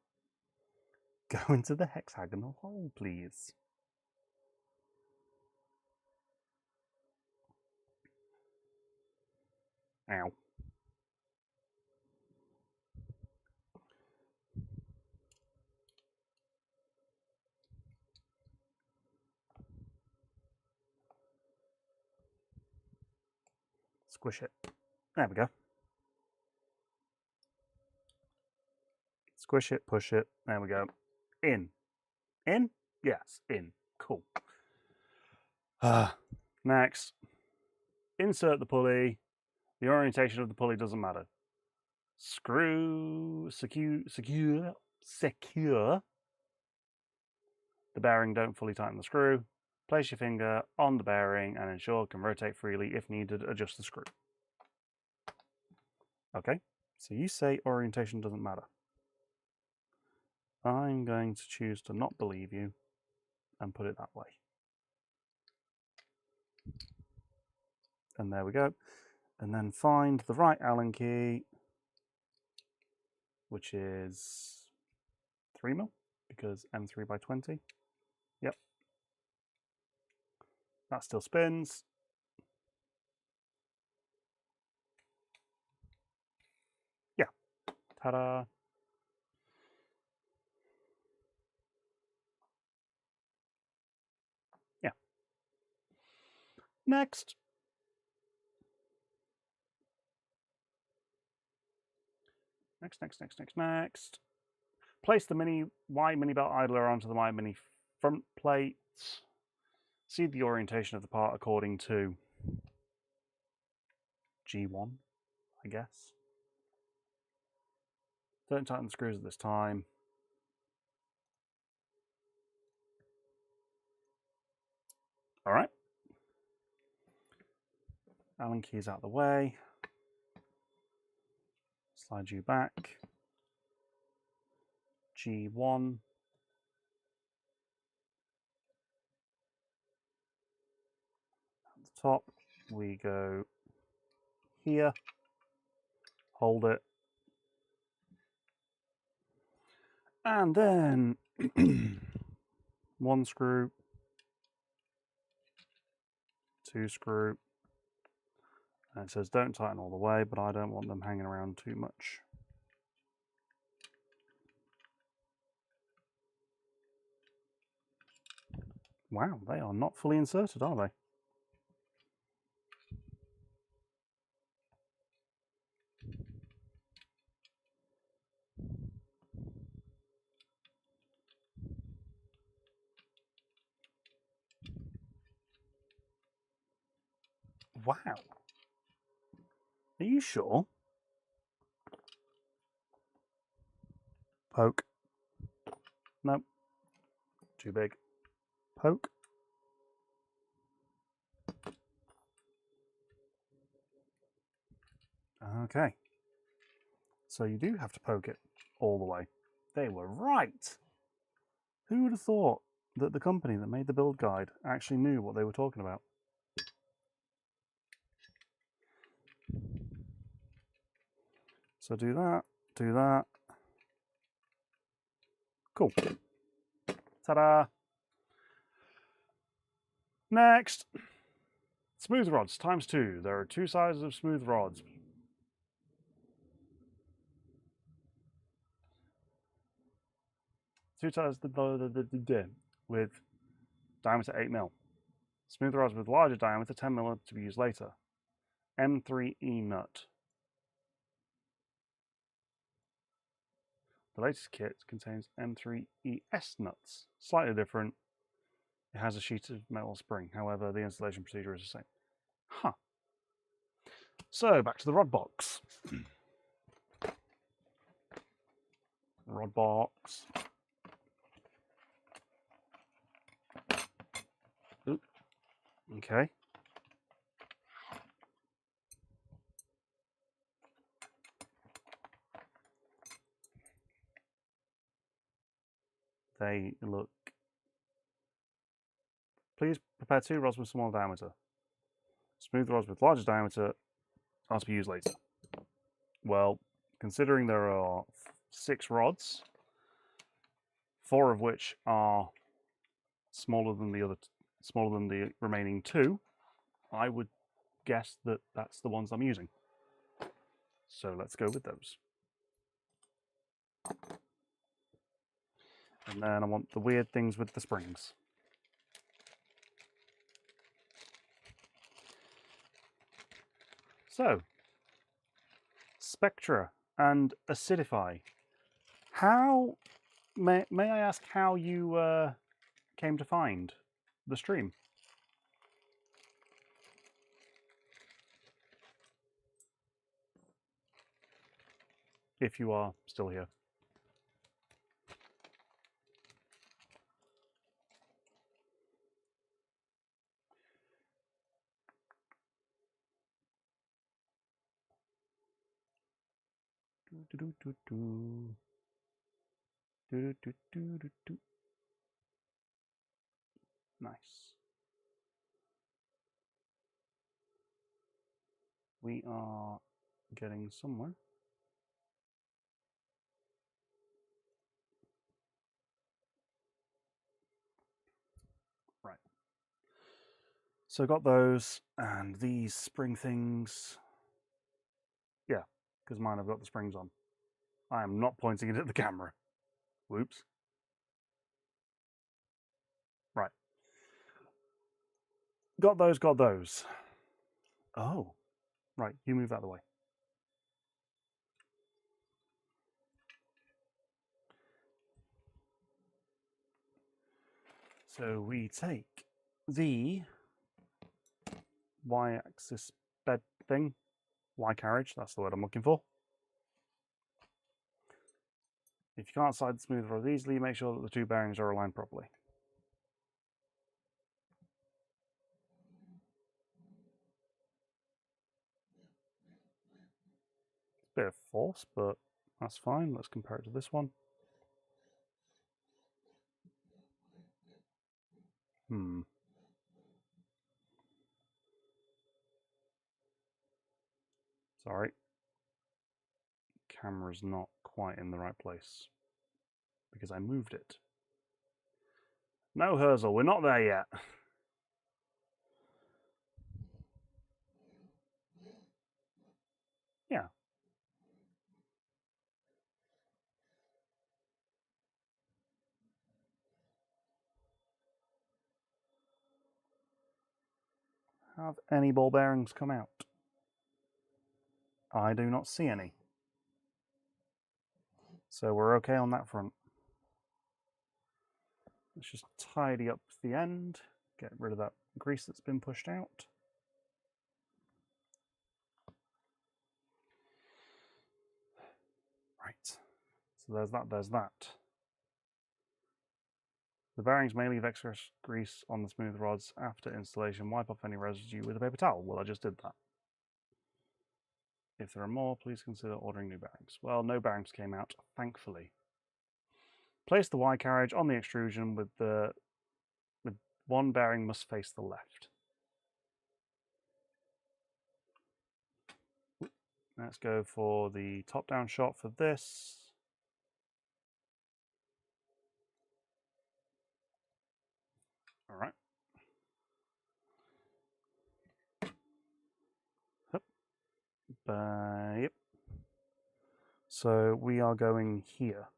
Go into the hexagonal hole, please. Ow. Squish it. There we go. Squish it, push it. There we go. In. In? Yes, in. Cool. Next. Insert the pulley. The orientation of the pulley doesn't matter. Screw, secure. The bearing, don't fully tighten the screw. Place your finger on the bearing and ensure it can rotate freely. If needed, adjust the screw. Okay, so you say orientation doesn't matter. I'm going to choose to not believe you and put it that way. And there we go. And then find the right Allen key, which is 3mm, because M3 by 20. Yep. That still spins. Yeah. Ta-da. Yeah. Next. Next. Place the Y mini belt idler onto the Y mini front plate. See the orientation of the part according to G1, I guess. Don't tighten the screws at this time. All right. Allen keys out of the way. Slide you back. G1. At the top, we go here. Hold it. And then 1 screw, 2 screw. And it says don't tighten all the way, but I don't want them hanging around too much. Wow, they are not fully inserted, are they? Wow. Are you sure? Poke. Nope. Too big. Poke. Okay. So you do have to poke it all the way. They were right. Who would have thought that the company that made the build guide actually knew what they were talking about? So do that, do that. Cool. Ta-da! Next! Smooth rods ×2. There are 2 sizes of smooth rods. Two sizes with diameter 8mm. Smooth rods with larger diameter, 10mm to be used later. M3E nut. The latest kit contains M3ES nuts. Slightly different. It has a sheet of metal spring. However, the installation procedure is the same. Huh. So, back to the rod box. Rod box. Oop. Okay. They look... Please prepare 2 rods with small diameter. Smooth rods with larger diameter are to be used later. Well, considering there are 6 rods, 4 of which are smaller than the remaining 2, I would guess that that's the ones I'm using. So let's go with those. And then I want the weird things with the springs. So, Spectra and Acidify. How, may I ask how you came to find the stream? If you are still here. Nice. We are getting somewhere. Right. So I got those and these spring things. Yeah, because mine have got the springs on. I am not pointing it at the camera. Whoops. Right. Got those, got those. Oh. Right, you move out of the way. So we take the Y-axis bed thing, Y-carriage, that's the word I'm looking for. If you can't slide the smooth rod easily, make sure that the 2 bearings are aligned properly. It's a bit of force, but that's fine. Let's compare it to this one. Sorry. Camera's not quite in the right place because I moved it. No, Herzl, we're not there yet. Yeah. Have any ball bearings come out? I do not see any. So we're okay on that front. Let's just tidy up the end, get rid of that grease that's been pushed out. Right, so there's that, there's that. The bearings may leave excess grease on the smooth rods after installation. Wipe off any residue with a paper towel. Well, I just did that. If there are more, please consider ordering new bearings. Well, no bearings came out, thankfully. Place the Y carriage on the extrusion with one bearing must face the left. Let's go for the top-down shot for this. All right. Yep. So we are going here,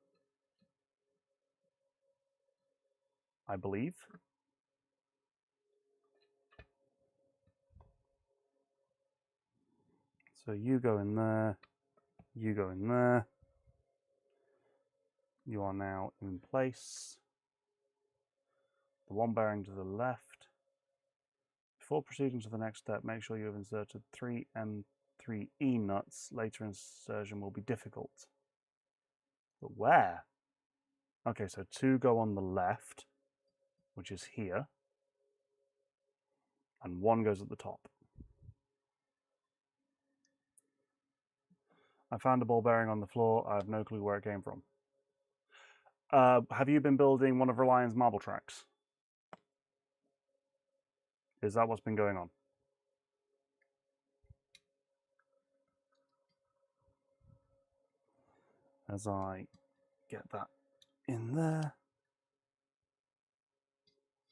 I believe. So you go in there, you go in there. You are now in place. The one bearing to the left. Before proceeding to the next step, make sure you have inserted 3 M3E nuts. Later insertion will be difficult. But where? Okay, so 2 go on the left, which is here, and 1 goes at the top. I found a ball bearing on the floor. I have no clue where it came from. Have you been building one of Relion's marble tracks? Is that what's been going on? As I get that in there.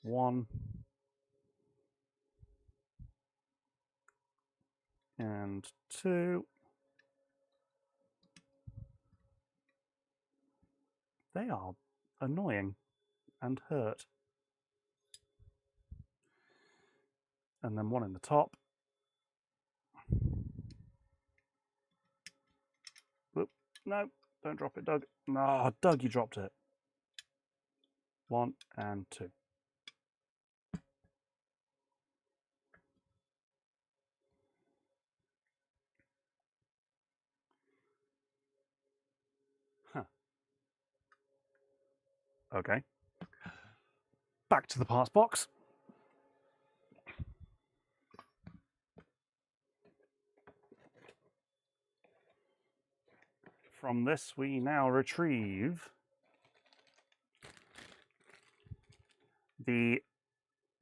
1. And 2. They are annoying and hurt. And then 1 in the top. Whoop. No, don't drop it, Doug. No, Doug, you dropped it. 1 and 2. Huh. Okay. Back to the parts box. From this, we now retrieve the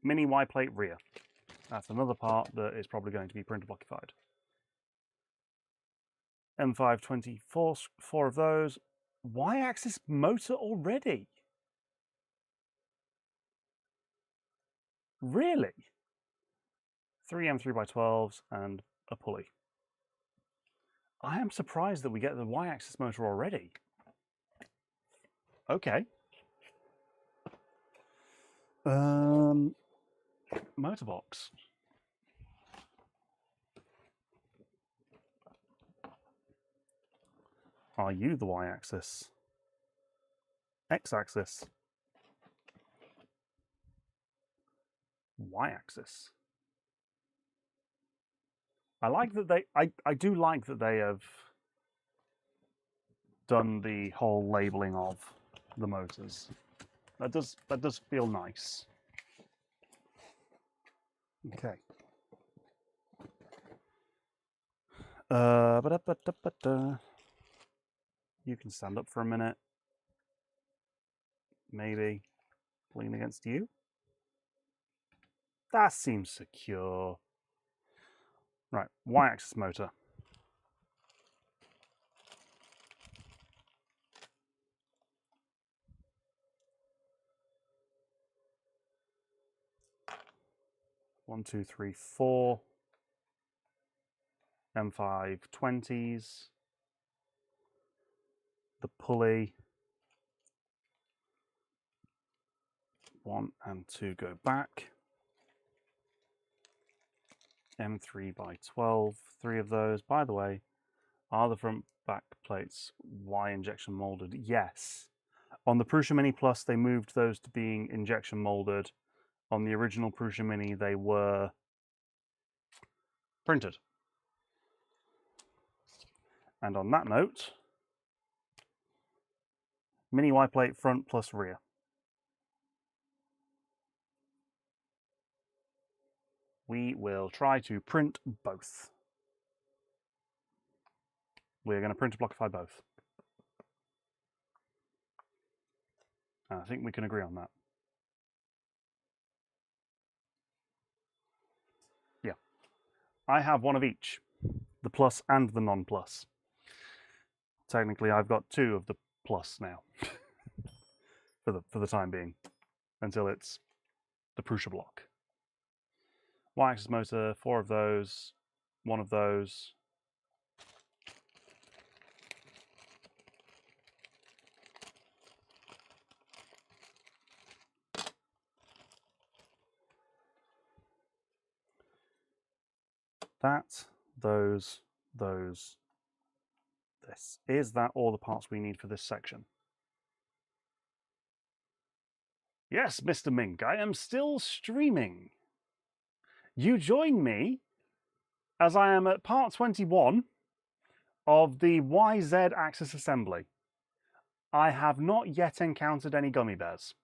mini Y-plate rear. That's another part that is probably going to be PrintABlokified. M524, 4 of those. Y-axis motor already? Really? 3 M3x12s and a pulley. I am surprised that we get the Y-axis motor already. Okay. Motor box. Are you the Y-axis? X-axis. Y-axis. I like that they. I do like that they have done the whole labeling of the motors. That does feel nice. Okay. You can stand up for a minute. Maybe lean against you. That seems secure. Right, Y-axis motor. One, two, three, 4. M520s. The pulley. 1 and 2 go back. M3x12, 3 of those. By the way, are the front back plates Y injection molded? Yes. On the Prusa Mini Plus, they moved those to being injection molded. On the original Prusa Mini, they were printed. And on that note, mini Y plate front plus rear. We will try to print both. We're going to PrintABlokify both. And I think we can agree on that. Yeah. I have one of each, the plus and the non-plus. Technically, I've got 2 of the plus now, for the time being, until it's the PrusABlok. Y-axis motor, 4 of those, 1 of those. That, those, those. This. Is that all the parts we need for this section? Yes, Mr. Mink, I am still streaming. You join me as I am at part 21 of the YZ axis assembly. I have not yet encountered any gummy bears.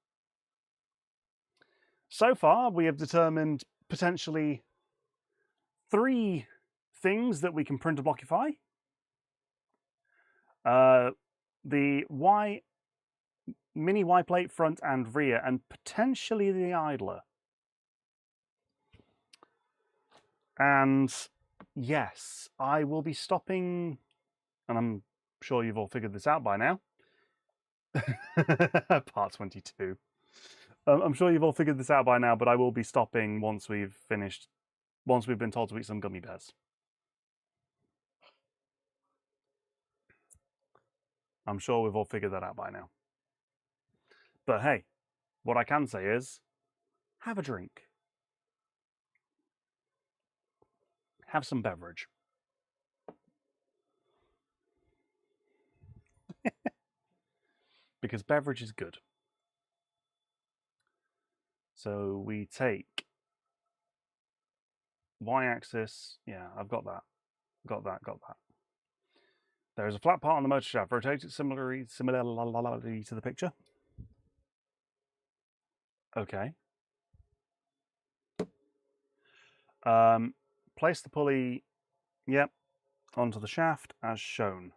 So far, we have determined potentially 3 things that we can PrintABlokify. The mini Y plate front and rear, and potentially the idler. And yes, I will be stopping, and I'm sure you've all figured this out by now. Part 22. I'm sure you've all figured this out by now, but I will be stopping once we've been told to eat some gummy bears. I'm sure we've all figured that out by now. But hey, what I can say is, have a drink. Have some beverage. Because beverage is good. So we take y-axis. Yeah, I've got that. Got that. There is a flat part on the motor shaft. Rotate it similarly to the picture. Okay. Place the pulley, yep, onto the shaft as shown.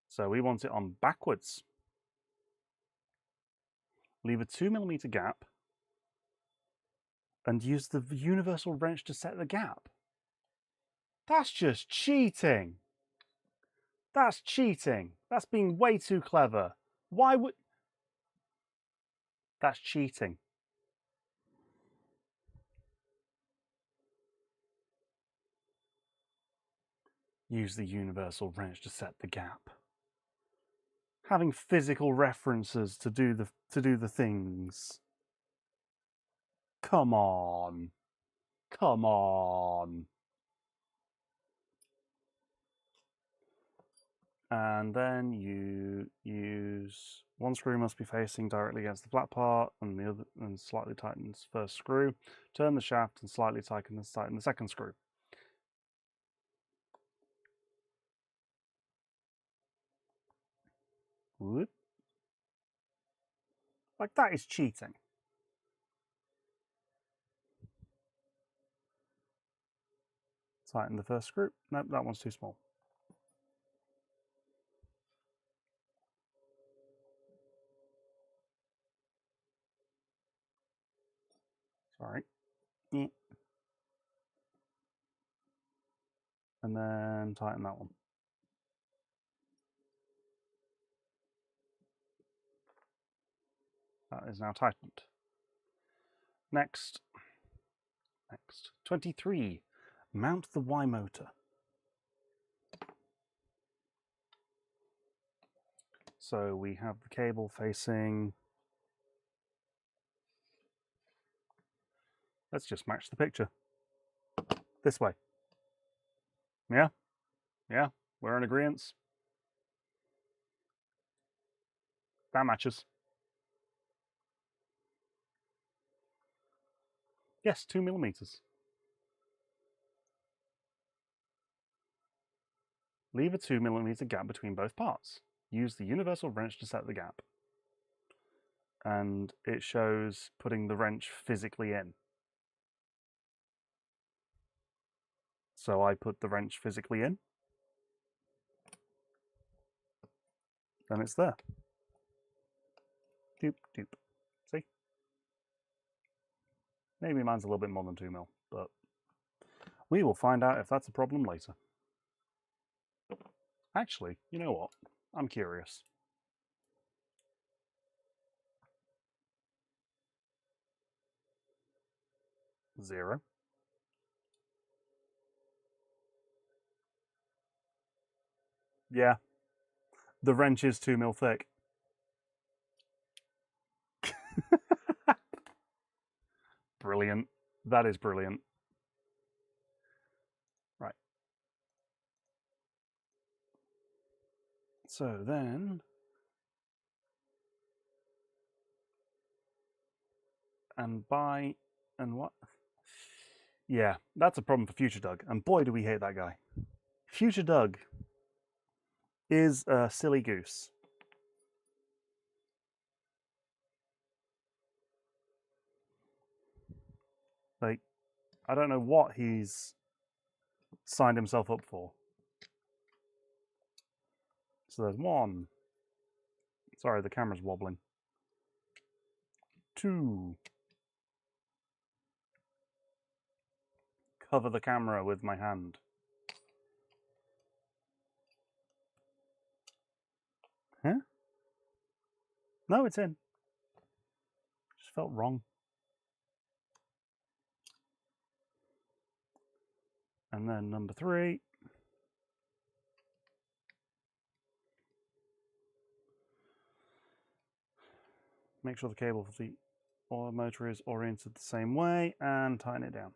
So we want it on backwards. Leave a 2mm gap and use the universal wrench to set the gap. That's just cheating. That's cheating. That's being way too clever. Why would... That's cheating. Use the universal wrench to set the gap. Having physical references to do the things. Come on. Come on. And then you use one screw must be facing directly against the flat part, and the other, and slightly tighten the first screw. Turn the shaft and slightly tighten the second screw. Whoop. Like, that is cheating. Tighten the first screw. Nope, that one's too small. Sorry. Yeah. And then tighten that one. That is now tightened. Next. 23. Mount the Y motor. So we have the cable facing... Let's just match the picture. This way. Yeah? Yeah? We're in agreement. That matches. Yes, 2mm. Leave a 2mm gap between both parts. Use the universal wrench to set the gap. And it shows putting the wrench physically in. So I put the wrench physically in. And it's there. Doop, doop. See? Maybe mine's a little bit more than 2mm, but we will find out if that's a problem later. Actually, you know what? I'm curious. Zero. Yeah. The wrench is 2mm thick. Brilliant. That is brilliant. Right. So then, and what? Yeah, that's a problem for Future Doug, and boy do we hate that guy. Future Doug is a silly goose. Like, I don't know what he's signed himself up for. So there's 1. Sorry, the camera's wobbling. 2. Cover the camera with my hand. Huh? No, it's in. Just felt wrong. And then number 3. Make sure the cable for the oil motor is oriented the same way and tighten it down.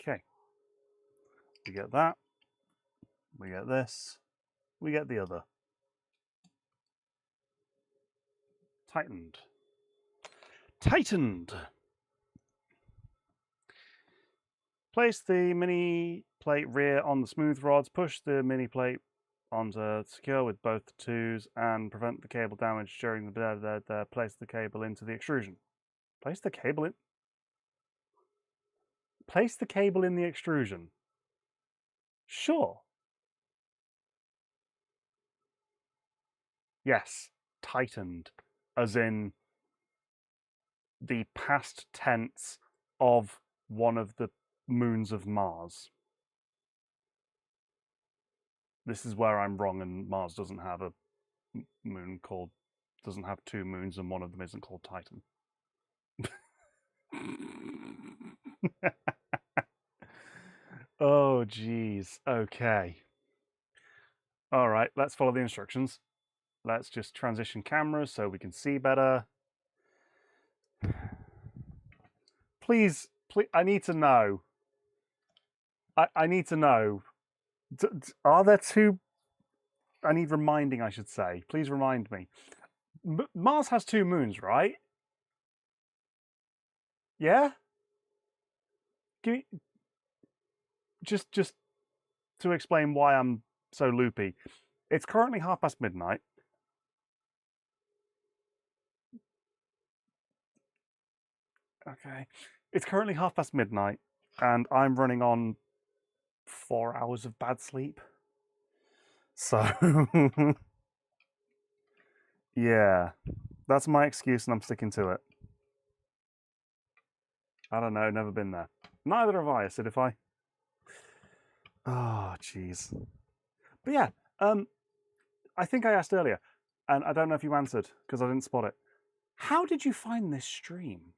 Okay. We get that. We get this. We get the other. Tightened. Tightened! Place the mini plate rear on the smooth rods. Push the mini plate onto secure with both the 2s and prevent the cable damage during the place the cable into the extrusion. Place the cable in. Place the cable in the extrusion. Sure. Yes, tightened, as in the past tense of one of the moons of Mars. This is where I'm wrong, and Mars doesn't have a moon called, doesn't have 2 moons, and one of them isn't called Titan. Oh, geez. Okay. All right, let's follow the instructions. Let's just transition cameras so we can see better. Please, I need to know. I need to know. Are there 2? I need reminding, I should say. Please remind me. Mars has 2 moons, right? Yeah? Give me, just to explain why I'm so loopy. It's currently midnight. Okay. It's currently midnight, and I'm running on 4 hours of bad sleep. So, yeah, that's my excuse, and I'm sticking to it. I don't know, never been there. Neither have I, Acidify. Oh, jeez. But yeah, I think I asked earlier, and I don't know if you answered because I didn't spot it. How did you find this stream?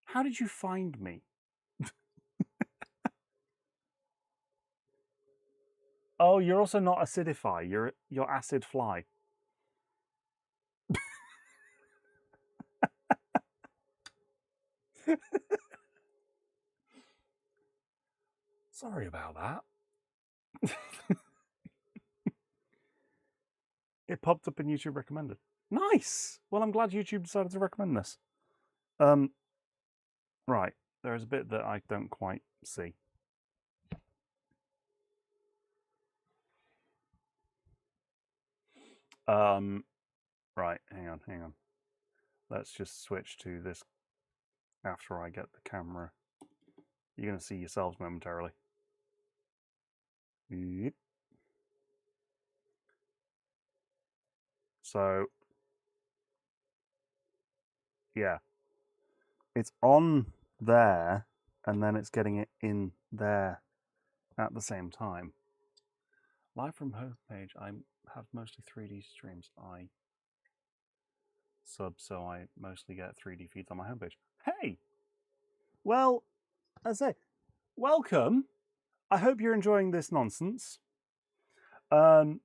How did you find me? Oh, you're also not Acidify. You're Acid Fly. Sorry about that. It popped up in YouTube recommended. Nice. Well, I'm glad YouTube decided to recommend this. Right. There is a bit that I don't quite see. Right. Hang on. Let's just switch to this after I get the camera. You're going to see yourselves momentarily. Yep. So, yeah. It's on there, and then it's getting it in there at the same time. Live from homepage, I have mostly 3D streams. I sub, so I mostly get 3D feeds on my homepage. Hey! Well, as I say, welcome. I hope you're enjoying this nonsense. And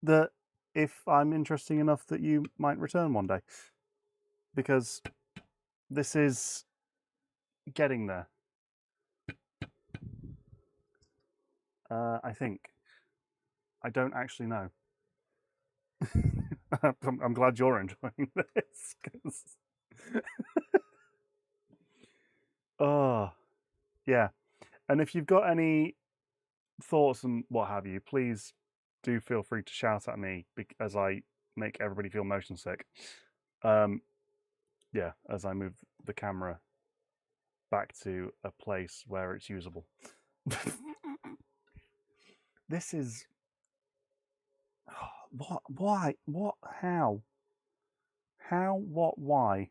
that if I'm interesting enough that you might return one day. Because this is getting there. I think. I don't actually know. I'm glad you're enjoying this. Oh, yeah. And if you've got any thoughts and what have you, please do feel free to shout at me as I make everybody feel motion sick. Yeah, as I move the camera back to a place where it's usable. This is what? Why? What? How? How? What? Why?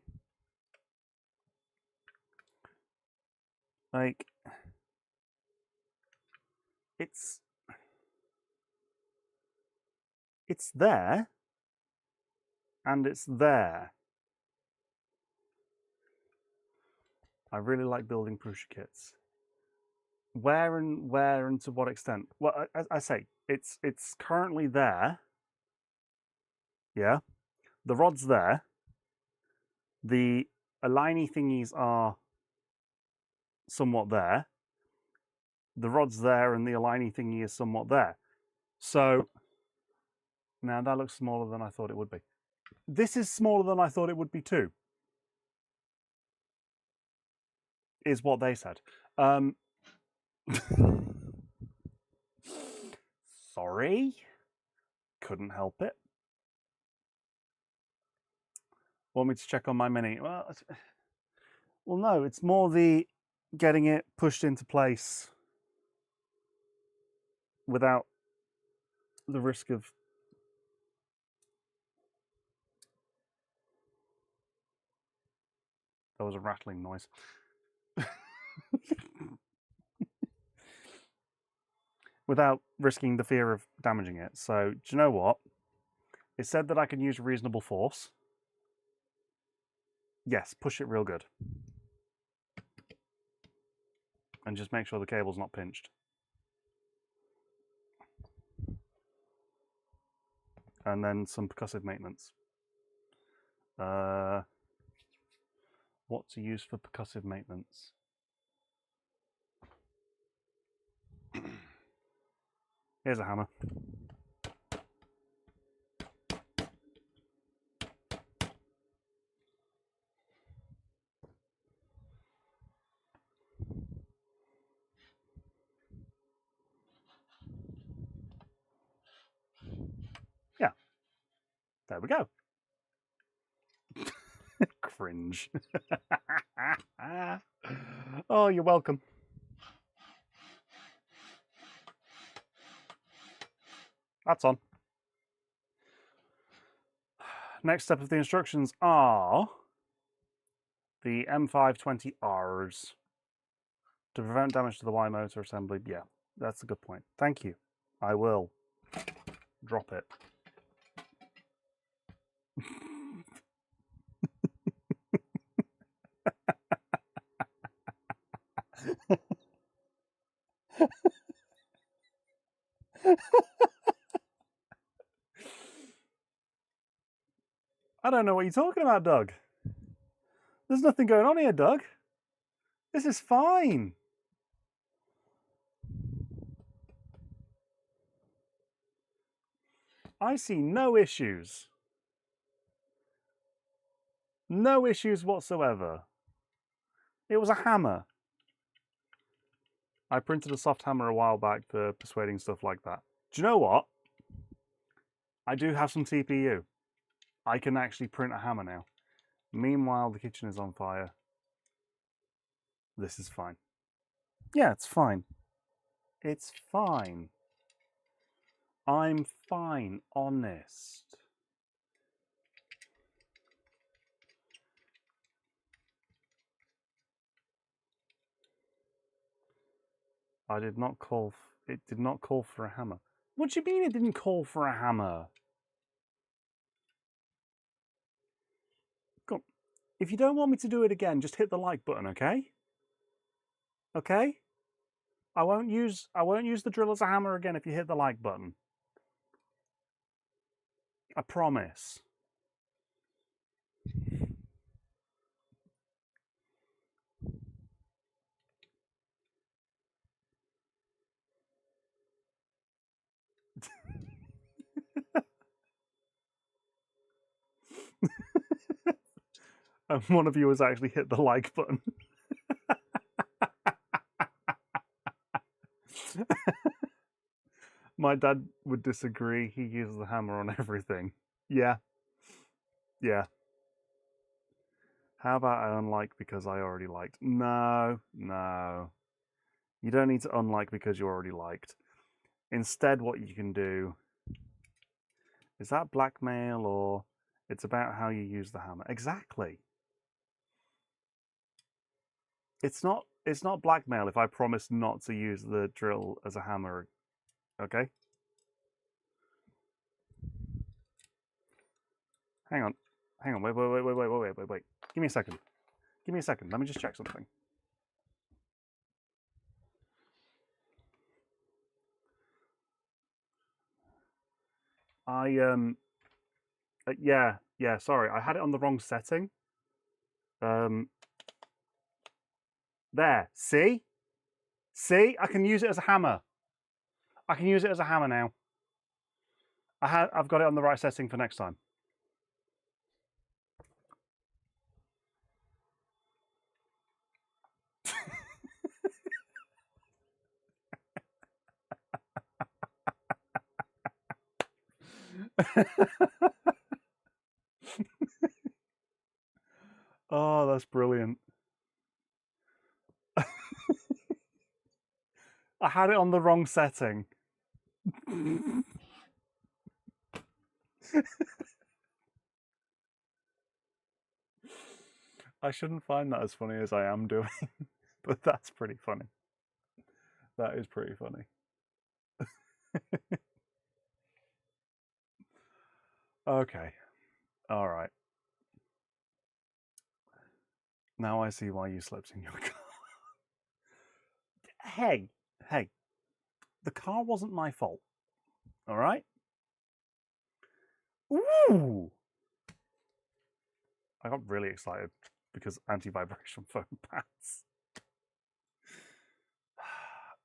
Like, it's there, and it's there. I really like building Prusa kits. Where and to what extent? Well, I say it's currently there. Yeah, the rod's there. The aligny thingies are somewhat there. The rod's there, and the aligny thingy is somewhat there. So now that looks smaller than I thought it would be. This is smaller than I thought it would be too. Is what they said. Sorry, couldn't help it. Want me to check on my mini? Well, no, it's more the getting it pushed into place without the risk of there was a rattling noise. Without risking the fear of damaging it. So, do you know what? It said that I can use reasonable force. Yes, push it real good. And just make sure the cable's not pinched. And then some percussive maintenance. What to use for percussive maintenance? Here's a hammer. Yeah. There we go. Cringe. Oh, you're welcome. That's on. Next step of the instructions are the M520Rs to prevent damage to the Y motor assembly. Yeah, that's a good point. Thank you. I will drop it. I don't know what you're talking about, Doug. There's nothing going on here, Doug. This is fine. I see no issues. No issues whatsoever. It was a hammer. I printed a soft hammer a while back for persuading stuff like that. Do you know what? I do have some TPU. I can actually print a hammer now. Meanwhile, the kitchen is on fire. This is fine. Yeah, it's fine. It's fine. I'm fine, honest. I did not call. It did not call for a hammer. What do you mean it didn't call for a hammer? Come. If you don't want me to do it again, just hit the like button, okay? Okay? I won't use the drill as a hammer again if you hit the like button. I promise. And one of you has actually hit the like button. My dad would disagree. He uses the hammer on everything. Yeah. Yeah. How about I unlike because I already liked? No, no. You don't need to unlike because you already liked. Instead, what you can do, is that blackmail or it's about how you use the hammer? Exactly. It's not blackmail if I promise not to use the drill as a hammer. Okay? Hang on. Wait. Give me a second. Let me just check something. Yeah, sorry. I had it on the wrong setting. There. See? See? I can use it as a hammer. I can use it as a hammer now. I've got it on the right setting for next time. Oh, that's brilliant. I had it on the wrong setting. I shouldn't find that as funny as I am doing, but that's pretty funny. That is pretty funny. Okay. All right. Now I see why you slept in your car. Hey. The car wasn't my fault. All right? Ooh! I got really excited because anti-vibration foam pads.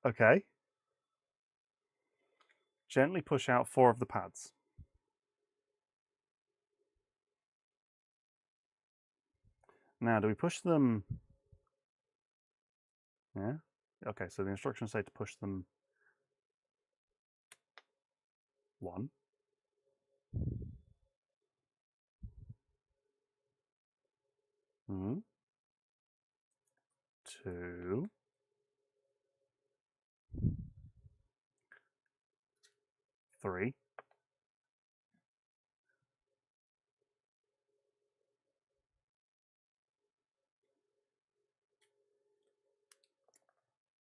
Okay. Gently push out 4 of the pads. Now, do we push them? Yeah? Okay, so the instructions say to push them 1. 2. 3.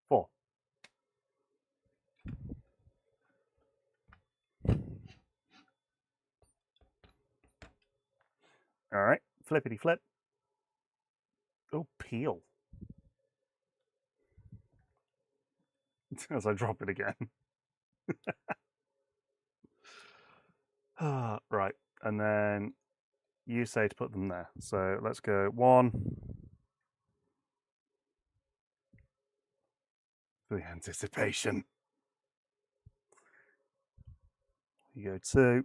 4. All right, flippity flip. Oh, peel. As I drop it again. Right, and then you say to put them there. So let's go 1. For the anticipation. You go 2.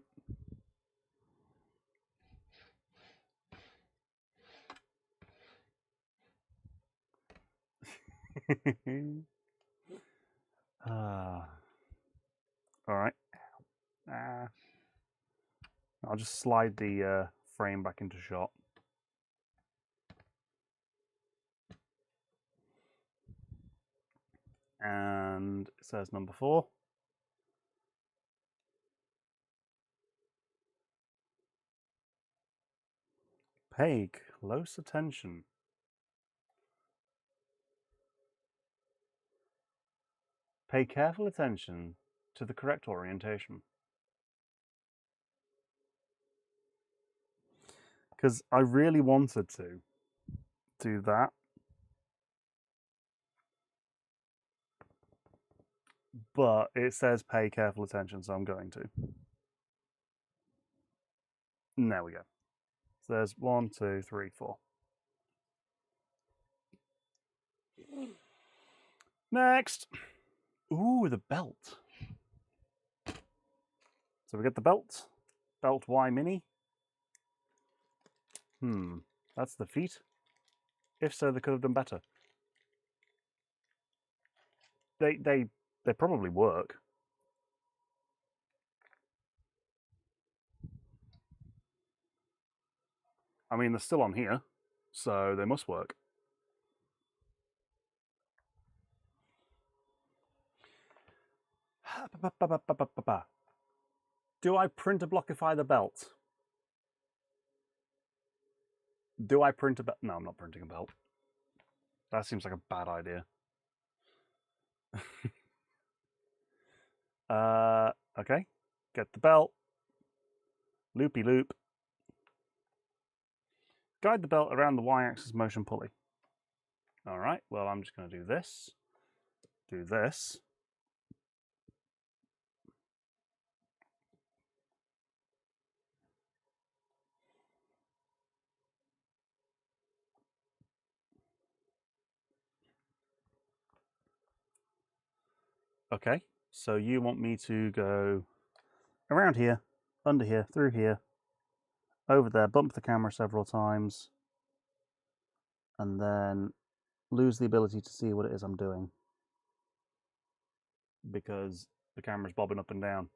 All right. I'll just slide the frame back into shot. And it says number 4. Pay close attention. Pay careful attention to the correct orientation. Because I really wanted to do that. But it says pay careful attention, so I'm going to. And there we go. So there's 1, 2, 3, 4. Next. Ooh, the belt. So we get the belt. Belt Y Mini. That's the feet. If so, they could have done better. They probably work. I mean, they're still on here, so they must work. Do I PrintABlokify the belt? Do I print a belt? No, I'm not printing a belt. That seems like a bad idea. Okay. Get the belt. Loopy loop. Guide the belt around the y-axis motion pulley. All right, well, I'm just going to do this. Do this. Okay, so you want me to go around here, under here, through here, over there, bump the camera several times, and then lose the ability to see what it is I'm doing because the camera's bobbing up and down.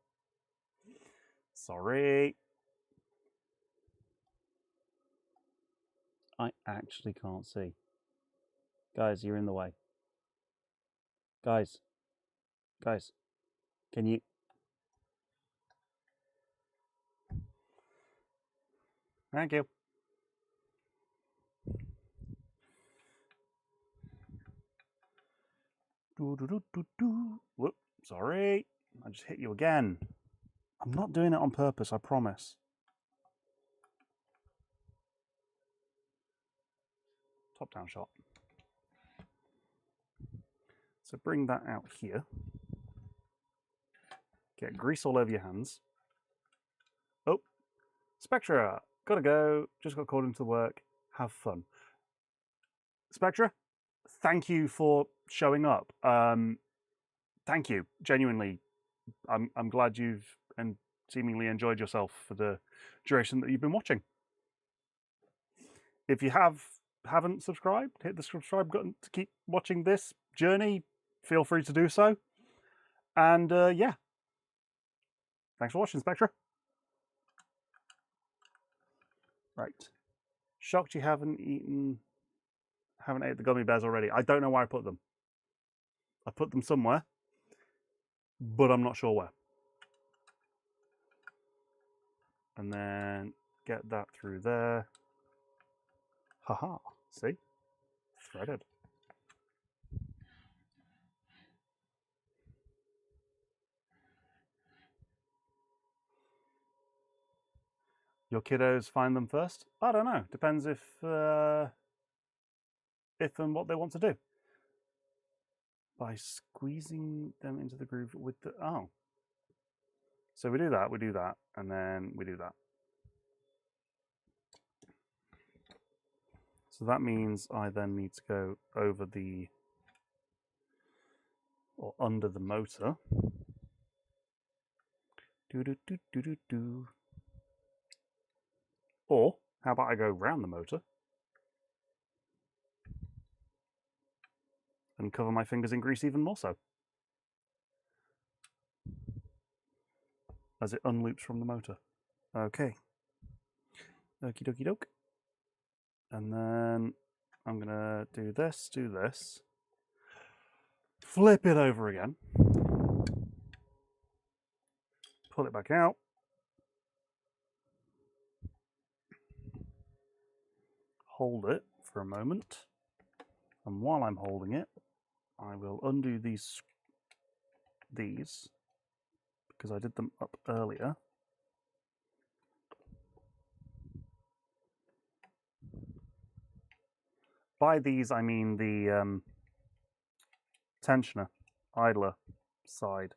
Sorry. I actually can't see. Guys, you're in the way. Guys, can you... Thank you. Whoop, sorry. I just hit you again. I'm not doing it on purpose, I promise. Top-down shot. So bring that out here. Get grease all over your hands. Oh, Spectra, gotta go. Just got called into work. Have fun. Spectra, thank you for showing up. Thank you, genuinely. I'm glad you've and seemingly enjoyed yourself for the duration that you've been watching. If you haven't subscribed, hit the subscribe button to keep watching this journey. Feel free to do so. And yeah, thanks for watching, Spectra. Right, shocked you haven't ate the gummy bears already. I don't know where I put them. I put them somewhere, but I'm not sure where. And then get that through there. Haha, see? Threaded. Your kiddos find them first? I don't know. Depends if and what they want to do. By squeezing them into the groove with the... Oh. So we do that, and then we do that. So that means I then need to go over the... or under the motor. Do-do-do-do-do-do. Or, how about I go round the motor and cover my fingers in grease even more so, as it unloops from the motor. Okay. Okie dokie doke. And then I'm going to do this, flip it over again, pull it back out, hold it for a moment, and while I'm holding it, I will undo these because I did them up earlier. By these, I mean the tensioner, idler side.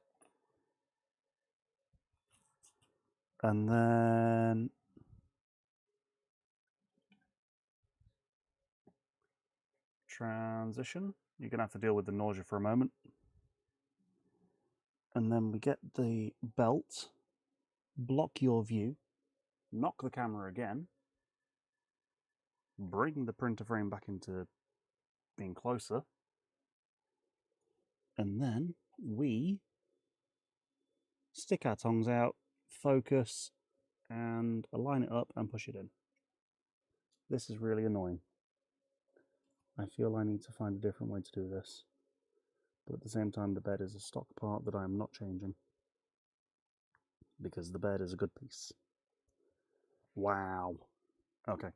And then transition. You're going to have to deal with the nausea for a moment. And then we get the belt, block your view, knock the camera again, bring the printer frame back into being closer, and then we stick our tongs out, focus, and align it up and push it in. This is really annoying. I feel I need to find a different way to do this. But at the same time, the bed is a stock part that I am not changing. Because the bed is a good piece. Wow. Okay.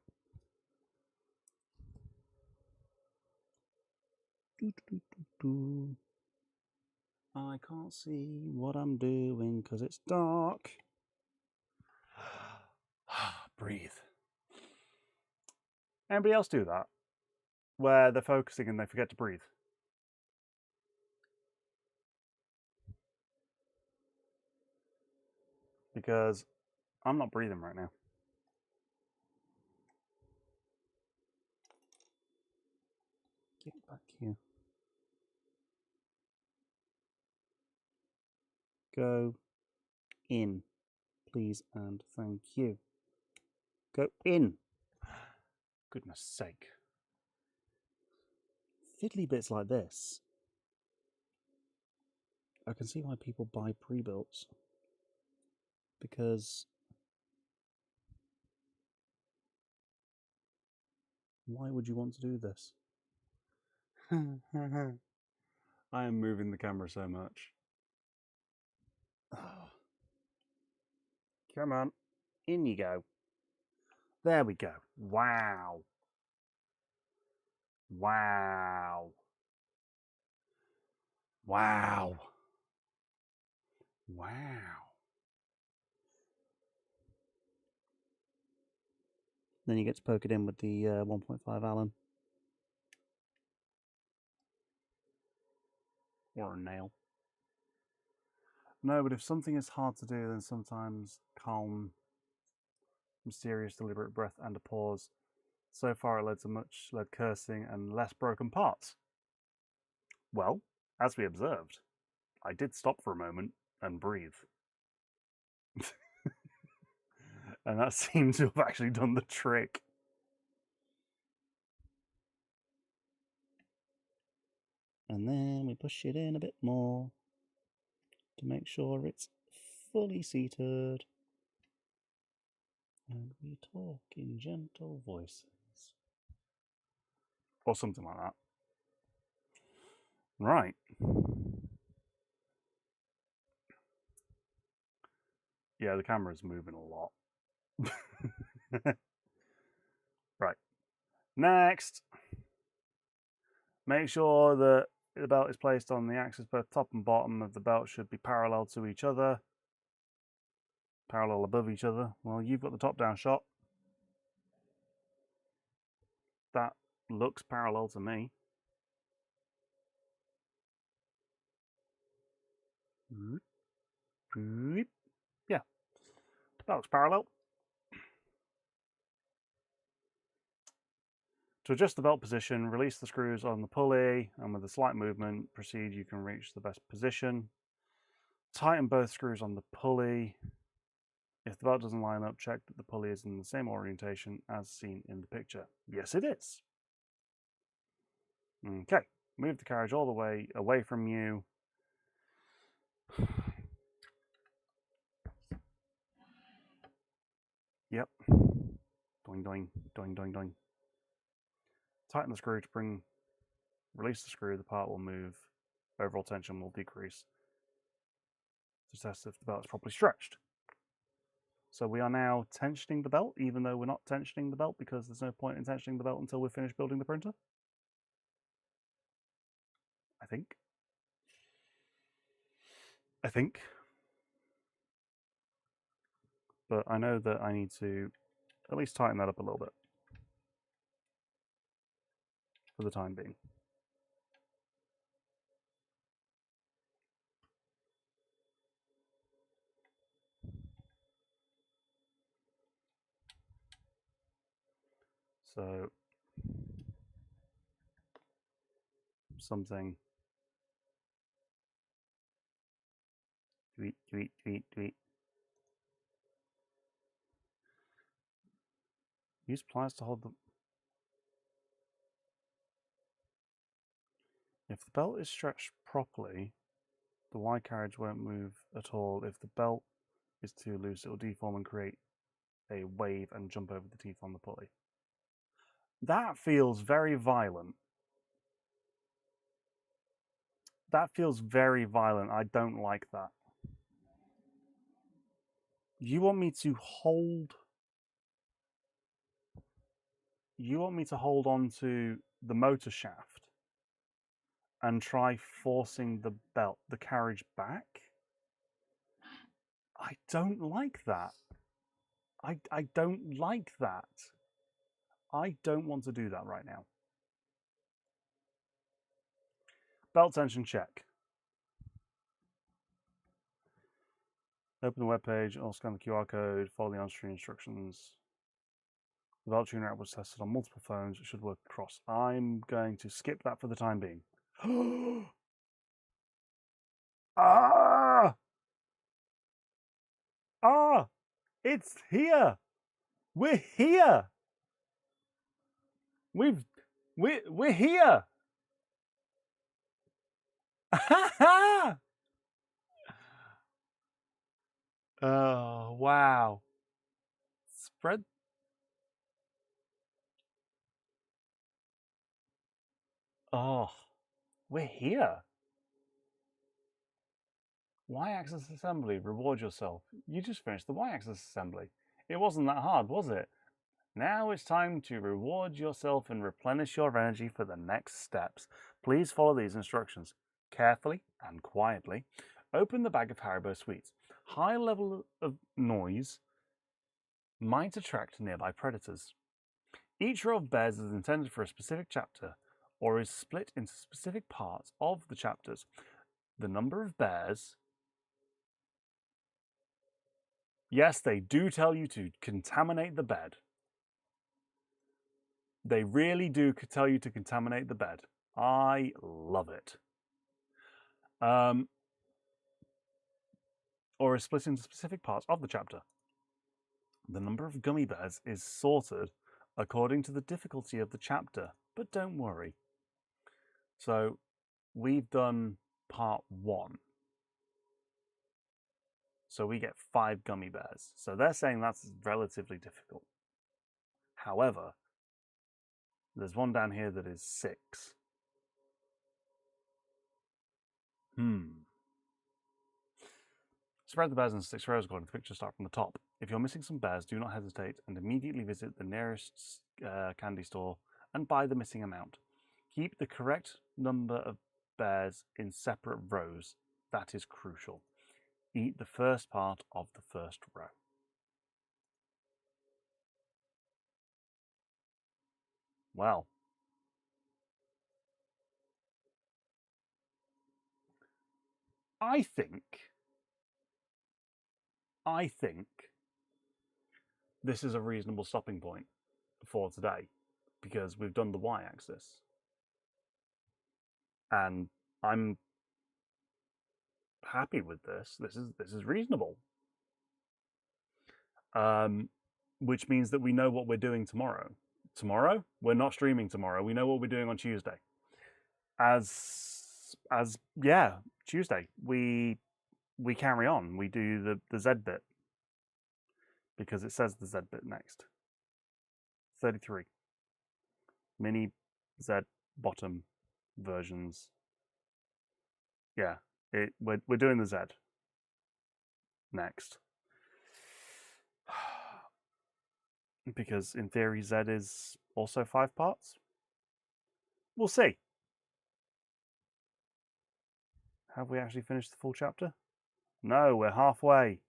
I can't see what I'm doing because it's dark. Breathe. Anybody else do that? Where they're focusing and they forget to breathe? Because I'm not breathing right now. Get back here. Go in, please and thank you. Go in. Goodness sake. Fiddly bits like this. I can see why people buy pre-builts. Because why would you want to do this? I am moving the camera so much. Come on, in you go. There we go. Wow. Wow. Wow. Wow. Then you get to poke it in with the 1.5 Allen. Or a nail. No, but if something is hard to do, then sometimes calm, mysterious, deliberate breath and a pause. So far it led to much lead cursing and less broken parts. Well, as we observed, I did stop for a moment and breathe. And that seems to have actually done the trick. And then we push it in a bit more to make sure it's fully seated. And we talk in gentle voices. Or something like that. Right. Yeah, the camera's moving a lot. Right. Next. Make sure that the belt is placed on the axis. Both top and bottom of the belt should be parallel to each other. Parallel above each other. Well, you've got the top-down shot. That looks parallel to me. Yeah, that looks parallel. To adjust the belt position, release the screws on the pulley, and with a slight movement, proceed, you can reach the best position. Tighten both screws on the pulley. If the belt doesn't line up, check that the pulley is in the same orientation as seen in the picture. Yes, it is. Okay, move the carriage all the way away from you. Yep. Doing, doing, doing, doing, doing. Tighten the screw to release the screw, the part will move, overall tension will decrease. To test if the belt is properly stretched. So we are now tensioning the belt, even though we're not tensioning the belt because there's no point in tensioning the belt until we've finished building the printer. I think. But I know that I need to at least tighten that up a little bit for the time being. So something. Tweet, tweet, tweet, tweet. Use pliers to hold them. If the belt is stretched properly, the Y carriage won't move at all. If the belt is too loose, it will deform and create a wave and jump over the teeth on the pulley. That feels very violent. That feels very violent. I don't like that. You want me to hold... You want me to hold on to the motor shaft and try forcing the carriage back? I don't like that. I don't like that. I don't want to do that right now. Belt tension check. Open the web page or scan the QR code, follow the on-screen instructions. The belt tuner app was tested on multiple phones. It should work across. I'm going to skip that for the time being. Ah! Ah! It's here! We're here! We're here! Oh, wow. Spread. Oh, we're here. Y-axis assembly, reward yourself. You just finished the Y-axis assembly. It wasn't that hard, was it? Now it's time to reward yourself and replenish your energy for the next steps. Please follow these instructions. Carefully and quietly open the bag of Haribo sweets. High level of noise might attract nearby predators. Each row of bears is intended for a specific chapter or is split into specific parts of the chapters. The number of bears... Yes, they do tell you to contaminate the bed. They really do tell you to contaminate the bed. I love it. Or is split into specific parts of the chapter. The number of gummy bears is sorted according to the difficulty of the chapter, but don't worry. So we've done part 1. So we get 5 gummy bears. So they're saying that's relatively difficult. However, there's one down here that is 6. Spread the bears in 6 rows according to the picture. Start from the top. If you're missing some bears, do not hesitate and immediately visit the nearest candy store and buy the missing amount. Keep the correct number of bears in separate rows. That is crucial. Eat the first part of the first row. Well, I think this is a reasonable stopping point for today because we've done the Y-axis. And I'm happy with this. This is reasonable. Which means that we know what we're doing tomorrow. Tomorrow? We're not streaming tomorrow. We know what we're doing on Tuesday. Yeah, Tuesday. We carry on. We do the Z bit. Because it says the Z bit next. 33. Mini Z bottom versions. Yeah, we're doing the Z next. Because in theory Z is also 5 parts. We'll see. Have we actually finished the full chapter? No, we're halfway.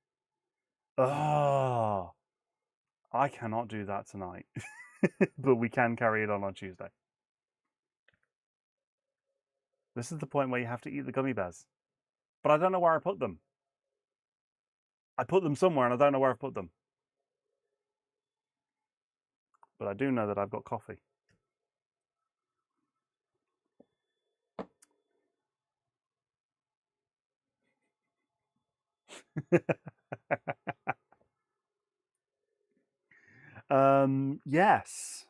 Oh, I cannot do that tonight. But we can carry it on Tuesday. This is the point where you have to eat the gummy bears. But I don't know where I put them. I put them somewhere and I don't know where I put them. But I do know that I've got coffee. Yes.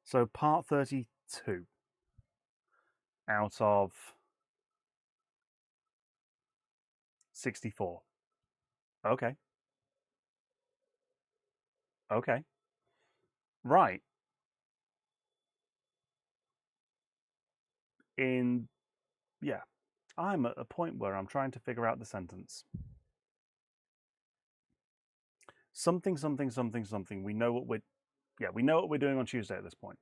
So part 32. out of 64. Okay. Okay. Right. Yeah. I'm at a point where I'm trying to figure out the sentence. Something, something, something, something. We know what we're doing on Tuesday at this point.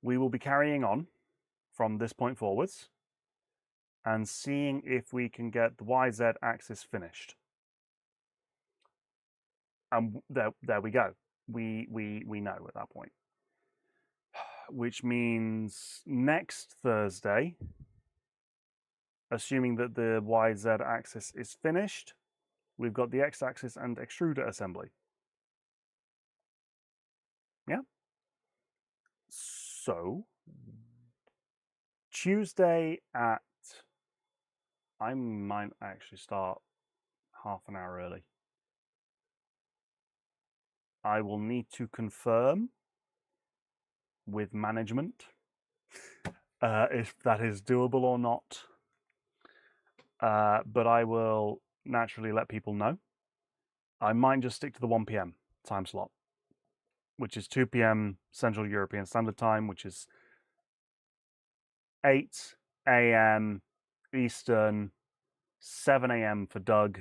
We will be carrying on from this point forwards and seeing if we can get the YZ axis finished. And there we go. We know at that point. Which means next Thursday, assuming that the YZ axis is finished, we've got the X axis and extruder assembly. Yeah. So Tuesday I might actually start half an hour early. I will need to confirm with management if that is doable or not. But I will naturally let people know. I might just stick to the 1 p.m. time slot, which is 2 p.m. Central European Standard Time, which is 8 a.m. Eastern, 7 a.m. for Doug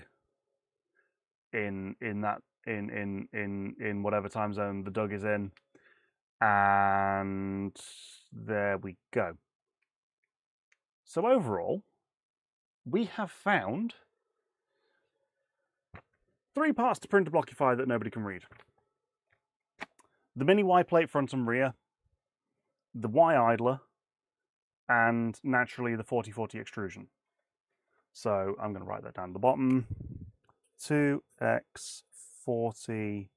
in whatever time zone the Doug is in. And there we go. So overall, we have found 3 parts to PrintABlokify that nobody can read. The mini Y plate front and rear, the Y idler, and naturally the 4040 extrusion. So I'm going to write that down at the bottom. 2x 40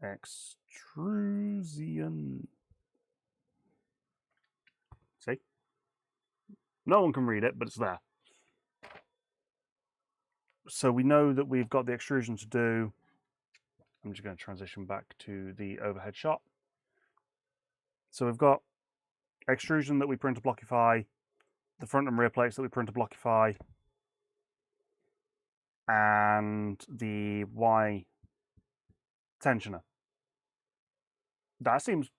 extrusion. See? No one can read it, but it's there. So we know that we've got the extrusion to do. I'm just going to transition back to the overhead shot. So we've got extrusion that we PrintABlokify, the front and rear plates that we PrintABlokify, and the Y tensioner. That seems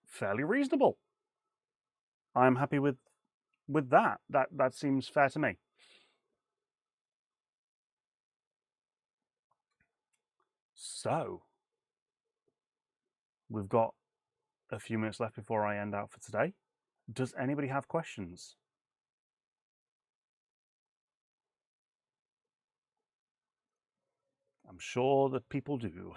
fairly reasonable. I'm happy with that. That seems fair to me. So we've got a few minutes left before I end out for today. Does anybody have questions? I'm sure that people do.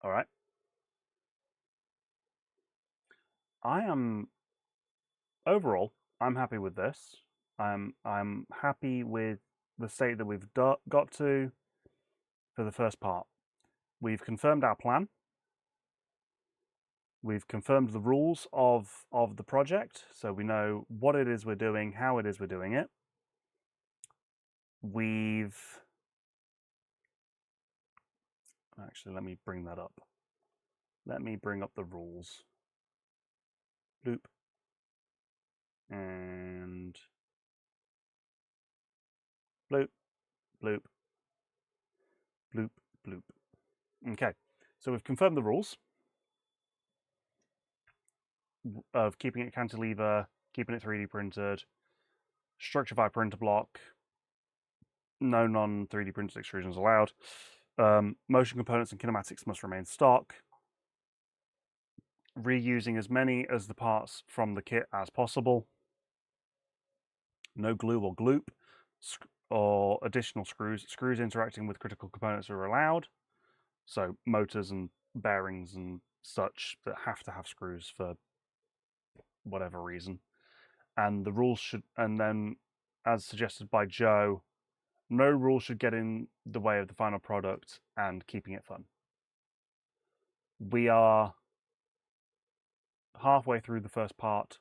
All right. Overall, I'm happy with this. I'm happy with the state that we've got to for the first part. We've confirmed our plan. We've confirmed the rules of the project, so we know what it is we're doing, how it is we're doing it. Actually, let me bring that up. Let me bring up the rules. Bloop. And bloop, bloop, bloop, bloop. Okay, so we've confirmed the rules of keeping it cantilever, keeping it 3D printed, structure by PrintABlok, no non-3D printed extrusions allowed. Motion components and kinematics must remain stock. Reusing as many as the parts from the kit as possible. No glue or gloop or additional screws. Screws interacting with critical components are allowed. So motors and bearings and such that have to have screws for whatever reason. And the rules should, and then as suggested by Joe, no rule should get in the way of the final product and keeping it fun. We are halfway through the first part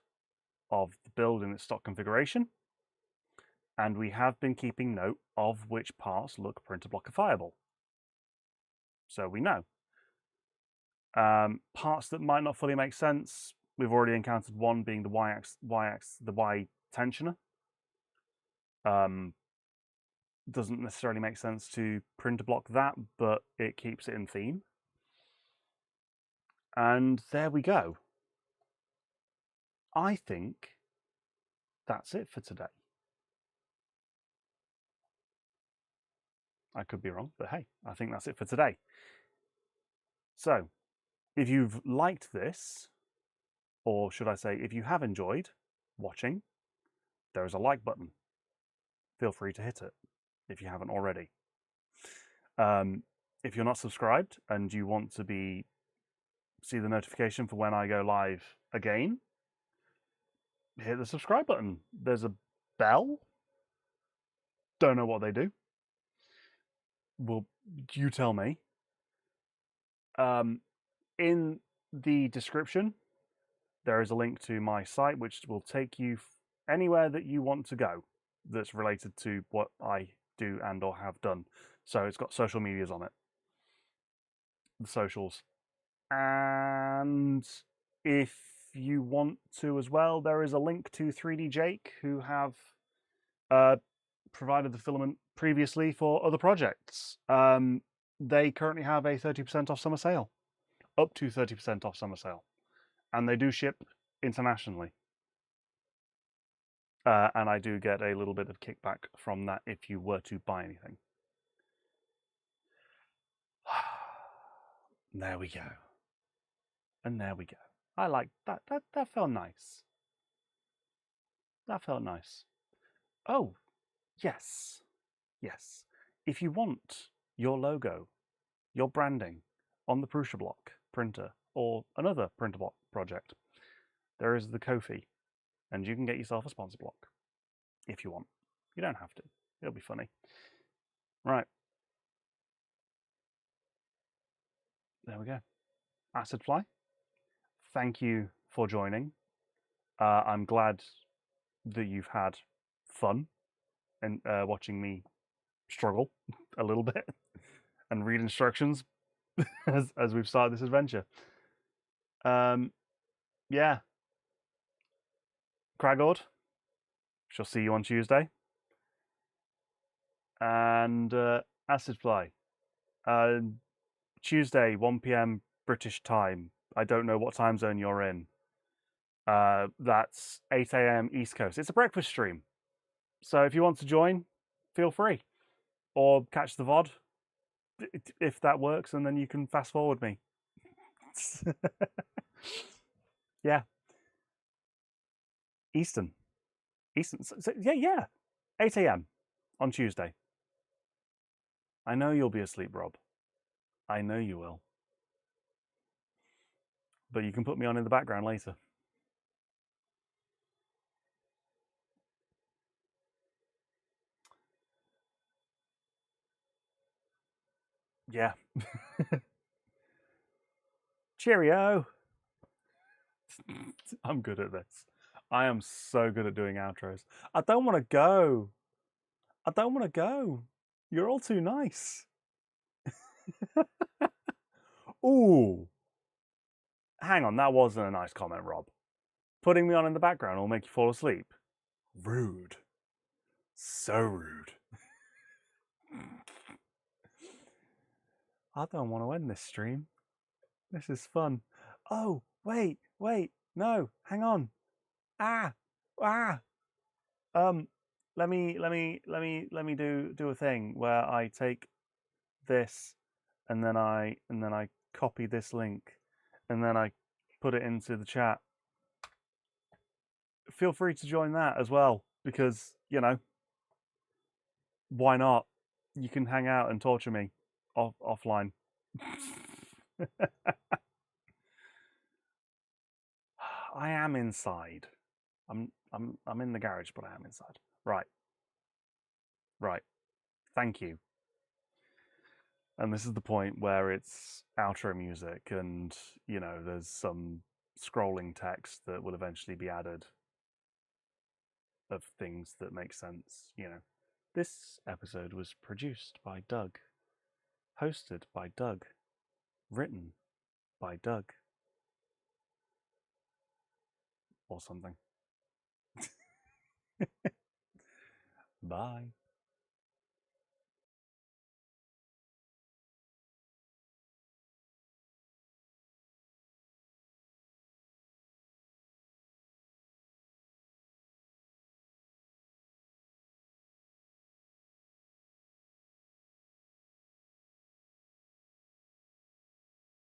of the build in its stock configuration, and we have been keeping note of which parts look PrintABlokifiable. So we know. Parts that might not fully make sense, we've already encountered one being the the Y tensioner. Doesn't necessarily make sense to PrintABlok that, but it keeps it in theme. And there we go. I think that's it for today. I could be wrong, but hey, I think that's it for today. So, if you've liked this, or should I say, if you have enjoyed watching, there is a like button. Feel free to hit it if you haven't already. If you're not subscribed and you want to see the notification for when I go live again, hit the subscribe button. There's a bell. Don't know what they do. Well, you tell me. In the description, there is a link to my site, which will take you anywhere that you want to go that's related to what I do and or have done. So it's got social medias on it, the socials. And if you want to as well, there is a link to 3D Jake, who have provided the filament previously for other projects. They currently have a 30% off summer sale, up to 30% off summer sale, and they do ship internationally. And I do get a little bit of kickback from that if you were to buy anything. There we go. And there we go. I like that. That felt nice. That felt nice. Oh, yes. Yes. If you want your logo, your branding on the PrusABlok printer or another PrintABlok project, there is the Ko-fi, and you can get yourself a sponsor block if you want. You don't have to. It'll be funny. Right. There we go. Acid Fly, thank you for joining. I'm glad that you've had fun and watching me struggle a little bit and read instructions as we've started this adventure. Yeah. Cragord, shall see you on Tuesday. And Acid Fly, Tuesday, 1 p.m. British time. I don't know what time zone you're in. That's 8 a.m. East Coast. It's a breakfast stream. So if you want to join, feel free. Or catch the VOD, if that works, and then you can fast forward me. Yeah. Eastern. So, yeah. 8 a.m. on Tuesday. I know you'll be asleep, Rob. I know you will. But you can put me on in the background later. Yeah. Cheerio. I'm good at this. I am so good at doing outros. I don't want to go. I don't want to go. You're all too nice. Ooh. Hang on, that wasn't a nice comment, Rob. Putting me on in the background will make you fall asleep. Rude. So rude. I don't want to end this stream. This is fun. Oh, wait. No, hang on. Let me do a thing where I take this and then I copy this link and then I put it into the chat. Feel free to join that as well, because, you know, why not? You can hang out and torture me offline. I am inside. I'm in the garage, but I am inside. Right. Right. Thank you. And this is the point where it's outro music and, you know, there's some scrolling text that will eventually be added of things that make sense, you know. This episode was produced by Doug, hosted by Doug, written by Doug, or something. Bye.